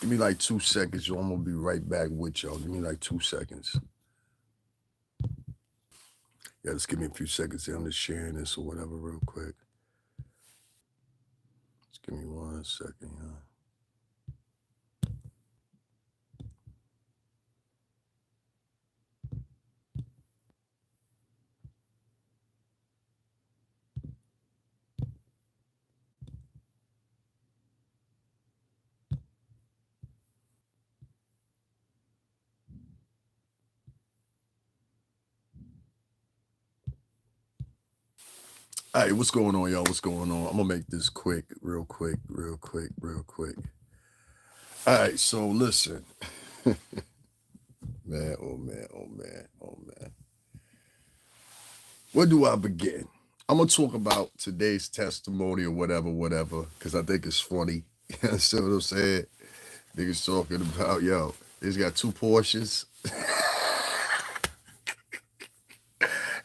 Give me like 2 seconds, yo. I'm gonna be right back with y'all. Give me like 2 seconds. Yeah, just give me a few seconds here. I'm just sharing this or whatever real quick. Just give me 1 second, y'all. All right, what's going on, y'all? What's going on? I'm gonna make this quick, real quick, real quick, real quick. All right, so listen, man, oh man, oh man, oh man. Where do I begin? I'm gonna talk about today's testimony or whatever, whatever, because I think it's funny. You understand what I'm saying? Niggas talking about, yo, he's got two Porsches.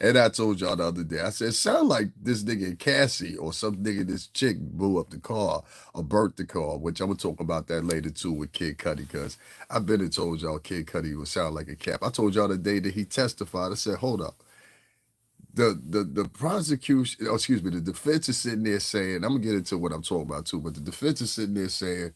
And I told y'all the other day, I said, sound like this nigga Cassie or some nigga, this chick blew up the car or burnt the car, which I'm gonna talk about that later too with Kid Cudi, because I've been and told y'all Kid Cudi would sound like a cap. I told y'all the day that he testified, I said, hold up. The prosecution, oh, excuse me, the defense is sitting there saying, I'm gonna get into what I'm talking about too, but the defense is sitting there saying,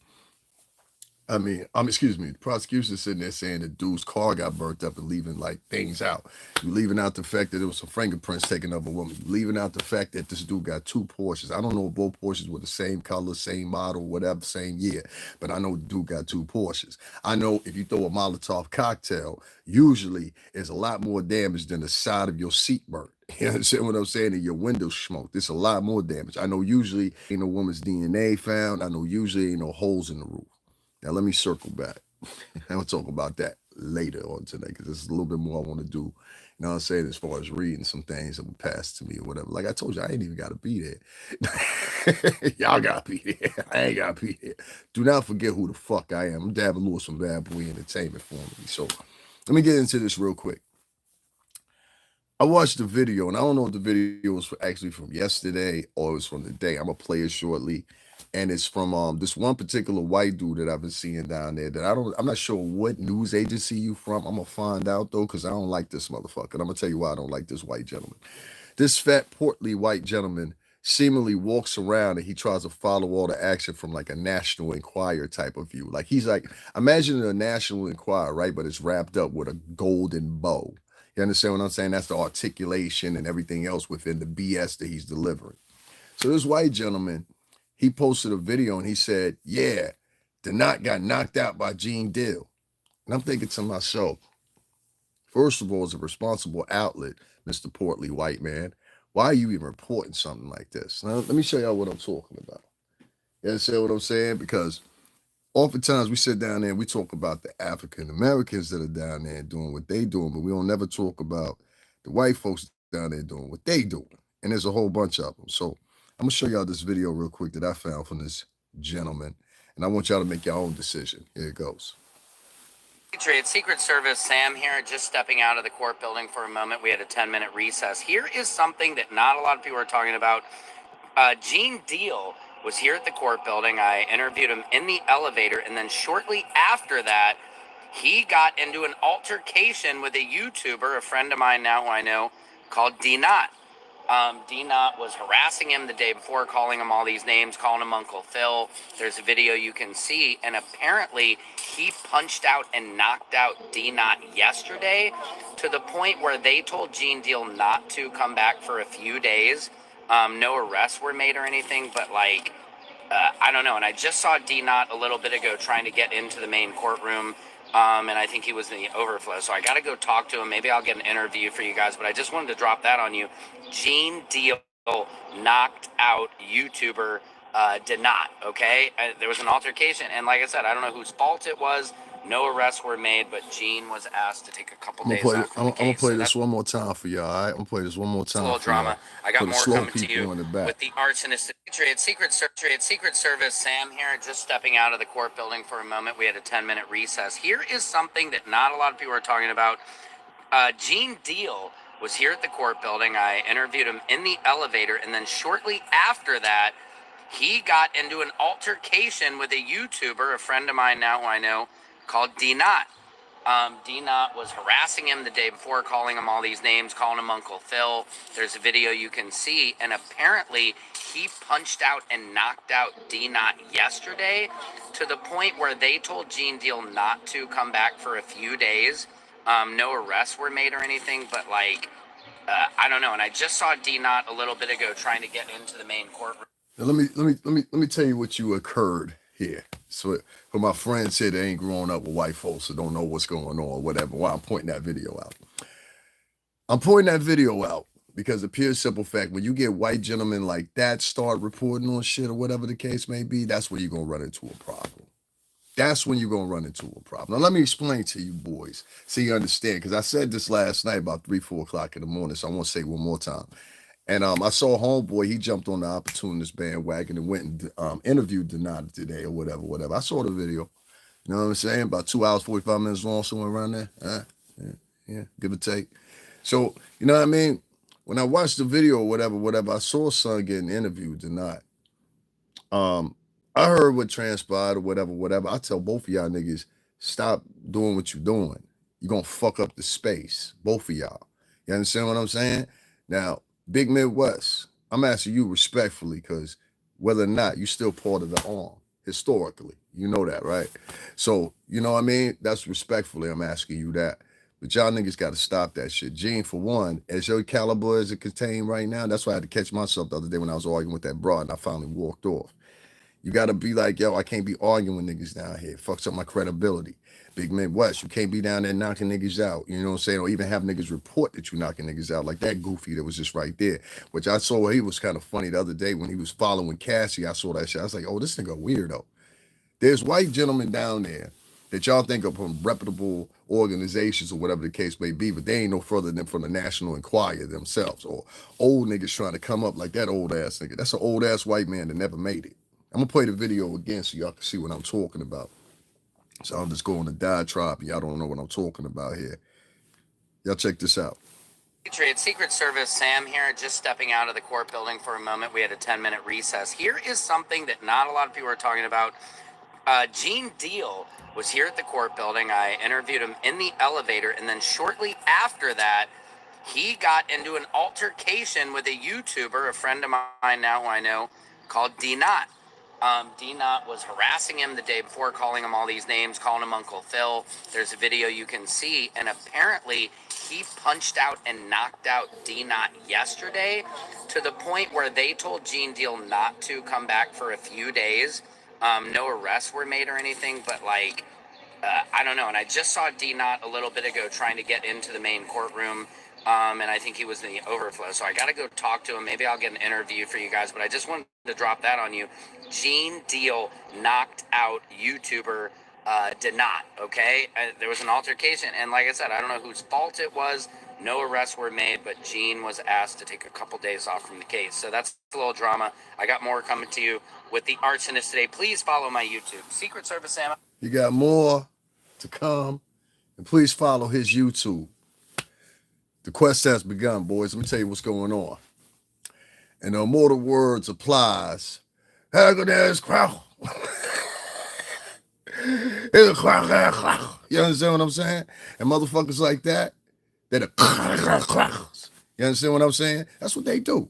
excuse me, the prosecution sitting there saying the dude's car got burnt up and leaving like things out. You leaving out the fact that there was some fingerprints taken of a woman. You leaving out the fact that this dude got two Porsches. I don't know if both Porsches were the same color, same model, whatever, same year, but I know the dude got two Porsches. I know if you throw a Molotov cocktail, usually it's a lot more damage than the side of your seat burnt. You understand what I'm saying? And your window smoked. It's a lot more damage. I know usually ain't no woman's DNA found. I know usually ain't no holes in the roof. Now, let me circle back. I'll talk about that later on today because there's a little bit more I want to do. You know what I'm saying? As far as reading some things that were passed to me or whatever. Like I told you, I ain't even got to be there. Y'all got to be there. I ain't got to be there. Do not forget who the fuck I am. I'm Davin Lewis from Bad Boy Entertainment for me. So let me get into this real quick. I watched the video, and I don't know if the video was actually from yesterday or it was from the day. I'm gonna play it shortly, and it's from this one particular white dude that I've been seeing down there. I'm not sure what news agency you from. I'm gonna find out though, because I don't like this motherfucker. And I'm gonna tell you why I don't like this white gentleman. This fat, portly white gentleman seemingly walks around and he tries to follow all the action from like a National Enquirer type of view. Like he's like, imagine a National Enquirer, right? But it's wrapped up with a golden bow. You understand what I'm saying? That's the articulation and everything else within the BS that he's delivering. So this white gentleman, he posted a video and he said, yeah, the knot got knocked out by Gene Deal. And I'm thinking to myself, first of all, as a responsible outlet, Mr. Portly White Man, why are you even reporting something like this? Now, let me show y'all what I'm talking about. You understand what I'm saying? Because oftentimes we sit down there and we talk about the African Americans that are down there doing what they doing, but we don't never talk about the white folks down there doing what they doing. And there's a whole bunch of them. So I'm gonna show y'all this video real quick that I found from this gentleman, and I want y'all to make your own decision. Here it goes. Patriot Secret Service, Sam here, just stepping out of the court building for a moment. We had a 10-minute recess. Here is something that not a lot of people are talking about. Gene Deal was here at the court building. I interviewed him in the elevator, and then shortly after that, he got into an altercation with a YouTuber, a friend of mine now who I know, called D-Not. D-Not was harassing him the day before, calling him all these names, calling him Uncle Phil. There's a video you can see, and apparently he punched out and knocked out D-Not yesterday to the point where they told Gene Deal not to come back for a few days. No arrests were made or anything, but like, I don't know. And I just saw D-Not a little bit ago trying to get into the main courtroom. And I think he was in the overflow. So I got to go talk to him. Maybe I'll get an interview for you guys. But I just wanted to drop that on you. Gene Deal knocked out YouTuber did not. Okay. There was an altercation. And like I said, I don't know whose fault it was. No arrests were made, but Gene was asked to take a couple days off from the case. I'm gonna play this one more time for y'all. All right, I'm gonna play this one more time. A little drama. I got more coming to you with the arsonist. Patriot Secret Service, Sam here, just stepping out of the court building for a moment. We had a 10-minute recess. Here is something that not a lot of people are talking about. Gene Deal was here at the court building. I interviewed him in the elevator, and then shortly after that, He got into an altercation with a YouTuber, a friend of mine now who I know, called D Not. D Not was harassing him the day before, calling him all these names, calling him Uncle Phil. There's a video you can see, and apparently he punched out and knocked out D Not yesterday to the point where they told Gene Deal not to come back for a few days. No arrests were made or anything, but like, I don't know. And I just saw D Not a little bit ago trying to get into the main courtroom. Now let me tell you what you occurred here. So for my friends here that ain't grown up with white folks that don't know what's going on or whatever, why I'm pointing that video out. I'm pointing that video out because the pure simple fact, when you get white gentlemen like that start reporting on shit or whatever the case may be, that's where you're gonna run into a problem. That's when you're gonna run into a problem. Now let me explain to you boys so you understand, because I said this last night about 3-4 o'clock in the morning, so I want to say it one more time. And I saw homeboy, he jumped on the opportunist bandwagon and went and interviewed Denata today or whatever. I saw the video. You know what I'm saying? About 2 hours, 45 minutes long, somewhere around there. Yeah, give or take. So, you know what I mean? When I watched the video or whatever, I saw son getting interviewed tonight. I heard what transpired or whatever. I tell both of y'all niggas, stop doing what you're doing. You're gonna fuck up the space, both of y'all. You understand what I'm saying? Now, Big Midwest, I'm asking you respectfully, because whether or not you're still part of the arm, historically, you know that, right? So, you know what I mean? That's respectfully, I'm asking you that. But y'all niggas got to stop that shit. Gene, for one, as your caliber as it contained right now, that's why I had to catch myself the other day when I was arguing with that broad and I finally walked off. You got to be like, yo, I can't be arguing with niggas down here. It fucks up my credibility. Big Midwest, you can't be down there knocking niggas out. You know what I'm saying? Or even have niggas report that you knocking niggas out. Like that goofy that was just right there. Which I saw, he was kind of funny the other day when he was following Cassie. I saw that shit. I was like, oh, this nigga weirdo. There's white gentlemen down there that y'all think are from reputable organizations or whatever the case may be, but they ain't no further than from the National Enquirer themselves, or old niggas trying to come up like that old ass nigga. That's an old ass white man that never made it. I'm gonna play the video again so y'all can see what I'm talking about. So I'll just go on the diatribe and y'all don't know what I'm talking about here. Y'all check this out. Patriot Secret Service, Sam here, just stepping out of the court building for a moment. We had a 10-minute recess. Here is something that not a lot of people are talking about. Gene Deal was here at the court building. I interviewed him in the elevator, and then shortly after that, he got into an altercation with a YouTuber, a friend of mine now who I know, called D Not. D Not was harassing him the day before, calling him all these names, calling him Uncle Phil. There's a video you can see, and apparently he punched out and knocked out D Not yesterday to the point where they told Gene Deal not to come back for a few days. No arrests were made or anything, but like, I don't know. And I just saw D Not a little bit ago trying to get into the main courtroom. And I think he was in the overflow. So I got to go talk to him. Maybe I'll get an interview for you guys. But I just wanted to drop that on you. Gene Deal knocked out YouTuber did not. Okay. There was an altercation. And like I said, I don't know whose fault it was. No arrests were made, but Gene was asked to take a couple days off from the case. So that's a little drama. I got more coming to you with the arsonist today. Please follow my YouTube. Secret Service Sam. You got more to come. And please follow his YouTube. The quest has begun, boys. Let me tell you what's going on. And the immortal words applies. You understand what I'm saying? And motherfuckers like that, they're the you understand what I'm saying? That's what they do.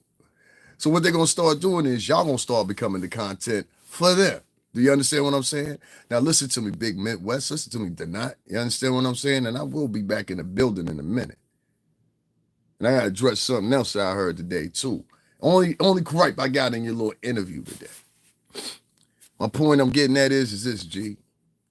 So what they're going to start doing is y'all going to start becoming the content for them. Do you understand what I'm saying? Now listen to me, Big Midwest. Listen to me, Denat. You understand what I'm saying? And I will be back in the building in a minute. And I got to address something else that I heard today, too. Only gripe I got in your little interview today. My point I'm getting at is this, G.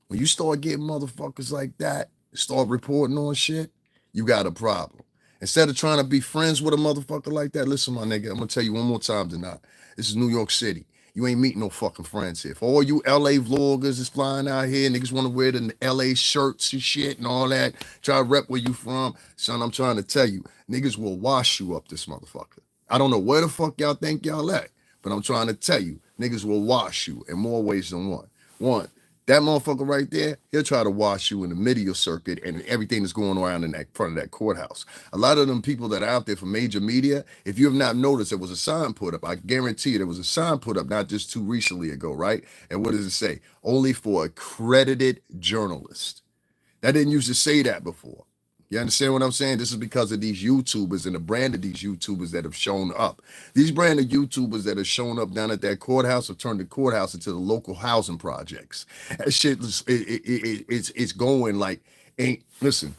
When you start getting motherfuckers like that, start reporting on shit, you got a problem. Instead of trying to be friends with a motherfucker like that, listen, my nigga, I'm going to tell you one more time tonight. This is New York City. You ain't meeting no fucking friends here. For all you LA vloggers that's flying out here, niggas want to wear the LA shirts and shit and all that, try to rep where you from. Son, I'm trying to tell you, niggas will wash you up this motherfucker. I don't know where the fuck y'all think y'all at, but I'm trying to tell you, niggas will wash you in more ways than one. One, That motherfucker right there, he'll try to wash you in the media circuit and everything that's going around in that front of that courthouse. A lot of them people that are out there for major media, if you have not noticed, there was a sign put up. I guarantee you there was a sign put up not just too recently ago, right? And what does it say? Only for accredited journalists. That didn't used to say that before. You understand what I'm saying? This is because of these YouTubers and the brand of these YouTubers that have shown up. These brand of YouTubers that have shown up down at that courthouse have turned the courthouse into the local housing projects. That shit, it's going like, ain't, listen,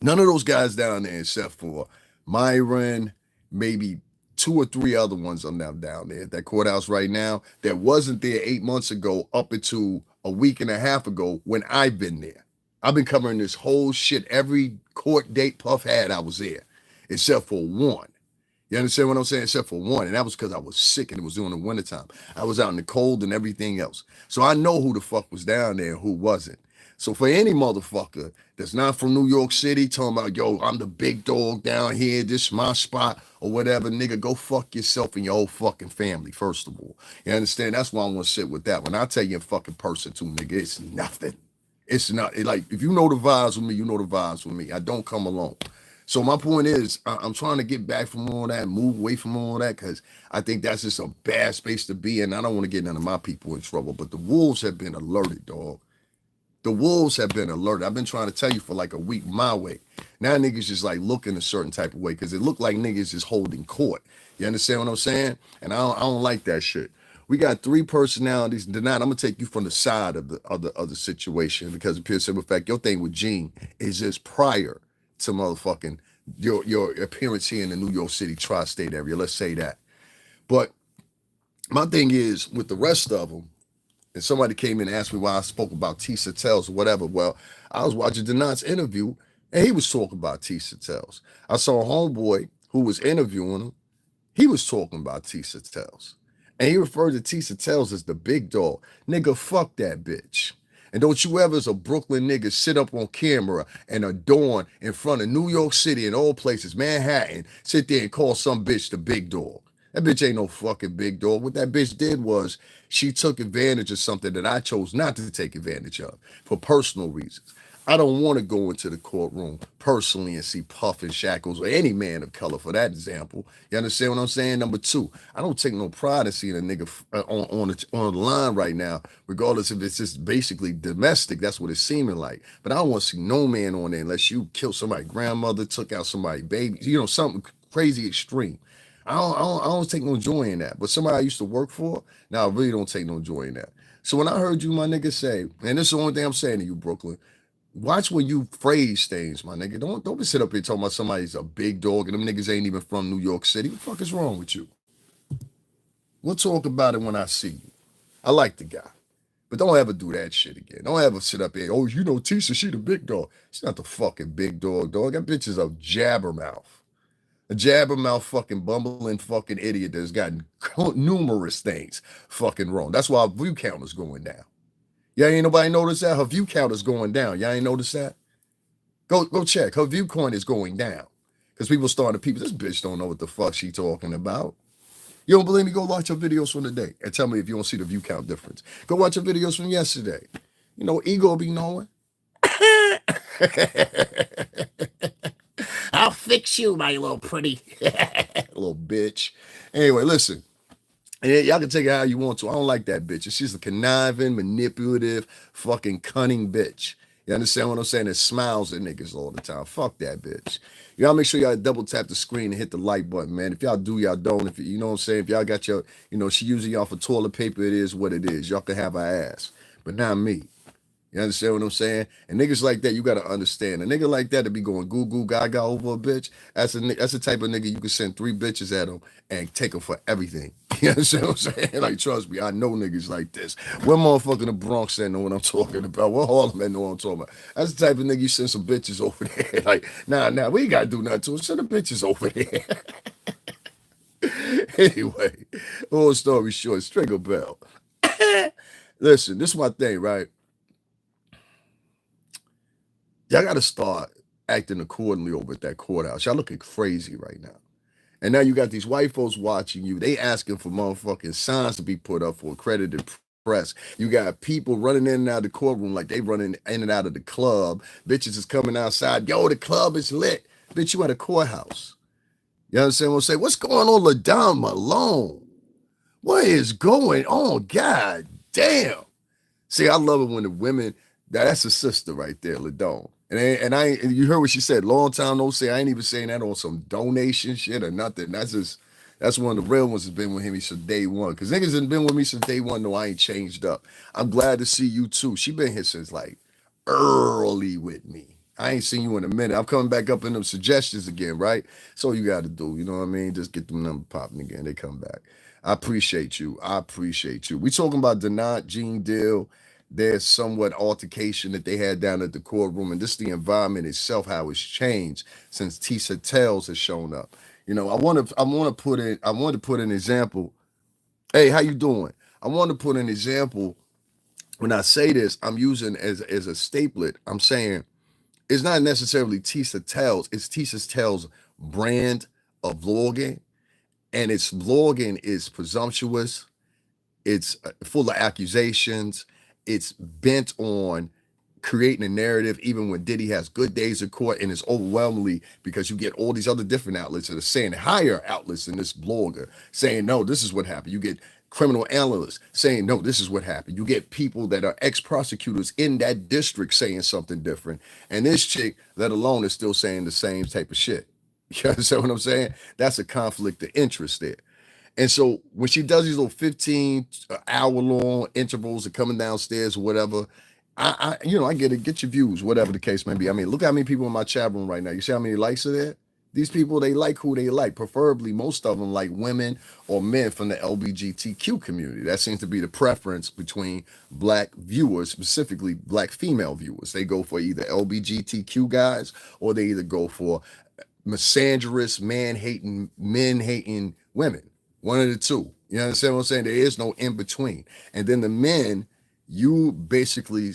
none of those guys down there except for Myron, maybe two or three other ones are now down there at that courthouse right now that wasn't there 8 months ago up until a week and a half ago when I've been there. I've been covering this whole shit. Every court date Puff had, I was there, except for one. You understand what I'm saying? Except for one. And that was because I was sick and it was during the wintertime. I was out in the cold and everything else. So I know who the fuck was down there and who wasn't. So for any motherfucker that's not from New York City talking about, yo, I'm the big dog down here, this is my spot or whatever, nigga, go fuck yourself and your whole fucking family, first of all. You understand? That's why I want to sit with that one. I'll tell you in fucking person too, nigga, it's nothing. It's not like if you know the vibes with me, you know the vibes with me. I don't come alone. So my point is, I'm trying to get back from all that, move away from all that, because I think that's just a bad space to be in. I don't want to get none of my people in trouble, but the wolves have been alerted, dog. The wolves have been alerted. I've been trying to tell you for like a week my way. Now niggas just like looking a certain type of way because it looked like niggas is holding court. You understand what I'm saying? And I don't like that shit. We got three personalities. Tonight, I'm gonna take you from the side of the situation because of pure simple fact, your thing with Gene is just prior to motherfucking your appearance here in the New York City tri-state area. Let's say that. But my thing is with the rest of them, and somebody came in and asked me why I spoke about T Satels or whatever. Well, I was watching Denant's interview and he was talking about T Satels. I saw a homeboy who was interviewing him. He was talking about T Satels. And he referred to T Satels as the big dog. Nigga, fuck that bitch. And don't you ever as a Brooklyn nigga sit up on camera and adorn in front of New York City and all places, Manhattan, sit there and call some bitch the big dog. That bitch ain't no fucking big dog. What that bitch did was she took advantage of something that I chose not to take advantage of for personal reasons. I don't want to go into the courtroom personally and see Puff in shackles or any man of color for that example. You understand what I'm saying? Number two, I don't take no pride in seeing a nigga on the line right now, regardless if it's just basically domestic. That's what it's seeming like. But I don't want to see no man on there unless you killed somebody's grandmother, took out somebody's baby, something crazy extreme. I don't take no joy in that. But somebody I used to work for, now I really don't take no joy in that. So when I heard you, my nigga, say, and this is the only thing I'm saying to you, Brooklyn, watch when you phrase things, my nigga. Don't be sit up here talking about somebody's a big dog and them niggas ain't even from New York City. What the fuck is wrong with you? We'll talk about it when I see you. I like the guy. But don't ever do that shit again. Don't ever sit up here, oh, you know Tisha, she the big dog. She's not the fucking big dog, dog. That bitch is a jabbermouth. A jabbermouth fucking bumbling fucking idiot that's gotten numerous things fucking wrong. That's why our view count is going down. Y'all ain't nobody noticed that? Her view count is going down. Y'all ain't noticed that? Go check. Her view count is going down. Because people starting to this bitch don't know what the fuck she talking about. You don't believe me? Go watch her videos from today and tell me if you don't see the view count difference. Go watch her videos from yesterday. You know, ego be knowing. I'll fix you, my little pretty little bitch. Anyway, listen. And y'all can take it how you want to. I don't like that bitch. She's a conniving, manipulative, fucking cunning bitch. You understand what I'm saying? That smiles at niggas all the time. Fuck that bitch. Y'all make sure y'all double tap the screen and hit the like button, man. If y'all do, y'all don't. If you know what I'm saying? If y'all got your, she using y'all for toilet paper, it is what it is. Y'all can have her ass. But not me. You understand what I'm saying? And niggas like that, you gotta understand. A nigga like that to be going goo goo gaga over a bitch. That's the type of nigga you can send 3 bitches at him and take them for everything. You understand what I'm saying? Like, trust me, I know niggas like this. What motherfucker in the Bronx that know what I'm talking about? What Harlem that know what I'm talking about? That's the type of nigga you send some bitches over there. Like, nah, we ain't gotta do nothing to him. Send the bitches over there. Anyway, long story short, string a bell. Listen, this is my thing, right? Y'all got to start acting accordingly over at that courthouse. Y'all looking crazy right now. And now you got these white folks watching you. They asking for motherfucking signs to be put up for accredited press. You got people running in and out of the courtroom like they running in and out of the club. Bitches is coming outside. Yo, the club is lit. Bitch, you at a courthouse. You understand what I'm saying? What's going on, LaDon Malone? What is going on? God damn. See, I love it when the women, that's a sister right there, LaDon. And you heard what she said, long time no say. I ain't even saying that on some donation shit or nothing. That's one of the real ones that's been with him since day one. Because niggas have been with me since day one, no, I ain't changed up. I'm glad to see you too. She been here since like early with me. I ain't seen you in a minute. I'm coming back up in them suggestions again, right? So you got to do, you know what I mean? Just get them numbers popping again. They come back. I appreciate you. I appreciate you. We talking about Denant, Gene Deal. There's somewhat altercation that they had down at the courtroom, and this the environment itself, how it's changed since Tisha Tells has shown up. You know, I want to put an example. Hey, how you doing? I want to put an example. When I say this, I'm using as a staplet. I'm saying it's not necessarily Tisha Tells. It's Tisha Tells' brand of vlogging, and its vlogging is presumptuous. It's full of accusations. It's bent on creating a narrative, even when Diddy has good days in court, and it's overwhelmingly because you get all these other different outlets that are saying, higher outlets than this blogger saying, no, this is what happened. You get criminal analysts saying, no, this is what happened. You get people that are ex-prosecutors in that district saying something different. And this chick, let alone, is still saying the same type of shit. You understand what I'm saying? That's a conflict of interest there. And so when she does these little 15 hour long intervals of coming downstairs or whatever, I get it, get your views, whatever the case may be. I mean, look how many people in my chat room right now. You see how many likes are there? These people, they like who they like. Preferably, most of them like women or men from the LGBTQ community. That seems to be the preference between black viewers, specifically black female viewers. They go for either LGBTQ guys or they either go for misandrous, man-hating, men-hating women. One of the two. You understand what I'm saying? There is no in between. And then the men, you basically,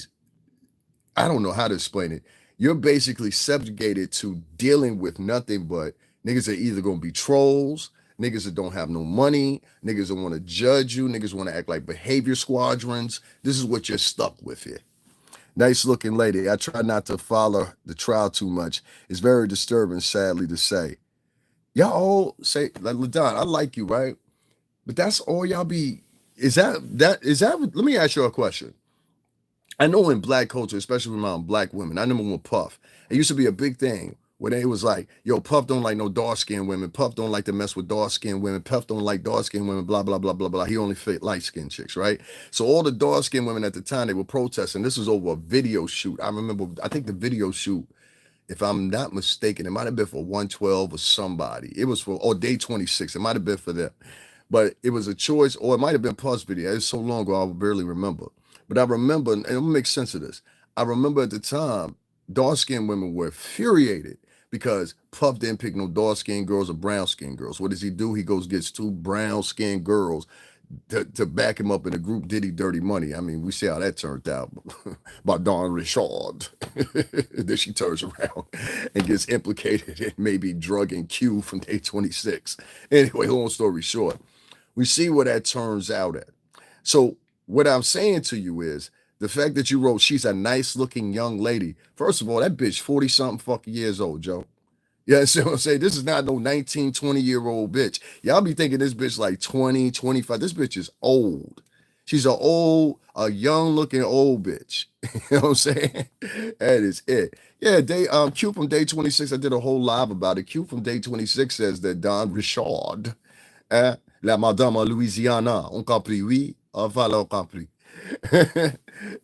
I don't know how to explain it. You're basically subjugated to dealing with nothing but niggas that either gonna be trolls, niggas that don't have no money, niggas that want to judge you, niggas want to act like behavior squadrons. This is what you're stuck with here. Nice looking lady. I try not to follow the trial too much. It's very disturbing, sadly to say. Y'all all say, like, LaDon, I like you, right? But that's all y'all be. Is that, let me ask you a question. I know in black culture, especially around black women, I remember with Puff, it used to be a big thing where they was like, yo, Puff don't like no dark-skinned women. Puff don't like to mess with dark-skinned women. Puff don't like dark-skinned women, blah, blah, blah, blah, blah. He only fit light-skinned chicks, right? So all the dark-skinned women at the time, they were protesting. This was over a video shoot. I remember, I think the video shoot, if I'm not mistaken, it might have been for 112 or somebody. It was for, day 26. It might have been for them. But it was a choice, or it might have been Puff's video. It's so long ago, I barely remember. But I remember, and it'll make sense of this. I remember at the time, dark-skinned women were infuriated because Puff didn't pick no dark-skinned girls or brown-skinned girls. What does he do? He goes gets two brown-skinned girls to back him up in the group Diddy Dirty Money. I mean, we see how that turned out by Don Richard. Then she turns around and gets implicated in maybe drugging Q from day 26. Anyway, long story short, we see where that turns out at. So what I'm saying to you is the fact that you wrote, she's a nice looking young lady. First of all, that bitch 40 something fucking years old, Joe. You understand what I'm saying? This is not no 19, 20-year-old bitch. Y'all be thinking this bitch like 20, 25. This bitch is old. She's a young looking old bitch. You know what I'm saying? That is it. Yeah, Q from day 26, I did a whole live about it. Q from day 26 says that Don Richard, la madame à Louisiana, on compris, oui, voilà, on compris.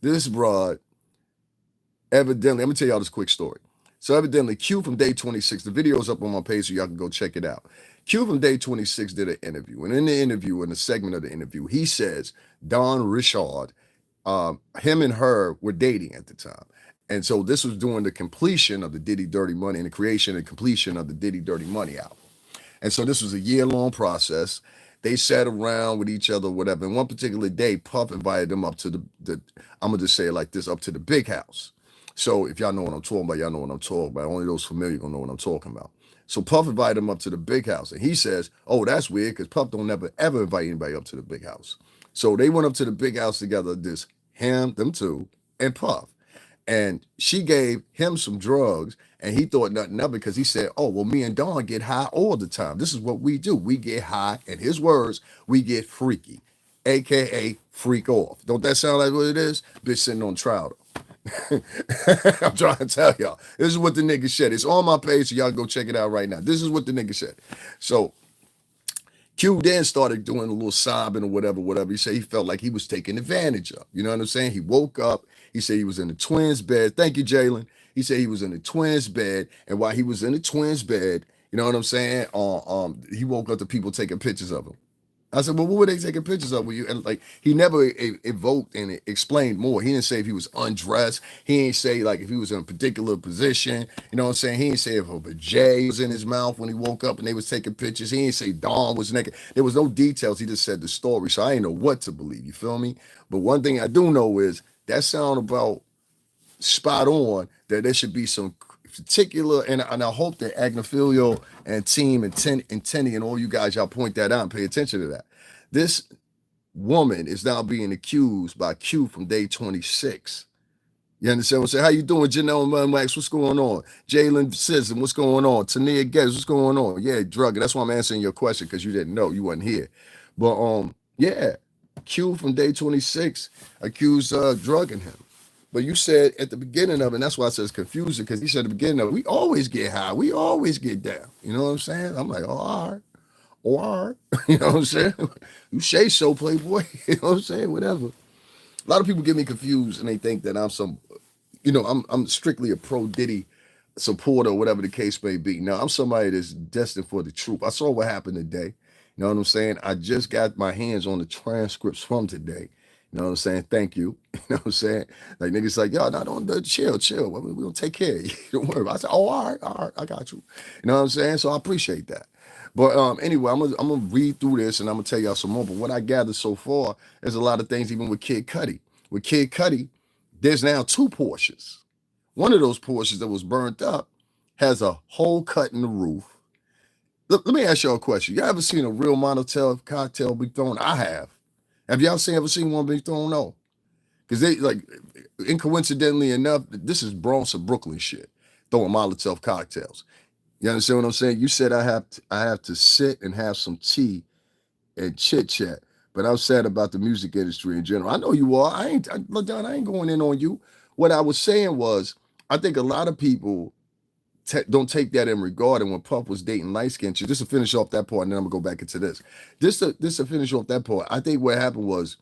This broad, evidently, I'm gonna tell y'all this quick story. So evidently, Q from day 26, the video is up on my page so y'all can go check it out. Q from day 26 did an interview. And in the interview, in the segment of the interview, he says Don Richard, him and her were dating at the time. And so this was during the completion of the Diddy Dirty Money and the creation and completion of the Diddy Dirty Money album. And so this was a year-long process. They sat around with each other, whatever. And one particular day, Puff invited them up to the I'm going to just say it like this, up to the big house. So if y'all know what I'm talking about, y'all know what I'm talking about. Only those familiar gonna know what I'm talking about. So Puff invited him up to the big house. And he says, oh, that's weird because Puff don't ever invite anybody up to the big house. So they went up to the big house together, this him, them two, and Puff. And she gave him some drugs, and he thought nothing of it because he said, "Oh, well, me and Dawn get high all the time. This is what we do. We get high." In his words, we get freaky, aka freak off. Don't that sound like what it is? Bitch sitting on trial. I'm trying to tell y'all. This is what the nigga said. It's on my page, so y'all go check it out right now. This is what the nigga said. So Q then started doing a little sobbing or whatever, whatever. He said he felt like he was taken advantage of. You know what I'm saying? He woke up. He said he was in the twins' bed. Thank you, Jalen. He said he was in the twins' bed, and while he was in the twins' bed, you know what I'm saying? He woke up to people taking pictures of him. I said, well, what were they taking pictures of with you? And like, he never evoked and explained more. He didn't say if he was undressed. He didn't say like if he was in a particular position. You know what I'm saying? He didn't say if a J was in his mouth when he woke up and they was taking pictures. He didn't say Dawn was naked. There was no details. He just said the story. So I didn't know what to believe. You feel me? But one thing I do know is that sound about spot on that there should be some particular, and I hope that Agnafilio and team and Tenny and all you guys, y'all point that out and pay attention to that. This woman is now being accused by Q from day 26. You understand what I'm saying? How you doing, Janelle Max? What's going on? Jalen Sism, what's going on? Tania Getz, what's going on? Yeah, drug. That's why I'm answering your question, because you didn't know. You wasn't here. But yeah, Q from day 26 accused drugging him. But you said at the beginning of it, and that's why I said it's confusing, because he said at the beginning of it, we always get high. We always get down. You know what I'm saying? I'm like, oh, all right. Oh, all right. You know what I'm saying? You say so, Playboy. You know what I'm saying? Whatever. A lot of people get me confused and they think that I'm some, I'm strictly a pro Diddy supporter or whatever the case may be. Now, I'm somebody that's destined for the truth. I saw what happened today. You know what I'm saying? I just got my hands on the transcripts from today. You know what I'm saying? Thank you. You know what I'm saying? Like niggas like, yo, no, don't chill. We're gonna take care of you. Don't worry about it. I said, oh, all right, I got you. You know what I'm saying? So I appreciate that. But anyway, I'm gonna read through this and I'm gonna tell y'all some more. But what I gathered so far is a lot of things, even with Kid Cudi. With Kid Cudi, there's now two Porsches. One of those Porsches that was burnt up has a hole cut in the roof. Let me ask y'all a question. Y'all ever seen a real Molotov cocktail be thrown? I have. Have y'all ever seen one be thrown? No. Because they like, incoincidentally enough, this is Bronx or Brooklyn shit, throwing Molotov cocktails. You understand what I'm saying? You said I have to sit and have some tea and chit chat, but I'm sad about the music industry in general. I know you are. Look, Don, I ain't going in on you. What I was saying was, I think a lot of people don't take that in regard. And when Puff was dating light skinned chicks, just to finish off that part, and then I'm gonna go back into this. This to finish off that part. I think what happened was,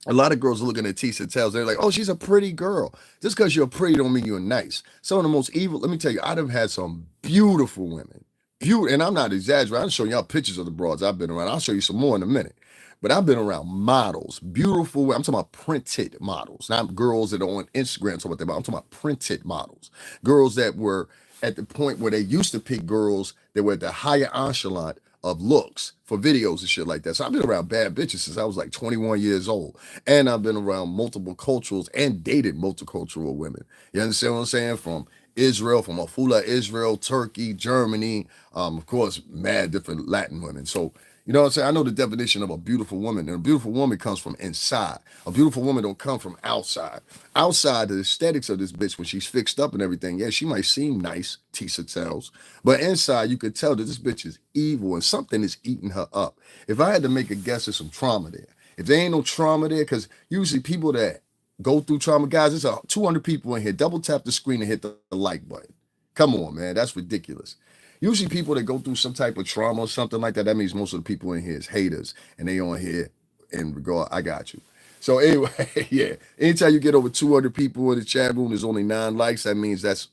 a lot of girls are looking at Tisa Tells. They're like, oh, she's a pretty girl. Just because you're pretty don't mean you're nice. Some of the most evil, let me tell you, I've had some beautiful women. Beautiful, and I'm not exaggerating. I'm showing y'all pictures of the broads I've been around. I'll show you some more in a minute. But I've been around models, beautiful. I'm talking about printed models, not girls that are on Instagram. I'm talking about printed models. Girls that were at the point where they used to pick girls that were at the higher echelon of looks for videos and shit like that. So I've been around bad bitches since I was like 21 years old. And I've been around multiple cultures and dated multicultural women. You understand what I'm saying? From Israel, from Afula, Israel, Turkey, Germany, of course, mad different Latin women. So, you know what I'm saying? I know the definition of a beautiful woman, and a beautiful woman comes from inside. A beautiful woman don't come from outside. Outside, the aesthetics of this bitch, when she's fixed up and everything, yeah, she might seem nice, Tisa Tells, but inside you could tell that this bitch is evil and something is eating her up. If I had to make a guess, there's some trauma there. If there ain't no trauma there, because usually people that go through trauma, guys, there's 200 people in here. Double tap the screen and hit the like button. Come on, man, that's ridiculous. Usually people that go through some type of trauma or something like that, that means most of the people in here is haters, and they on here in regard, I got you. So anyway, yeah, anytime you get over 200 people in the chat room, there's only 9 likes, that means that's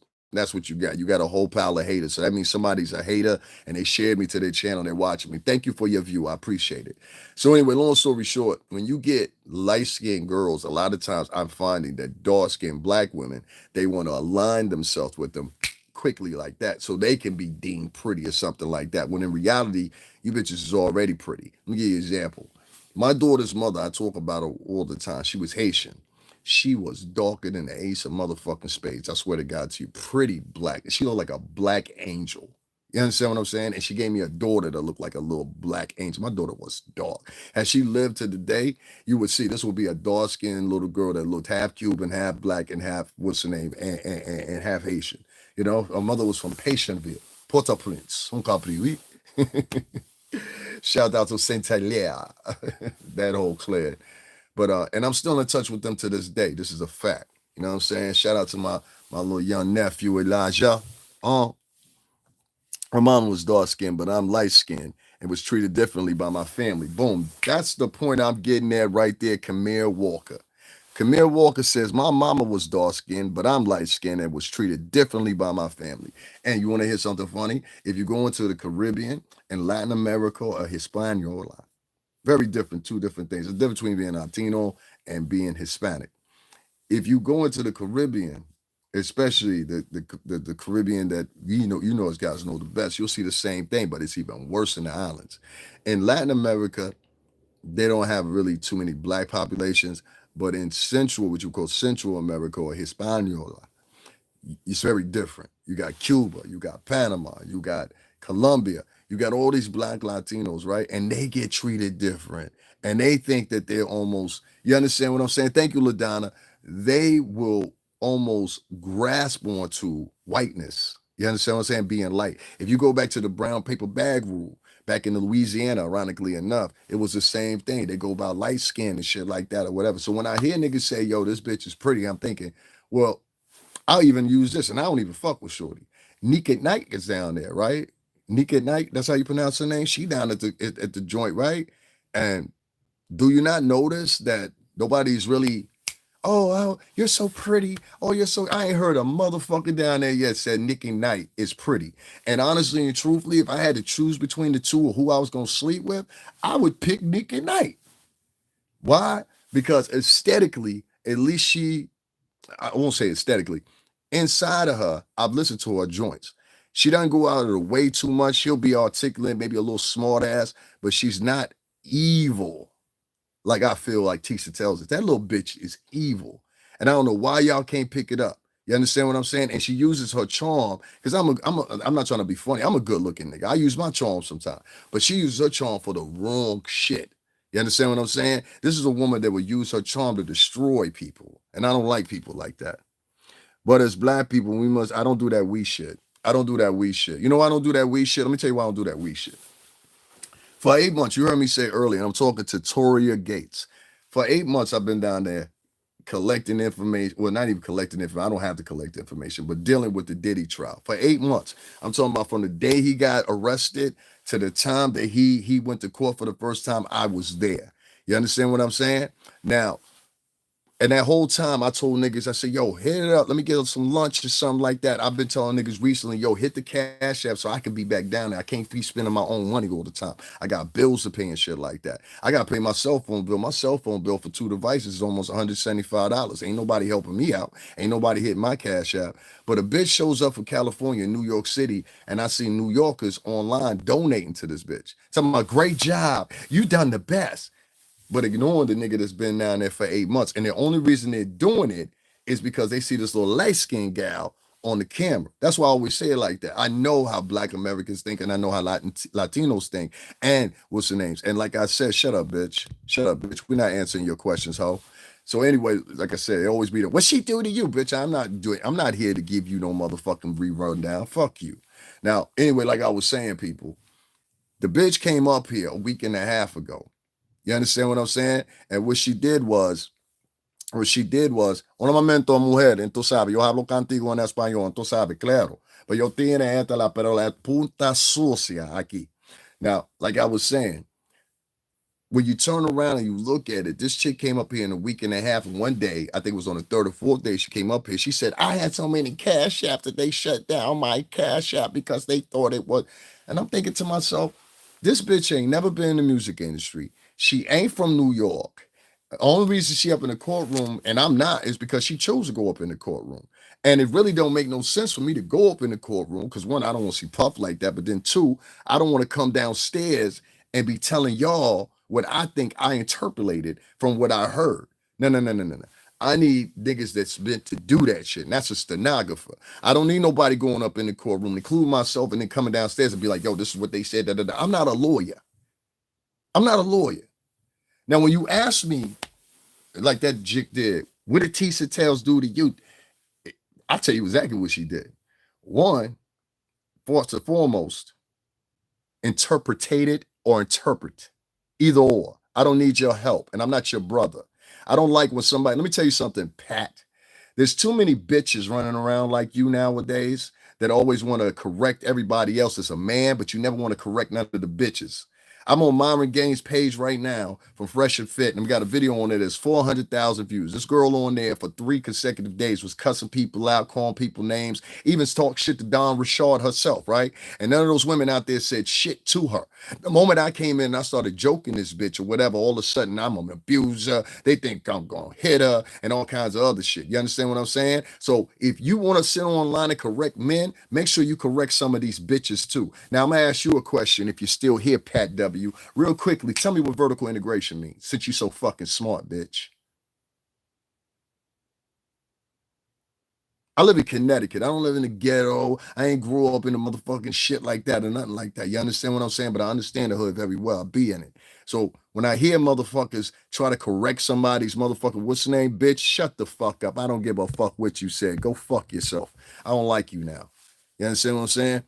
what you got. You got a whole pile of haters. So that means somebody's a hater and they shared me to their channel, they're watching me. Thank you for your view. I appreciate it. So anyway, long story short, when you get light-skinned girls, a lot of times I'm finding that dark-skinned black women, they want to align themselves with them quickly like that so they can be deemed pretty or something like that, when in reality you bitches is already pretty. Let me give you an example. My daughter's mother, I talk about her all the time. She was Haitian. She was darker than the ace of motherfucking spades. I swear to God to you, pretty black. She looked like a black angel. You understand what I'm saying? And she gave me a daughter that looked like a little black angel. My daughter was dark. Had she lived to the day, you would see this would be a dark skinned little girl that looked half Cuban, half black, and half, what's her name, and half Haitian. You know, her mother was from Patientville, Port-au-Prince. On compris, oui. Shout out to Saint Hilaire, that whole clan. But and I'm still in touch with them to this day. This is a fact. You know what I'm saying? Shout out to my little young nephew Elijah. Uh, her mom was dark skinned, but I'm light skinned and was treated differently by my family. Boom. That's the point I'm getting at right there, Kamir Walker. Kamir Walker says, my mama was dark skinned, but I'm light skinned and was treated differently by my family. And you want to hear something funny? If you go into the Caribbean and Latin America or Hispaniola, very different, two different things. The difference between being Latino and being Hispanic. If you go into the Caribbean, especially the Caribbean that as guys know the best, you'll see the same thing, but it's even worse in the islands. In Latin America, they don't have really too many black populations, but in Central, what you call Central America or Hispaniola, it's very different. You got Cuba, you got Panama, you got Colombia, you got all these black Latinos, right? And they get treated different. And they think that they're almost, you understand what I'm saying? Thank you, LaDonna. They will almost grasp onto whiteness. You understand what I'm saying? Being light. If you go back to the brown paper bag rule, back in Louisiana, ironically enough, it was the same thing. They go about light skin and shit like that or whatever. So when I hear niggas say, yo, this bitch is pretty, I'm thinking, well, I'll even use this, and I don't even fuck with Shorty. Nick at Night is down there, right? Nick at Night, that's how you pronounce her name. She down at the joint, right? And do you not notice that nobody's really, oh, you're so pretty. Oh, you're so. I ain't heard a motherfucker down there yet said Nick at Night is pretty. And honestly and truthfully, if I had to choose between the two or who I was gonna sleep with, I would pick Nick at Night. Why? Because aesthetically, at least I won't say aesthetically. Inside of her, I've listened to her joints. She doesn't go out of the way too much. She'll be articulate, maybe a little smart ass, but she's not evil. Like I feel like Tisha tells us. That little bitch is evil. And I don't know why y'all can't pick it up. You understand what I'm saying? And she uses her charm because I'm not trying to be funny. I'm a good looking nigga. I use my charm sometimes, but she uses her charm for the wrong shit. You understand what I'm saying? This is a woman that would use her charm to destroy people, and I don't like people like that. But as black people, I don't do that we shit. I don't do that we shit. You know why I don't do that we shit? Let me tell you why I don't do that we shit. For 8 months, you heard me say earlier, and I'm talking to Toria Gates. For 8 months, I've been down there collecting information. Well, not even collecting information. I don't have to collect information, but dealing with the Diddy trial. For 8 months. I'm talking about from the day he got arrested to the time that he went to court for the first time, I was there. You understand what I'm saying? Now, and that whole time, I told niggas, I said, yo, hit it up. Let me get some lunch or something like that. I've been telling niggas recently, yo, hit the cash app so I can be back down there. I can't be spending my own money all the time. I got bills to pay and shit like that. I got to pay my cell phone bill. My cell phone bill for two devices is almost $175. Ain't nobody helping me out. Ain't nobody hitting my cash app. But a bitch shows up from California, New York City, and I see New Yorkers online donating to this bitch. Talking about, great job. You done the best, but ignoring the nigga that's been down there for 8 months. And the only reason they're doing it is because they see this little light skinned gal on the camera. That's why I always say it like that. I know how Black Americans think, and I know how Latinos think, and what's the names. And like I said, shut up, bitch. Shut up, bitch. We're not answering your questions, ho. So anyway, like I said, it always be the what she do to you, bitch. I'm not here to give you no motherfucking rerun down. Fuck you. Now, anyway, like I was saying, people, the bitch came up here a week and a half ago. You understand what I'm saying? And what she did was, un momento, mujer, tú sabes, yo hablo contigo en español, tú sabes, claro. Pero yo tiene pero la punta sucia aquí. Now, like I was saying, when you turn around and you look at it, this chick came up here in a week and a half. And one day, I think it was on the third or fourth day she came up here. She said, I had so many cash apps that they shut down my cash app because they thought it was. And I'm thinking to myself, this bitch ain't never been in the music industry. She ain't from New York. The only reason she up in the courtroom and I'm not is because she chose to go up in the courtroom. And it really don't make no sense for me to go up in the courtroom because one, I don't want to see Puff like that. But then two, I don't want to come downstairs and be telling y'all what I think I interpolated from what I heard. No, no, no, no, no, no. I need niggas that's meant to do that shit. And that's a stenographer. I don't need nobody going up in the courtroom, including myself, and then coming downstairs and be like, yo, this is what they said. Da, da, da. I'm not a lawyer. I'm not a lawyer. Now, when you ask me, like that chick did, what did Tisa Tales do to you? I'll tell you exactly what she did. One, first and foremost, interpretate or interpret. Either or. I don't need your help, and I'm not your brother. I don't like when somebody, let me tell you something, Pat. There's too many bitches running around like you nowadays that always want to correct everybody else as a man, but you never want to correct none of the bitches. I'm on Myron Gaines' page right now from Fresh and Fit, and we got a video on it that's 400,000 views. This girl on there for 3 consecutive days was cussing people out, calling people names, even talk shit to Don Richard herself, right? And none of those women out there said shit to her. The moment I came in and I started joking this bitch or whatever, all of a sudden I'm an abuser. They think I'm going to hit her and all kinds of other shit. You understand what I'm saying? So if you want to sit online and correct men, make sure you correct some of these bitches too. Now I'm going to ask you a question if you're still here, Pat W. Real quickly, tell me what vertical integration means, since you're so fucking smart, bitch. I live in Connecticut. I don't live in the ghetto. I ain't grew up in the motherfucking shit like that or nothing like that. You understand what I'm saying? But I understand the hood very well. I be in it. So when I hear motherfuckers try to correct somebody's motherfucking what's the name, bitch, shut the fuck up. I don't give a fuck what you said. Go fuck yourself. I don't like you now. You understand what I'm saying?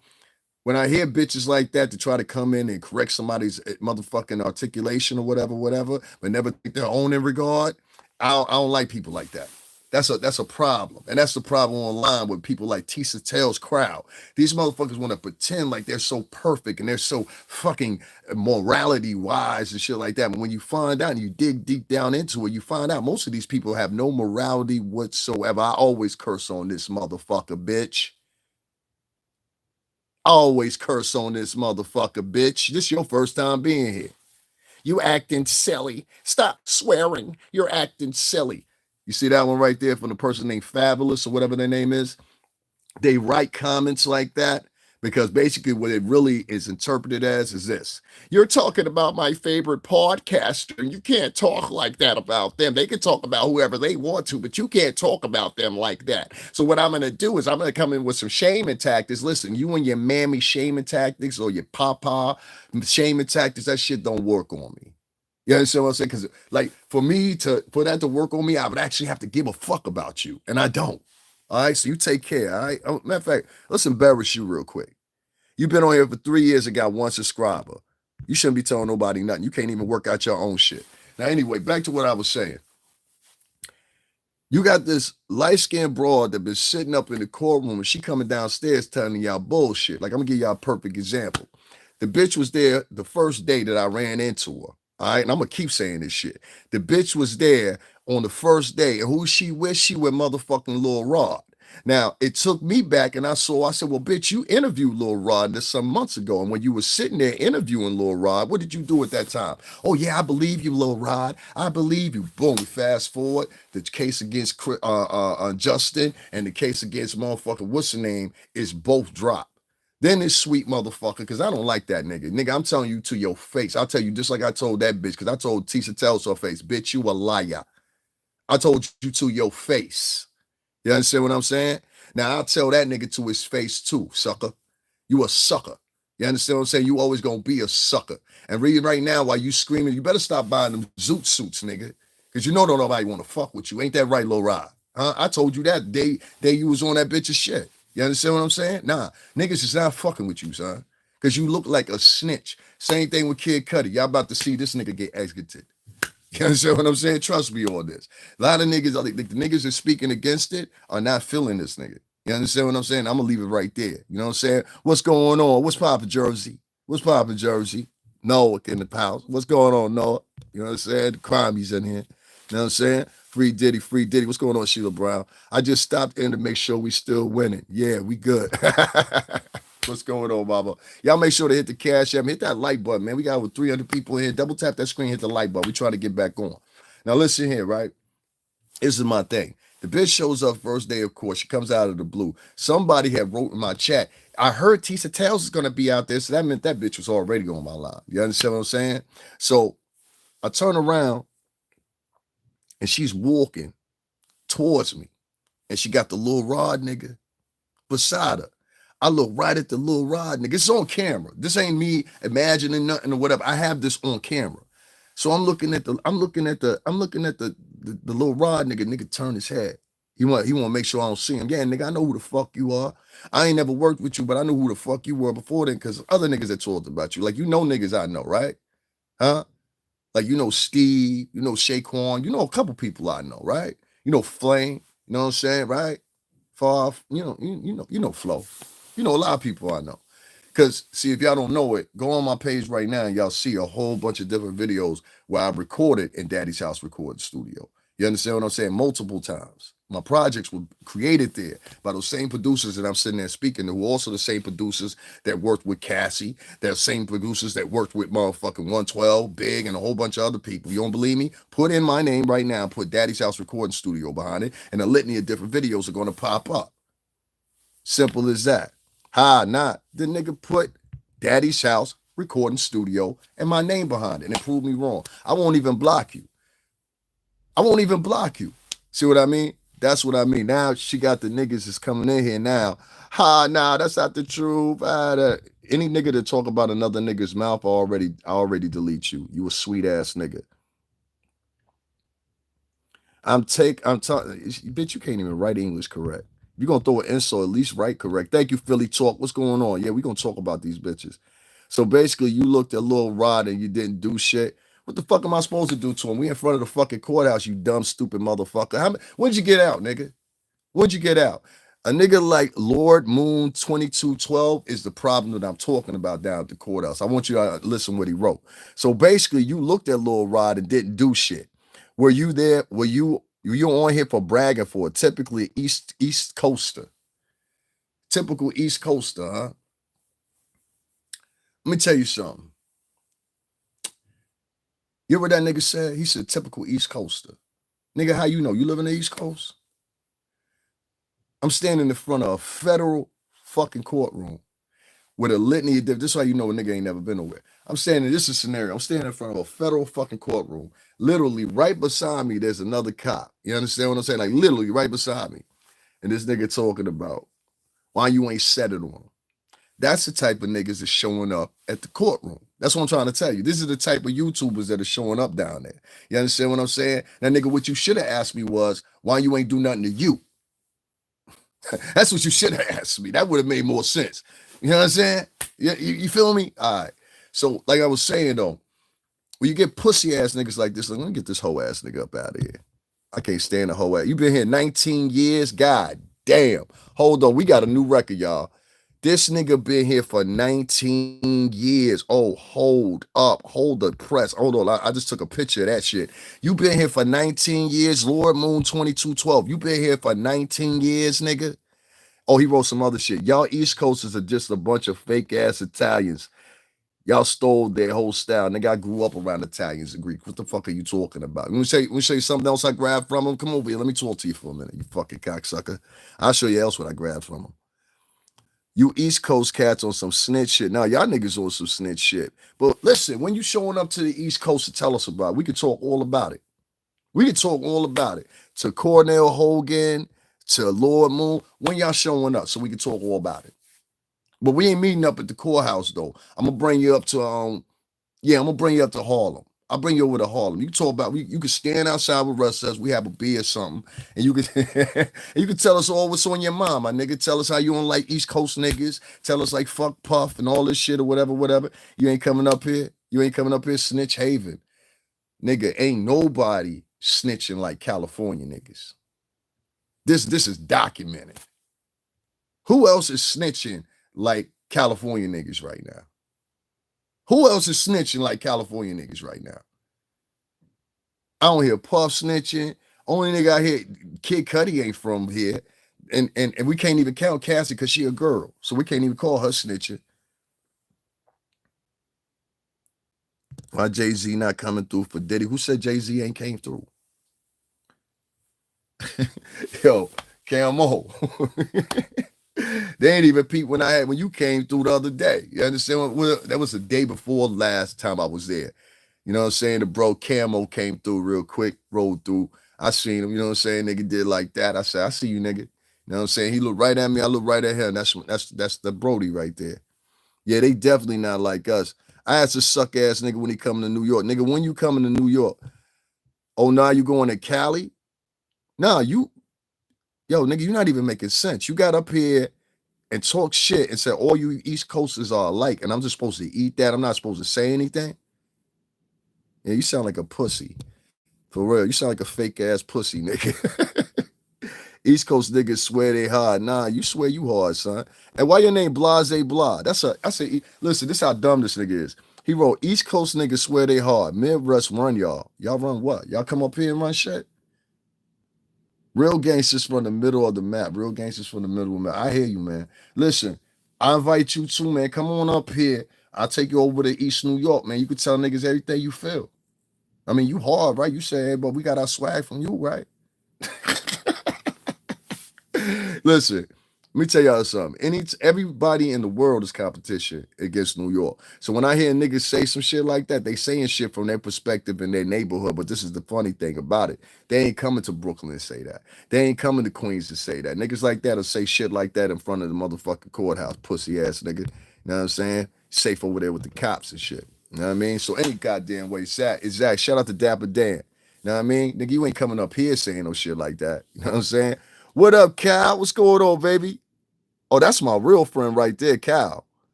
When I hear bitches like that to try to come in and correct somebody's motherfucking articulation or whatever, but never take their own in regard, I don't like people like that. That's a problem. And that's the problem online with people like Tisa Tales crowd. These motherfuckers want to pretend like they're so perfect and they're so fucking morality wise and shit like that. But when you find out and you dig deep down into it, you find out most of these people have no morality whatsoever. I always curse on this motherfucker, bitch. Always curse on this motherfucker, bitch. This your first time being here. You acting silly. Stop swearing. You're acting silly. You see that one right there from the person named Fabulous or whatever their name is? They write comments like that because basically what it really is interpreted as is this. You're talking about my favorite podcaster, and you can't talk like that about them. They can talk about whoever they want to, but you can't talk about them like that. So what I'm going to do is I'm going to come in with some shaming tactics. Listen, you and your mammy shaming tactics or your papa shaming tactics, that shit don't work on me. You understand what I'm saying? Because like for that to work on me, I would actually have to give a fuck about you, and I don't. All right, so you take care. All right. Oh, matter of fact, let's embarrass you real quick. You've been on here for 3 years and got 1 subscriber. You shouldn't be telling nobody nothing. You can't even work out your own shit. Now, anyway, back to what I was saying. You got this light-skinned broad that been sitting up in the courtroom and she coming downstairs telling y'all bullshit. Like, I'm gonna give y'all a perfect example. The bitch was there the first day that I ran into her. All right, and I'm gonna keep saying this shit. The bitch was there on the first day, and who she with? She with motherfucking Lil Rod. Now it took me back, and I said, "Well, bitch, you interviewed Lil Rod this some months ago, and when you were sitting there interviewing Lil Rod, what did you do at that time? Oh yeah, I believe you, Lil Rod. I believe you." Boom. We fast forward the case against Justin and the case against motherfucker what's the name is both dropped. Then this sweet motherfucker, because I don't like that nigga. Nigga, I'm telling you to your face. I'll tell you just like I told that bitch, because I told Tisa Tells to her face, bitch, you a liar. I told you to your face. You understand what I'm saying? Now I'll tell that nigga to his face too, sucker. You a sucker. You understand what I'm saying? You always gonna be a sucker. And read right now while you screaming, you better stop buying them zoot suits, nigga. Because you know don't nobody want to fuck with you. Ain't that right, Lil Rod? Huh? I told you that day you was on that bitch's shit. You understand what I'm saying? Nah, niggas is not fucking with you, son. Because you look like a snitch. Same thing with Kid Cudi. Y'all about to see this nigga get exited. You understand what I'm saying? Trust me on this. A lot of niggas, the niggas that speaking against it are not feeling this nigga. You understand what I'm saying? I'm gonna leave it right there. You know what I'm saying? What's going on? What's poppin', Jersey? What's poppin', Jersey? Noah in the house. What's going on, Noah? You know what I'm saying? The crime's in here. You know what I'm saying? Free Diddy, free Diddy. What's going on, Sheila Brown? I just stopped in to make sure we still winning. Yeah, we good. What's going on, mama? Y'all make sure to hit the cash app. Hit that like button, man. We got over 300 people here. Double tap that screen, hit the like button. We trying to get back on. Now, listen here, right? This is my thing. The bitch shows up first day of court. She comes out of the blue. Somebody had wrote in my chat, I heard Tisa Tales is going to be out there. So that meant that bitch was already on my line. You understand what I'm saying? So I turn around and she's walking towards me. And she got the little rod nigga beside her. I look right at the little rod nigga. It's on camera. This ain't me imagining nothing or whatever. I have this on camera. So I'm looking at the little rod nigga. Nigga turn his head. He want to make sure I don't see him. Yeah, nigga, I know who the fuck you are. I ain't never worked with you, but I knew who the fuck you were before then, because other niggas that talked about you. Like, you know niggas I know, right? Huh? Like, you know Steve, you know Shaquan, you know a couple people I know, right? You know Flame, you know what I'm saying, right? Far off, you know Flo. You know a lot of people I know. Because, see, if y'all don't know it, go on my page right now and y'all see a whole bunch of different videos where I recorded in Daddy's house recording studio. You understand what I'm saying? Multiple times. My projects were created there by those same producers that I'm sitting there speaking to, who are also the same producers that worked with Cassie, they're the same producers that worked with motherfucking 112, Big, and a whole bunch of other people. You don't believe me? Put in my name right now, put Daddy's house recording studio behind it, and a litany of different videos are going to pop up. Simple as that. Not the nigga put Daddy's house recording studio and my name behind it and prove me wrong. I won't even block you. I won't even block you. See what I mean? That's what I mean. Now she got the niggas that's coming in here now. Nah, that's not the truth. Any nigga that talk about another nigga's mouth, I already delete you. You a sweet ass nigga. I'm talking, bitch, you can't even write English correct. You're gonna throw an insult, at least write correct. Thank you, Philly Talk. What's going on? Yeah, we gonna talk about these bitches. So basically, you looked at Lil Rod and you didn't do shit. What the fuck am I supposed to do to him? We in front of the fucking courthouse, you dumb, stupid motherfucker. When'd you get out, nigga? When'd you get out? A nigga like Lord Moon 2212 is the problem that I'm talking about down at the courthouse. I want you to listen what he wrote. So basically, you looked at Lil Rod and didn't do shit. Were you there? Were you on here for bragging for it? Typically East Coaster. Typical East Coaster, huh? Let me tell you something. You hear what that nigga said? He said typical East Coaster. Nigga, how you know? You live in the East Coast? I'm standing in front of a federal fucking courtroom with a litany of this is how you know a nigga ain't never been nowhere. This is a scenario. I'm standing in front of a federal fucking courtroom. Literally right beside me, there's another cop. You understand what I'm saying? Like literally right beside me. And this nigga talking about why you ain't set it on him. That's the type of niggas that's showing up at the courtroom. That's what I'm trying to tell you. This is the type of YouTubers that are showing up down there. You understand what I'm saying? Now, nigga, what you should have asked me was why you ain't do nothing to you. That's what you should have asked me. That would have made more sense. You know what I'm saying? You feel me? All right. So, like I was saying though, when you get pussy ass niggas like this, like, let me get this hoe ass nigga up out of here. I can't stand a hoe ass. You been here 19 years? God damn. Hold on. We got a new record, y'all. This nigga been here for 19 years. Oh, hold up. Hold the press. Hold on. I just took a picture of that shit. You been here for 19 years, Lord Moon 2212. You been here for 19 years, nigga? Oh, he wrote some other shit. Y'all East Coasters are just a bunch of fake ass Italians. Y'all stole their whole style. Nigga, I grew up around Italians and Greek. What the fuck are you talking about? Let me show you something else I grabbed from them. Come over here. Let me talk to you for a minute, you fucking cocksucker. I'll show you else what I grabbed from them. You East Coast cats on some snitch shit. Now, y'all niggas on some snitch shit. But listen, when you showing up to the East Coast to tell us about it, we can talk all about it. We can talk all about it. To Cornell Hogan, to Lord Moon, when y'all showing up so we can talk all about it. But we ain't meeting up at the courthouse though. I'm gonna bring you up to I'm gonna bring you up to Harlem. I'll bring you over to Harlem. You can talk about you can stand outside with us, we have a beer or something, and you can you can tell us all what's on your mind, my nigga. Tell us how you don't like East Coast niggas. Tell us like fuck Puff and all this shit or whatever. You ain't coming up here. You ain't coming up here, Snitch Haven. Nigga, ain't nobody snitching like California niggas. This is documented. Who else is snitching like California niggas right now? Who else is snitching like California niggas right now? I don't hear Puff snitching. Only nigga I hear, Kid Cudi ain't from here. And we can't even count Cassie because she a girl. So we can't even call her snitching. Why Jay-Z not coming through for Diddy? Who said Jay-Z ain't came through? Yo, Camo. They ain't even peep when you came through the other day. You understand? That was the day before last time I was there. You know what I'm saying? The bro Camo came through real quick, rolled through. I seen him, you know what I'm saying? Nigga did like that. I said, I see you, nigga. You know what I'm saying? He looked right at me, I looked right at him. That's the Brody right there. Yeah, they definitely not like us. I asked a suck ass nigga when he coming to New York. Nigga, when you coming to New York? Oh, now you going to Cali? Nah, yo, nigga, you not even making sense. You got up here and talk shit and said all you East Coasters are alike, and I'm just supposed to eat that. I'm not supposed to say anything. Yeah, you sound like a pussy. For real. You sound like a fake ass pussy, nigga. East Coast niggas swear they hard. Nah, you swear you hard, son. And why your name Blase Blah? Listen, this how dumb this nigga is. He wrote East Coast niggas swear they hard. Midwest run y'all. Y'all run what? Y'all come up here and run shit? Real gangsters from the middle of the map. Real gangsters from the middle of the map. I hear you, man. Listen, I invite you too, man. Come on up here. I'll take you over to East New York, man. You can tell niggas everything you feel. I mean, you hard, right? You say, hey, but we got our swag from you, right? Listen, let me tell y'all something. Everybody in the world is competition against New York. So when I hear niggas say some shit like that, they saying shit from their perspective in their neighborhood. But this is the funny thing about it. They ain't coming to Brooklyn to say that. They ain't coming to Queens to say that. Niggas like that will say shit like that in front of the motherfucking courthouse, pussy ass nigga. You know what I'm saying? Safe over there with the cops and shit. You know what I mean? So any goddamn way, Zach, shout out to Dapper Dan. You know what I mean? Nigga, you ain't coming up here saying no shit like that. You know what I'm saying? What up, Cal? What's going on, baby? Oh, that's my real friend right there, Cal.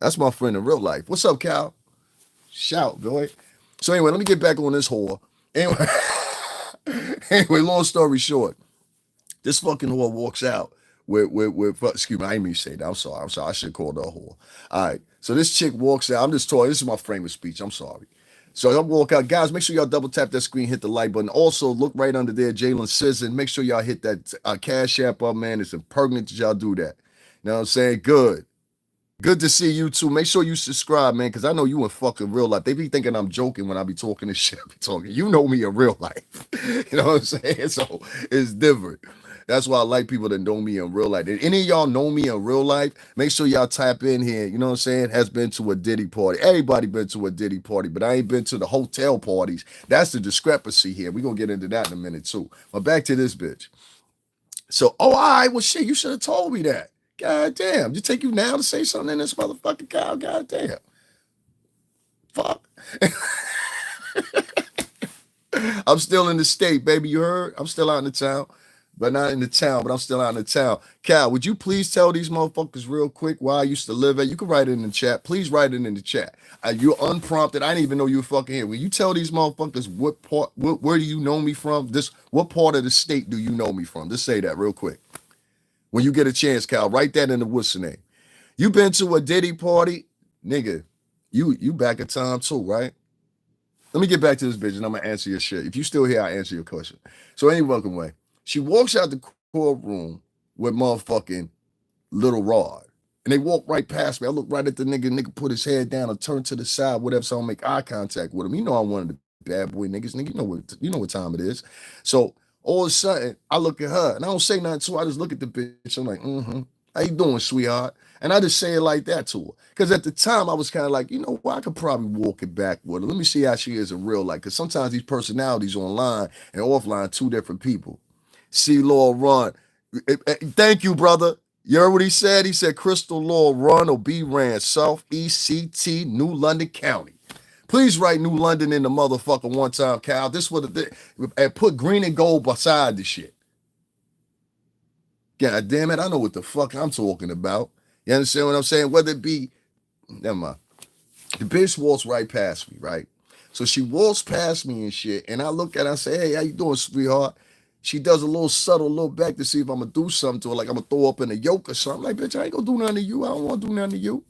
That's my friend in real life. What's up, Cal? Shout, boy. So anyway, let me get back on this whore. Anyway, anyway, long story short, this fucking whore walks out with excuse me, I didn't mean to say that. I'm sorry. I should have called her a whore. All right. So this chick walks out. I'm just talking. This is my frame of speech. I'm sorry. So y'all walk out. Guys, make sure y'all double tap that screen, hit the like button. Also, look right under there, Jalen Sisson. Make sure y'all hit that Cash App up, man. It's impertinent that y'all do that. You know what I'm saying? Good. Good to see you too. Make sure you subscribe, man, because I know you in fucking real life. They be thinking I'm joking when I be talking this shit. I be talking. You know me in real life. You know what I'm saying? So it's different. That's why I like people that know me in real life. If any of y'all know me in real life, make sure y'all tap in here. You know what I'm saying? Has been to a Diddy party. Everybody been to a Diddy party, but I ain't been to the hotel parties. That's the discrepancy here. We're going to get into that in a minute too. But back to this bitch. So, oh, all right, well, shit, you should have told me that. God damn. You take you now to say something in this motherfucking cow? God damn. Fuck. I'm still in the state, baby. You heard? I'm still out in the town. But not in the town, but I'm still out in the town. Cal, would you please tell these motherfuckers real quick where I used to live at? You can write it in the chat. Please write it in the chat. You're unprompted. I didn't even know you were fucking here. Will you tell these motherfuckers where do you know me from? What part of the state do you know me from? Just say that real quick. When you get a chance, Cal, write that in the what's the name. You been to a Diddy party? Nigga, you back in time too, right? Let me get back to this bitch and I'm gonna answer your shit. If you still here, I'll answer your question. So any welcome way. She walks out the courtroom with motherfucking Little Rod. And they walk right past me. I look right at the nigga. Nigga put his head down and turn to the side, whatever, so I don't make eye contact with him. You know I'm one of the bad boy niggas. Nigga, you know what time it is. So all of a sudden, I look at her and I don't say nothing to her. I just look at the bitch. I'm like, how you doing, sweetheart? And I just say it like that to her. Because at the time, I was kind of like, you know what? I could probably walk it back with her. Let me see how she is in real life. Because sometimes these personalities online and offline, two different people. C. Law Run. Thank you, brother. You heard what he said? He said Crystal Law Run or B Ran, Southeast CT, New London County. Please write New London in the motherfucker one time, Cal. This would and put green and gold beside the shit. God damn it, I know what the fuck I'm talking about. You understand what I'm saying? Whether it be, never mind. The bitch walks right past me, right? So she walks past me and shit, and I look at her and say, hey, how you doing, sweetheart? She does a little subtle look back to see if I'm gonna do something to her, like I'm gonna throw up in a yoke or something. Like, bitch, I ain't gonna do nothing to you. I don't wanna do nothing to you.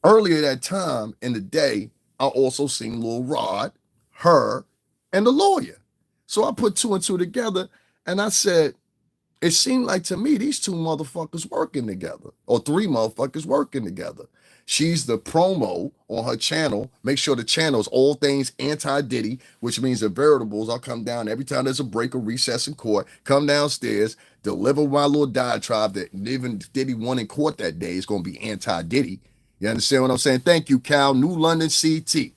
Earlier that time in the day, I also seen Lil Rod, her, and the lawyer. So I put two and two together, and I said, it seemed like to me these two motherfuckers working together, or three motherfuckers working together. She's the promo on her channel. Make sure the channel is all things anti-Diddy, which means the veritables. I'll come down every time there's a break or recess in court, come downstairs, deliver my little diatribe that even Diddy won in court that day is going to be anti-Diddy. You understand what I'm saying? Thank you, Cal. New London CT.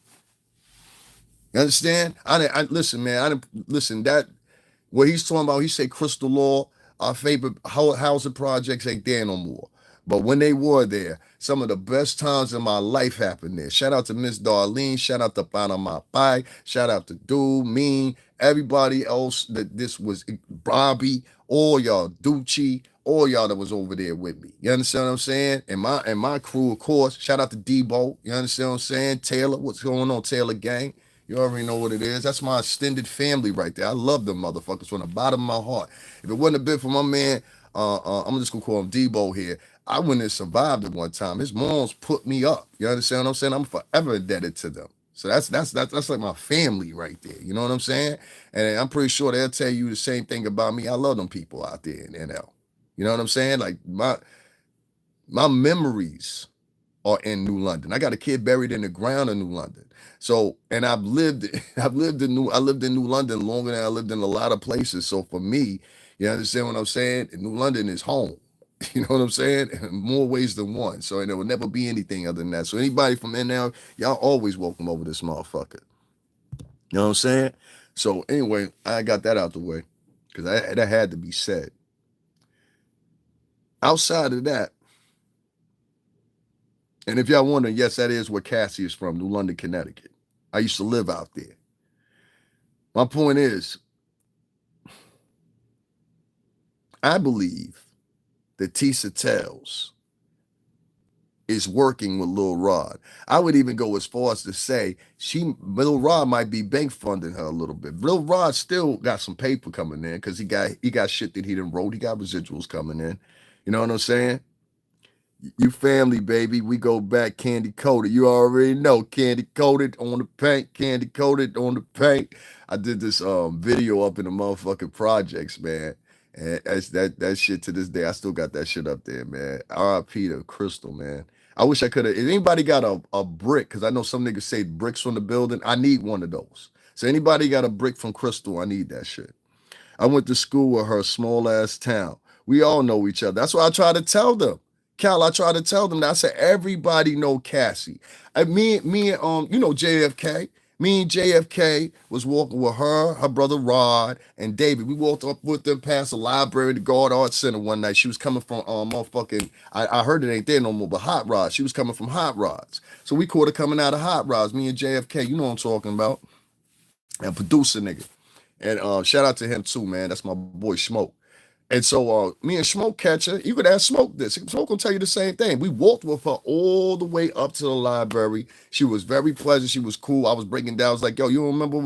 You understand? I listen, man. I didn't listen that what he's talking about. He say Crystal Law, our favorite housing projects ain't there no more. But when they were there, some of the best times in my life happened there. Shout out to Miss Darlene. Shout out to Panama Pai. Shout out to Dude, Mean, everybody else that this was Bobby, all y'all, Ducci, all y'all that was over there with me. You understand what I'm saying? And my crew, of course. Shout out to Debo. You understand what I'm saying? Taylor, what's going on, Taylor Gang? You already know what it is. That's my extended family right there. I love them motherfuckers from the bottom of my heart. If it wouldn't have been for my man, I'm just gonna call him Debo here. I wouldn't have survived at one time. His moms put me up. You understand what I'm saying? I'm forever indebted to them. So that's like my family right there. You know what I'm saying? And I'm pretty sure they'll tell you the same thing about me. I love them people out there in NL. You know what I'm saying? Like my memories are in New London. I got a kid buried in the ground in New London. So, and I lived in New London longer than I lived in a lot of places. So for me, you understand what I'm saying? New London is home. You know what I'm saying? In more ways than one. So, and there will never be anything other than that. So anybody from NL, y'all always welcome over this motherfucker. You know what I'm saying? So anyway, I got that out the way because that had to be said. Outside of that, and if y'all wondering, yes, that is where Cassie is from, New London, Connecticut. I used to live out there. My point is, I believe that Tisa Tells is working with Lil Rod. I would even go as far as to say Lil Rod might be bank funding her a little bit. Lil Rod still got some paper coming in because he got shit that he didn't wrote. He got residuals coming in. You know what I'm saying? You family, baby. We go back candy coated. You already know candy coated on the paint, candy coated on the paint. I did this video up in the motherfucking projects, man. And that shit to this day, I still got that shit up there, man. R.I.P. to Crystal, man. I wish I could have. If anybody got a brick, because I know some niggas say bricks from the building, I need one of those. So anybody got a brick from Crystal, I need that shit. I went to school with her, small ass town. We all know each other. That's what I try to tell them. Cal, I try to tell them that. I said everybody know Cassie. Me and JFK. Me and JFK was walking with her brother Rod, and David. We walked up with them past the library, the Guard Arts Center one night. She was coming from motherfucking. I heard it ain't there no more, but Hot Rods. She was coming from Hot Rods, so we caught her coming out of Hot Rods. Me and JFK. You know what I'm talking about? And producer nigga. And shout out to him too, man. That's my boy Smoke. And so me and Smoke catcher, you could ask Smoke this. Smoke will tell you the same thing. We walked with her all the way up to the library. She was very pleasant. She was cool. I was breaking down. I was like, yo, you don't remember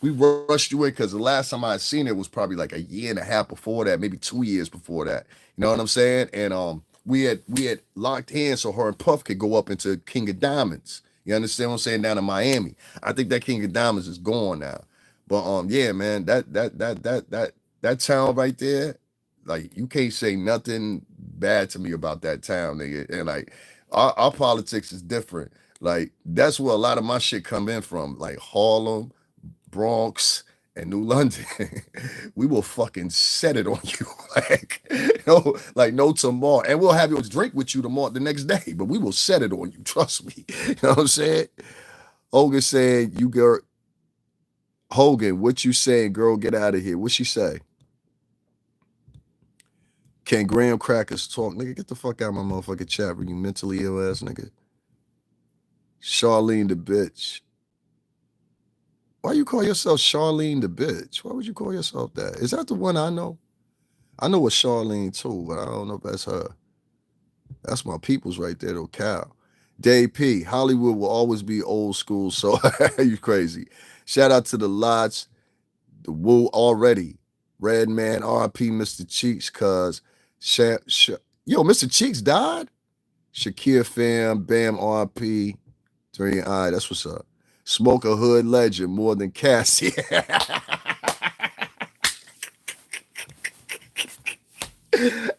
we rushed you in because the last time I had seen it was probably like a year and a half before that, maybe 2 years before that. You know what I'm saying? And we had locked hands so her and Puff could go up into King of Diamonds. You understand what I'm saying? Down in Miami. I think that King of Diamonds is gone now. But yeah, man, that town right there, like you can't say nothing bad to me about that town, nigga. And like our politics is different. Like that's where a lot of my shit come in from, like Harlem, Bronx, and New London. We will fucking set it on you, like no tomorrow, and we'll have your drink with you tomorrow, the next day. But we will set it on you. Trust me. You know what I'm saying? Hogan said, "You girl, Hogan, what you saying, girl? Get out of here." What she say? Can graham crackers talk? Nigga, get the fuck out of my motherfucking chat room, you mentally ill ass nigga. Charlene the bitch. Why you call yourself Charlene the bitch? Why would you call yourself that? Is that the one I know? I know a Charlene too, but I don't know if that's her. That's my people's right there, though, Cal. Dave P. Hollywood will always be old school, so you crazy. Shout out to the Lots, the Woo already. Red Man, RP Mr. Cheeks, cuz yo, Mr. Cheeks died? Shakir fam, Bam RP, 3I, that's what's up. Smoke a hood legend more than Cassie.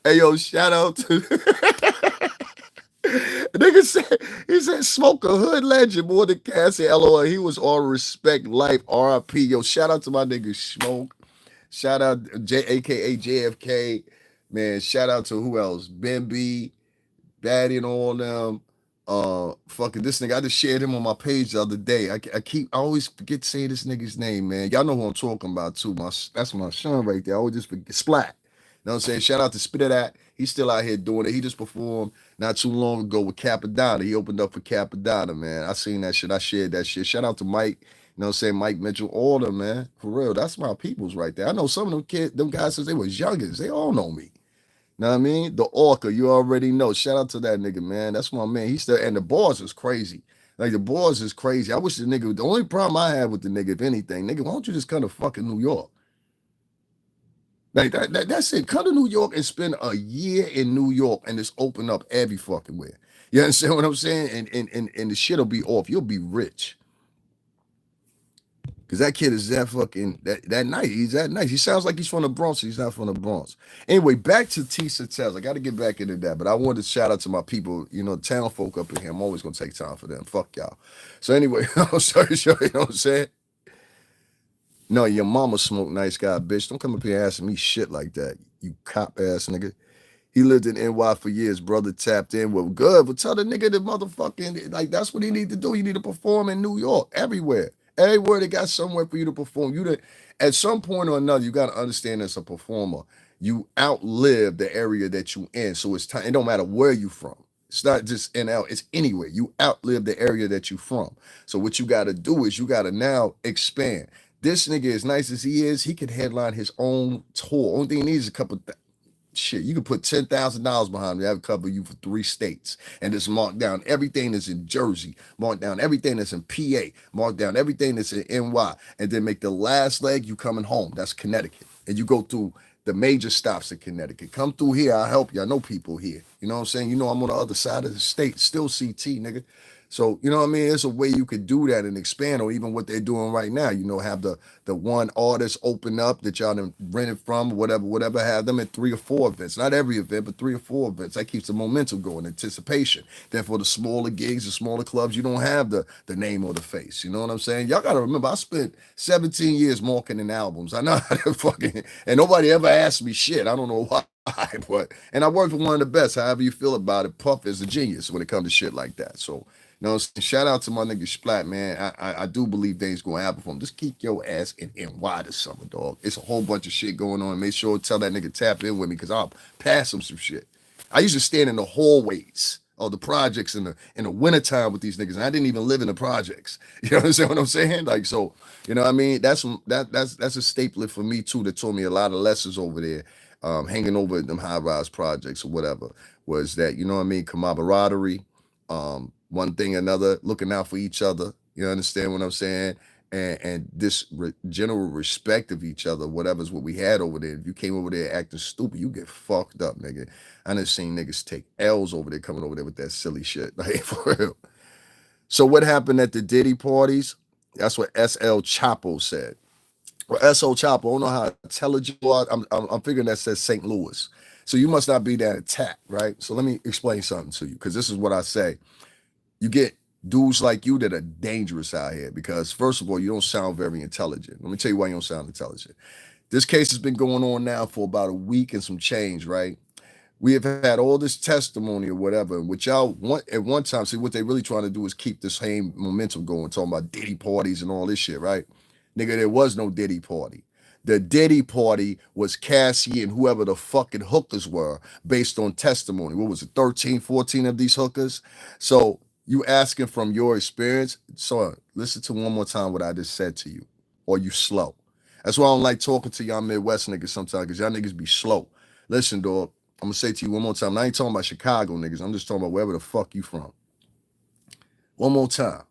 Hey yo, shout out to nigga said he said smoke a hood legend more than Cassie. LOL. He was all respect life. RIP. Yo, shout out to my nigga Smoke. Shout out aka JFK. Man, shout out to who else? Ben B, Batty and all them. Fucking this nigga. I just shared him on my page the other day. I always forget to say this nigga's name, man. Y'all know who I'm talking about too. That's my son right there. I always just forget Splat. You know what I'm saying? Shout out to Spit of That. He's still out here doing it. He just performed not too long ago with Capadonna. He opened up for Capadonna, man. I seen that shit. I shared that shit. Shout out to Mike. You know what I'm saying? Mike Mitchell, all them, man. For real. That's my peoples right there. I know some of them kids, them guys since they was youngest. They all know me. Know what I mean? The Orca, you already know. Shout out to that nigga, man. That's my man. He's still, and the boss is crazy. Like the boss is crazy. I wish the nigga, the only problem I have with the nigga, if anything, nigga, why don't you just come to fucking New York? Like that's it. Come to New York and spend a year in New York and just open up every fucking where. You understand what I'm saying? And the shit'll be off. You'll be rich. Cause that kid is that fucking that nice. He's that nice. He sounds like he's from the Bronx. He's not from the Bronx. Anyway, back to Tisa Tells. I got to get back into that, but I wanted to shout out to my people. You know, town folk up in here. I'm always gonna take time for them. Fuck y'all. So anyway, I'm sorry, you know what I'm saying? No, your mama smoke nice guy, bitch. Don't come up here asking me shit like that. You cop ass nigga. He lived in NY for years. Brother tapped in. Well, good. But tell the nigga the motherfucking, like, that's what he need to do. You need to perform in New York, everywhere. Everywhere they got somewhere for you to perform. At some point or another, you got to understand as a performer, you outlive the area that you in. So it's time. It don't matter where you from. It's not just in out. It's anywhere. You outlive the area that you from. So what you got to do is you got to now expand. This nigga, as nice as he is, he could headline his own tour. Only thing he needs is a couple shit, you could put $10,000 behind me. That would cover you for 3 states. And just mark down everything that's in Jersey, mark down everything that's in PA, mark down everything that's in NY, and then make the last leg you coming home. That's Connecticut. And you go through the major stops in Connecticut. Come through here, I'll help you. I know people here. You know what I'm saying? You know I'm on the other side of the state, still CT, nigga. So, you know what I mean? There's a way you could do that and expand, or even what they're doing right now. You know, have the one artist open up that y'all done rented from, whatever, have them at 3 or 4 events. Not every event, but 3 or 4 events. That keeps the momentum going, anticipation. Then for the smaller gigs, the smaller clubs, you don't have the name or the face. You know what I'm saying? Y'all gotta remember, I spent 17 years marketing albums. I know how to fucking, and nobody ever asked me shit. I don't know why. But and I worked with one of the best. However you feel about it, Puff is a genius when it comes to shit like that. So you know, shout out to my nigga Splat, man. I do believe things gonna happen for him. Just keep your ass in NY this summer, dog. It's a whole bunch of shit going on. Make sure to tell that nigga tap in with me, because I'll pass him some shit. I used to stand in the hallways of the projects in the wintertime with these niggas, and I didn't even live in the projects. You understand what I'm saying? Like, so, you know what I mean? That's a stapler for me too, that taught me a lot of lessons over there. Hanging over at them high-rise projects or whatever, was that, you know what I mean, camaraderie, one thing another, looking out for each other. You understand what I'm saying? And this general respect of each other, whatever's what we had over there. If you came over there acting stupid, you get fucked up, nigga. I done seen niggas take L's over there, coming over there with that silly shit. Like, for real. So what happened at the Diddy parties? That's what SL Chapo said. Well, SL Chapo, I don't know how intelligent you are. I'm figuring that says St. Louis. So you must not be that attacked, right? So let me explain something to you, because this is what I say. You get dudes like you that are dangerous out here, because first of all, you don't sound very intelligent. Let me tell you why you don't sound intelligent. This case has been going on now for about a week and some change, right? We have had all this testimony or whatever, which y'all want at one time. See, what they really trying to do is keep this same momentum going, talking about Diddy parties and all this shit, right? Nigga, there was no Diddy party. The Diddy party was Cassie and whoever the fucking hookers were, based on testimony. What was it, 13, 14 of these hookers? So you asking from your experience. So listen to one more time what I just said to you, or you slow. That's why I don't like talking to y'all Midwest niggas sometimes, because y'all niggas be slow. Listen, dog, I'm gonna say to you one more time. And I ain't talking about Chicago niggas. I'm just talking about wherever the fuck you from. One more time.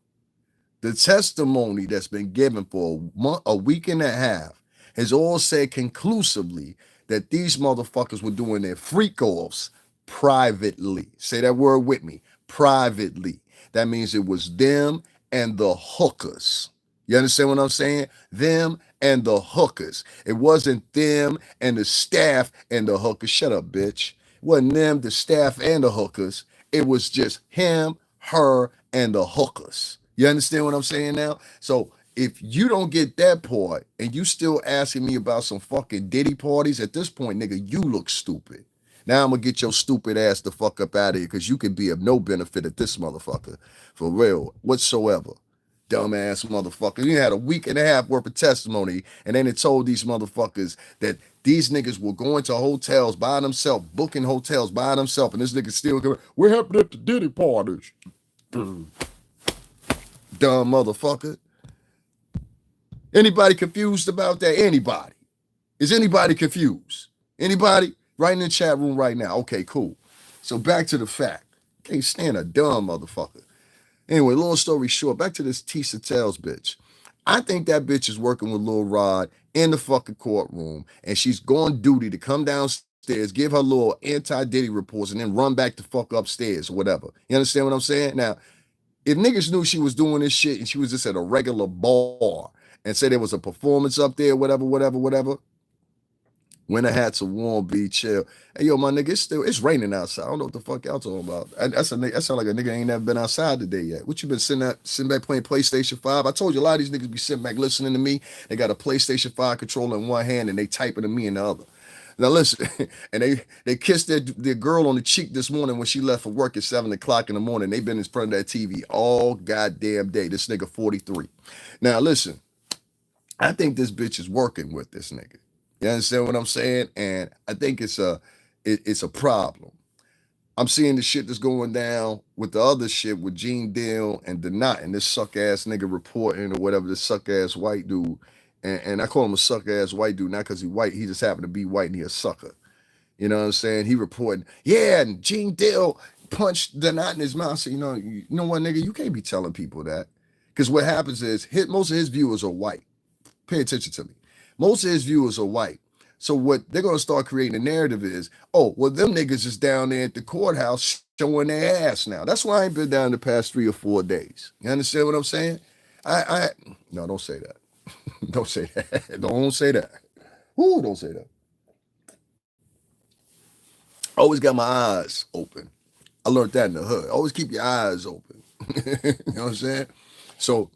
The testimony that's been given for a week and a half has all said conclusively that these motherfuckers were doing their freak offs privately. Say that word with me. Privately. That means it was them and the hookers. You understand what I'm saying? Them and the hookers. It wasn't them and the staff and the hookers. Shut up, bitch. It wasn't them, the staff, and the hookers. It was just him, her, and the hookers. You understand what I'm saying now? So if you don't get that part and you still asking me about some fucking Diddy parties, at this point, nigga, you look stupid. Now I'm gonna get your stupid ass the fuck up out of here because you can be of no benefit at this motherfucker. For real, whatsoever. Dumbass motherfucker. You had a week and a half worth of testimony, and then it told these motherfuckers that these niggas were going to hotels by themselves, booking hotels by themselves, and this nigga still going, we're happening at the Diddy parties. Dumb motherfucker. Anybody confused about that? Anybody? Is anybody confused? Anybody? Right in the chat room right now. Okay, cool. So back to the fact. Can't stand a dumb motherfucker. Anyway, long story short, back to this Tisha Tells bitch. I think that bitch is working with Lil Rod in the fucking courtroom, and she's going duty to come downstairs, give her little anti-Diddy reports, and then run back the fuck upstairs or whatever. You understand what I'm saying? Now, if niggas knew she was doing this shit and she was just at a regular bar and say there was a performance up there, whatever, when the hats are warm, be chill. Hey, yo, my nigga, it's raining outside. I don't know what the fuck y'all talking about. That sound like a nigga ain't never been outside today yet. What you been sitting back playing PlayStation 5? I told you a lot of these niggas be sitting back listening to me. They got a PlayStation 5 controller in one hand and they typing to me in the other. Now listen, and they kissed their girl on the cheek this morning when she left for work at 7 o'clock in the morning. They been in front of that TV all goddamn day. This nigga 43. Now listen, I think this bitch is working with this nigga. You understand what I'm saying? And I think it's a problem. I'm seeing the shit that's going down with the other shit with Gene Deal and Denot and this suck ass nigga reporting or whatever, this suck ass white dude. And I call him a suck ass white dude, not because he white, he just happened to be white and he a sucker. You know what I'm saying? He reporting, yeah, and Gene Deal punched Denot in his mouth. So, you know what, nigga, you can't be telling people that. Because what happens is most of his viewers are white. Pay attention to me. Most of his viewers are white. So what they're going to start creating a narrative is, oh, well, them niggas is down there at the courthouse showing their ass now. That's why I ain't been down the past 3 or 4 days. You understand what I'm saying? No, don't say that. Don't say that. Don't say that. Ooh, don't say that. Always got my eyes open. I learned that in the hood. Always keep your eyes open. You know what I'm saying? So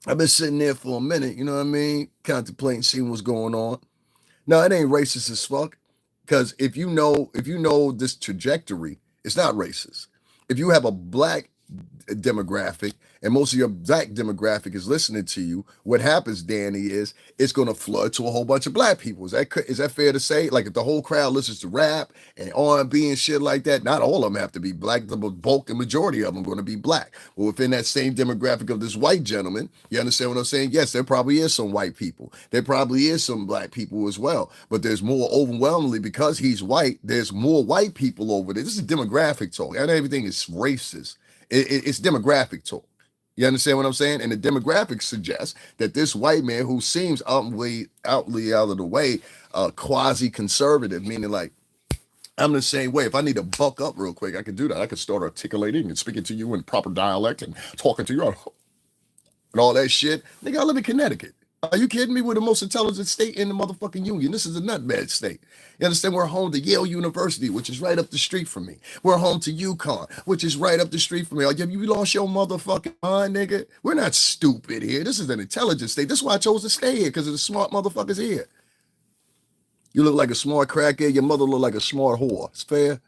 I've been sitting there for a minute, you know what I mean? Contemplating, seeing what's going on. No, it ain't racist as fuck. Because if you know this trajectory, it's not racist. If you have a black demographic and most of your black demographic is listening to you, what happens, Danny, is it's going to flood to a whole bunch of black people. Is that fair to say? Like if the whole crowd listens to rap and R&B and shit like that, not all of them have to be black. The bulk and majority of them are going to be black. Well, within that same demographic of this white gentleman, you understand what I'm saying? Yes, there probably is some white people. There probably is some black people as well. But there's more overwhelmingly because he's white. There's more white people over there. This is demographic talk. And everything is racist. It's demographic talk. You understand what I'm saying? And the demographics suggest that this white man who seems outly out of the way, quasi-conservative, meaning like, I'm the same way. If I need to buck up real quick, I can do that. I can start articulating and speaking to you in proper dialect and talking to you and all that shit. Nigga, I live in Connecticut. Are you kidding me? We're the most intelligent state in the motherfucking union. This is a nutmeg state. You understand? We're home to Yale University, which is right up the street from me. We're home to UConn, which is right up the street from me. Have you lost your motherfucking mind, nigga? We're not stupid here. This is an intelligent state. This is why I chose to stay here, because of the smart motherfuckers here. You look like a smart crackhead. Your mother look like a smart whore. It's fair.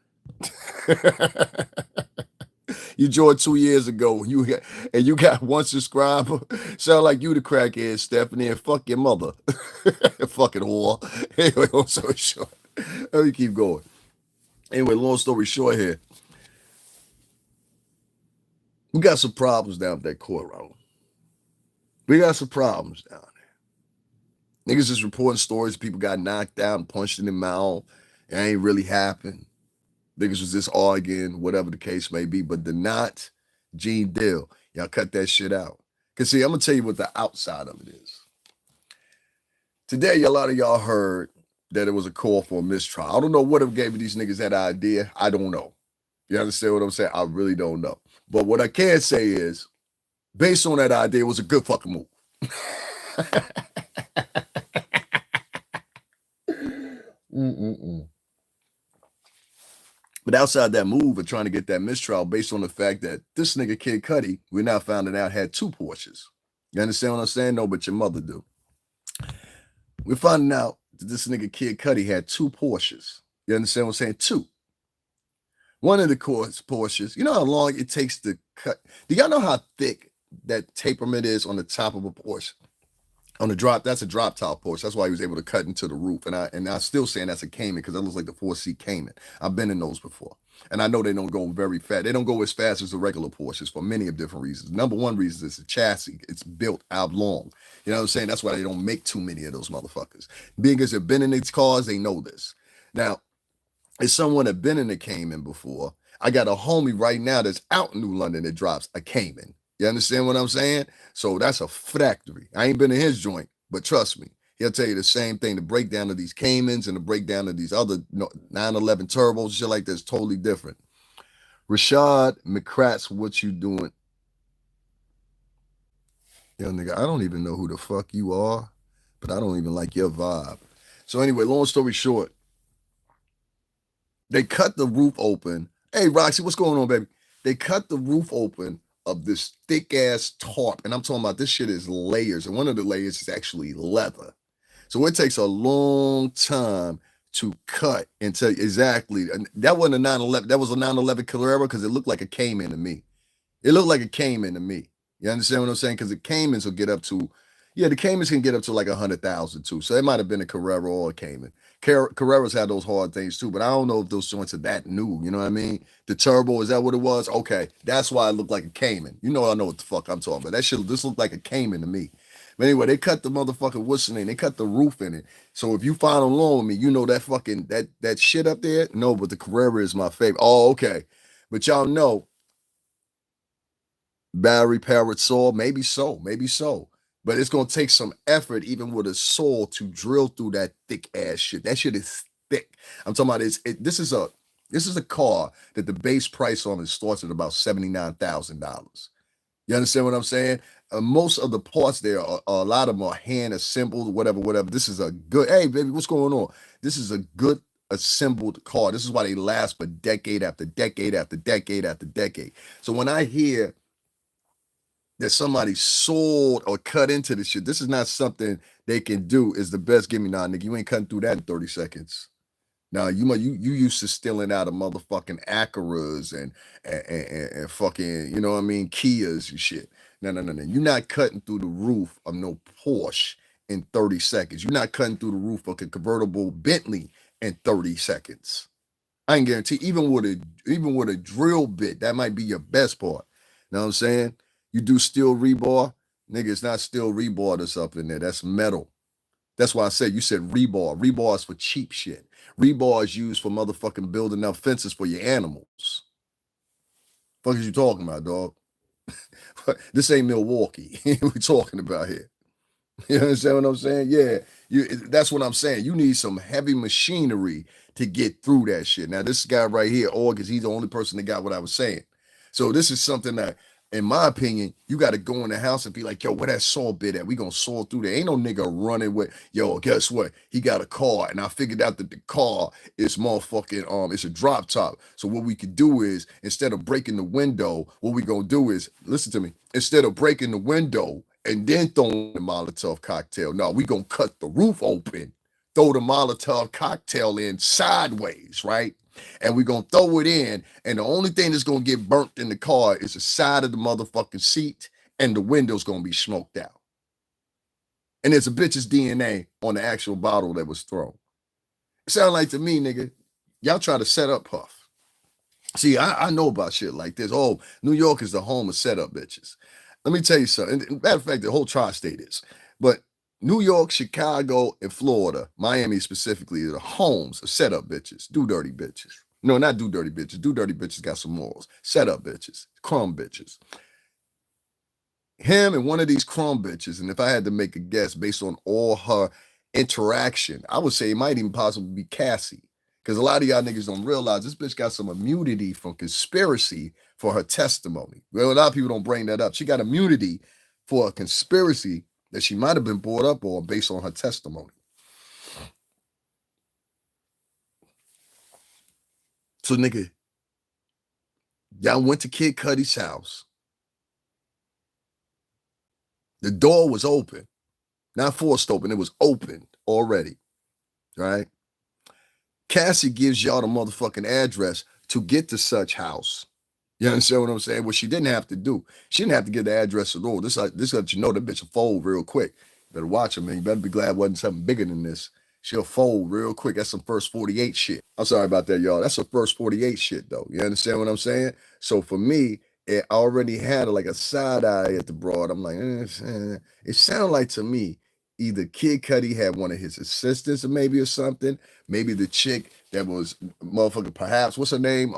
You joined 2 years ago, and you got 1 subscriber. Sound like you the crackhead, Stephanie, and fuck your mother. Fucking whore. Anyway, long story short. Let me keep going. Anyway, long story short here. We got some problems down at that courtroom. We got some problems down there. Niggas just reporting stories. People got knocked out and punched in the mouth. It ain't really happened. Niggas was just arguing, whatever the case may be. But the not Gene Deal, y'all cut that shit out. Because see, I'm going to tell you what the outside of it is. Today, a lot of y'all heard that it was a call for a mistrial. I don't know what gave these niggas that idea. I don't know. You understand what I'm saying? I really don't know. But what I can say is, based on that idea, it was a good fucking move. But outside that move of trying to get that mistrial based on the fact that this nigga Kid Cudi, we now finding out had 2 Porsches. You understand what I'm saying? No, but your mother do. We're finding out that this nigga Kid Cudi had 2 Porsches. You understand what I'm saying? 2. One of the Porsches, you know how long it takes to cut? Do y'all know how thick that taperment is on the top of a Porsche? On the drop, that's a drop top Porsche. That's why he was able to cut into the roof. And I'm still saying that's a Cayman because that looks like the 4C Cayman. I've been in those before. And I know they don't go very fast. They don't go as fast as the regular Porsches for many of different reasons. Number one reason is the chassis. It's built out long. You know what I'm saying? That's why they don't make too many of those motherfuckers. Being as they've been in these cars, they know this. Now, as someone that been in a Cayman before, I got a homie right now that's out in New London that drops a Cayman. You understand what I'm saying? So that's a factory. I ain't been in his joint, but trust me, he'll tell you the same thing. The breakdown of these Caymans and the breakdown of these other 911 turbos, shit like that's totally different. Rashad McCrats, what you doing? Yo, nigga, I don't even know who the fuck you are, but I don't even like your vibe. So anyway, long story short, they cut the roof open. Hey, Roxy, what's going on, baby? They cut the roof open of this thick ass tarp. And I'm talking about this shit is layers. And one of the layers is actually leather. So it takes a long time to cut until exactly. That wasn't a 911. That was a 911 Carrera because it looked like a Cayman to me. It looked like a Cayman to me. You understand what I'm saying? Because the Caymans will get up to, yeah, the Caymans can get up to like 100,000 too. So it might have been a Carrera or a Cayman. Carreras had those hard things too, but I don't know if those joints are that new. You know what I mean? The turbo, is that what it was? Okay, that's why it looked like a Cayman. You know, I know what the fuck I'm talking about. That shit, this looked like a Cayman to me. But anyway, they cut the motherfucking what's the name? They cut the roof in it. So if you follow along with me, you know that fucking that shit up there. No, but the Carrera is my favorite. Oh, okay. But y'all know Barry Parrott saw, maybe so, maybe so. But it's gonna take some effort, even with a saw, to drill through that thick ass shit. That shit is thick. I'm talking about this is a car that the base price on it starts at about $79,000. You understand what I'm saying? Most of the parts there are a lot of them are hand assembled, whatever, whatever. This is a good, hey baby, what's going on? This is a good assembled car. This is why they last for decade after decade after decade after decade. So when I hear that somebody sold or cut into this shit, this is not something they can do. Is the best. Give me now, nigga. You ain't cutting through that in 30 seconds. Now you used to stealing out of motherfucking Acuras and fucking, you know what I mean, Kias and shit. No, no, no, no. You're not cutting through the roof of no Porsche in 30 seconds. You're not cutting through the roof of a convertible Bentley in 30 seconds. I can guarantee, even with a drill bit, that might be your best part. You know what I'm saying? You do steel rebar, nigga, it's not steel rebar that's up in there. That's metal. That's why I said, you said rebar. Rebar is for cheap shit. Rebar is used for motherfucking building up fences for your animals. Fuck is you talking about, dog? This ain't Milwaukee. We talking about here. You understand what I'm saying? Yeah, that's what I'm saying. You need some heavy machinery to get through that shit. Now, this guy right here, August, he's the only person that got what I was saying. So this is something that, in my opinion, you got to go in the house and be like, yo, where that saw bit at? We gonna saw through there. Ain't no nigga running with, yo, guess what? He got a car, and I figured out that the car is motherfucking, it's a drop top. So what we could do is, instead of breaking the window, what we gonna do is, listen to me, instead of breaking the window and then throwing the Molotov cocktail, no, we gonna cut the roof open, throw the Molotov cocktail in sideways, right? And we're gonna throw it in, and the only thing that's gonna get burnt in the car is the side of the motherfucking seat, and the window's gonna be smoked out. And there's a bitch's DNA on the actual bottle that was thrown. It sounds like to me, nigga, y'all try to set up Puff. See, I know about shit like this. Oh, New York is the home of setup bitches. Let me tell you something. Matter of fact, the whole tri-state is. But New York, Chicago, and Florida, Miami specifically, are the homes of setup bitches, do dirty bitches. No, not do dirty bitches. Do dirty bitches got some morals. Setup bitches, crumb bitches. Him and one of these crumb bitches, and if I had to make a guess based on all her interaction, I would say it might even possibly be Cassie. Because a lot of y'all niggas don't realize this bitch got some immunity from conspiracy for her testimony. Well, a lot of people don't bring that up. She got immunity for a conspiracy that she might have been brought up on based on her testimony. So, nigga, y'all went to Kid Cudi's house. The door was open, not forced open. It was open already, right? Cassie gives y'all the motherfucking address to get to such house. You understand what I'm saying? What she didn't have to do. She didn't have to give the address at all. This let you know that bitch will fold real quick. Better watch her, man. You better be glad it wasn't something bigger than this. She'll fold real quick. That's some first 48 shit. I'm sorry about that, y'all. That's some first 48 shit, though. You understand what I'm saying? So for me, it already had like a side eye at the broad. I'm like, it sounded like to me, either Kid Cudi had one of his assistants or maybe or something. Maybe the chick that was motherfucker, perhaps, what's her name?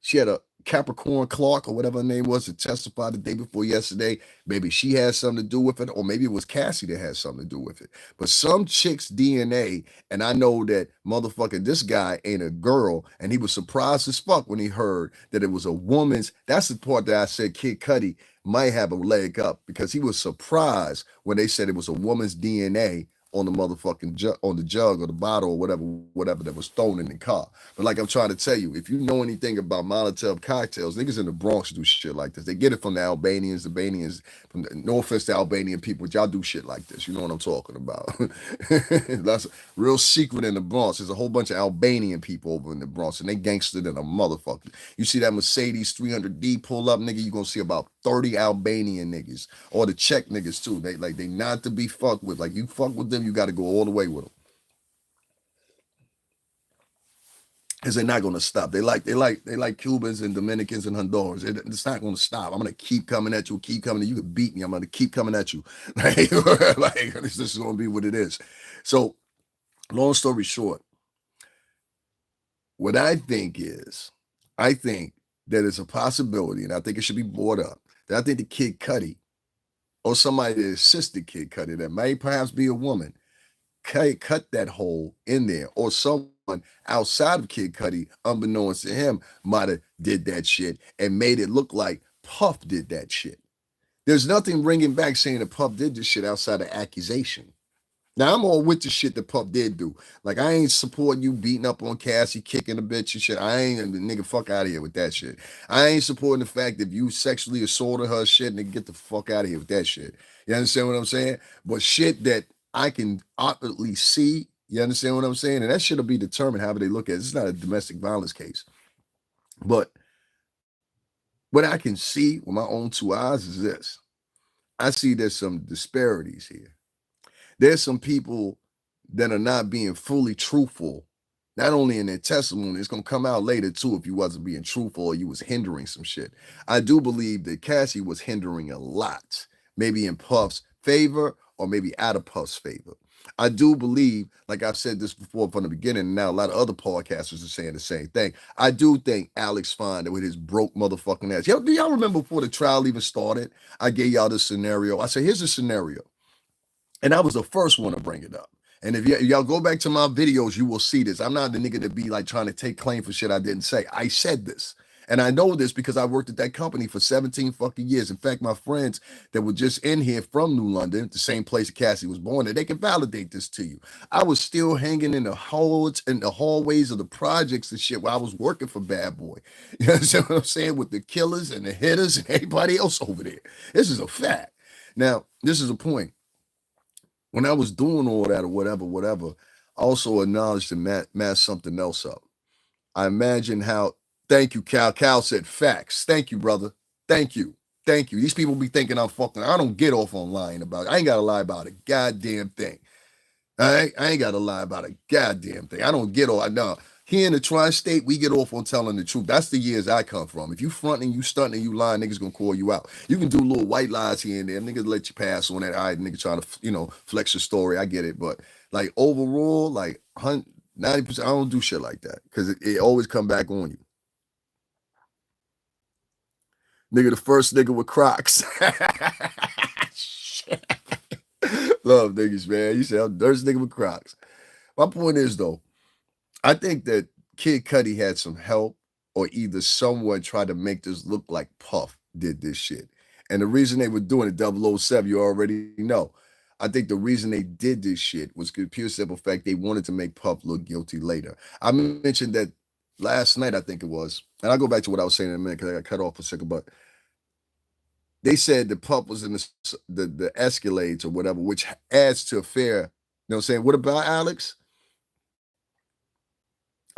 She had a Capricorn Clark or whatever her name was to testify the day before yesterday. Maybe she had something to do with it, or maybe it was Cassie that had something to do with it. But some chick's DNA, and I know that motherfucking this guy ain't a girl, and he was surprised as fuck when he heard that it was a woman's. That's the part that I said Kid Cudi might have a leg up because he was surprised when they said it was a woman's DNA on the motherfucking on the jug or the bottle or whatever that was thrown in the car. But like I'm trying to tell you, if you know anything about Molotov cocktails, niggas in the Bronx do shit like this. They get it from the Albanians, from no offense to Albanian people, but y'all do shit like this. You know what I'm talking about. That's a real secret in the Bronx. There's a whole bunch of Albanian people over in the Bronx, and they gangster than a motherfucker. You see that Mercedes 300D pull up, nigga, you gonna see about 30 Albanian niggas, or the Czech niggas too. They not to be fucked with. Like you fuck with them, you got to go all the way with them. Because they're not going to stop. They like Cubans and Dominicans and Hondurans. It's not going to stop. I'm going to keep coming at you, keep coming. You can beat me. I'm going to keep coming at you. Like this is going to be what it is. So, long story short, what I think that it's a possibility, and I think it should be brought up, that I think the Kid Cudi or somebody that assisted Kid Cudi that may perhaps be a woman cut that hole in there, or someone outside of Kid Cudi, unbeknownst to him, might have did that shit and made it look like Puff did that shit. There's nothing ringing back saying that Puff did this shit outside of accusation. Now I'm all with the shit that Puff did do. Like I ain't supporting you beating up on Cassie, kicking the bitch and shit. I ain't nigga fuck out of here with that shit. I ain't supporting the fact that you sexually assaulted her shit, nigga, get the fuck out of here with that shit. You understand what I'm saying? But shit that I can outwardly see, you understand what I'm saying? And that shit'll be determined however they look at it. It's not a domestic violence case. But what I can see with my own two eyes is this. I see there's some disparities here. There's some people that are not being fully truthful, not only in their testimony, it's going to come out later too if you wasn't being truthful or you was hindering some shit. I do believe that Cassie was hindering a lot, maybe in Puff's favor or maybe out of Puff's favor. I do believe, like I've said this before from the beginning, and now a lot of other podcasters are saying the same thing. I do think Alex Fonda with his broke motherfucking ass. Do y'all remember before the trial even started? I gave y'all this scenario. I said, here's a scenario. And I was the first one to bring it up. And if y'all go back to my videos, you will see this. I'm not the nigga to be like trying to take claim for shit I didn't say. I said this. And I know this because I worked at that company for 17 fucking years. In fact, my friends that were just in here from New London, the same place Cassie was born, and they can validate this to you. I was still hanging in the hallways of the projects and shit while I was working for Bad Boy. You understand what I'm saying? With the killers and the hitters and everybody else over there. This is a fact. Now, this is a point. When I was doing all that or whatever, I also acknowledged to mask something else up. I imagine how, thank you, Cal. Cal said facts. Thank you, brother. Thank you. Thank you. These people be thinking I'm fucking, I don't get off on lying about it. I ain't got to lie about a goddamn thing. All right? I ain't got to lie about a goddamn thing. I don't get off. No. Here in the tri-state, we get off on telling the truth. That's the years I come from. If you fronting, you stunting, you lying, niggas gonna call you out. You can do little white lies here and there. Niggas let you pass on that. All right, nigga trying to, flex your story. I get it. But like overall, like 90%, I don't do shit like that because it always come back on you. Nigga, the first nigga with Crocs. Love niggas, man. You say I'm the first nigga with Crocs. My point is though, I think that Kid Cudi had some help, or either someone tried to make this look like Puff did this shit. And the reason they were doing it, 007, you already know. I think the reason they did this shit was pure simple fact they wanted to make Puff look guilty later. I mentioned that last night, I think it was, and I'll go back to what I was saying in a minute because I got cut off for a second, but they said the Puff was in the Escalades or whatever, which adds to a fair, you know what I'm saying? What about Alex?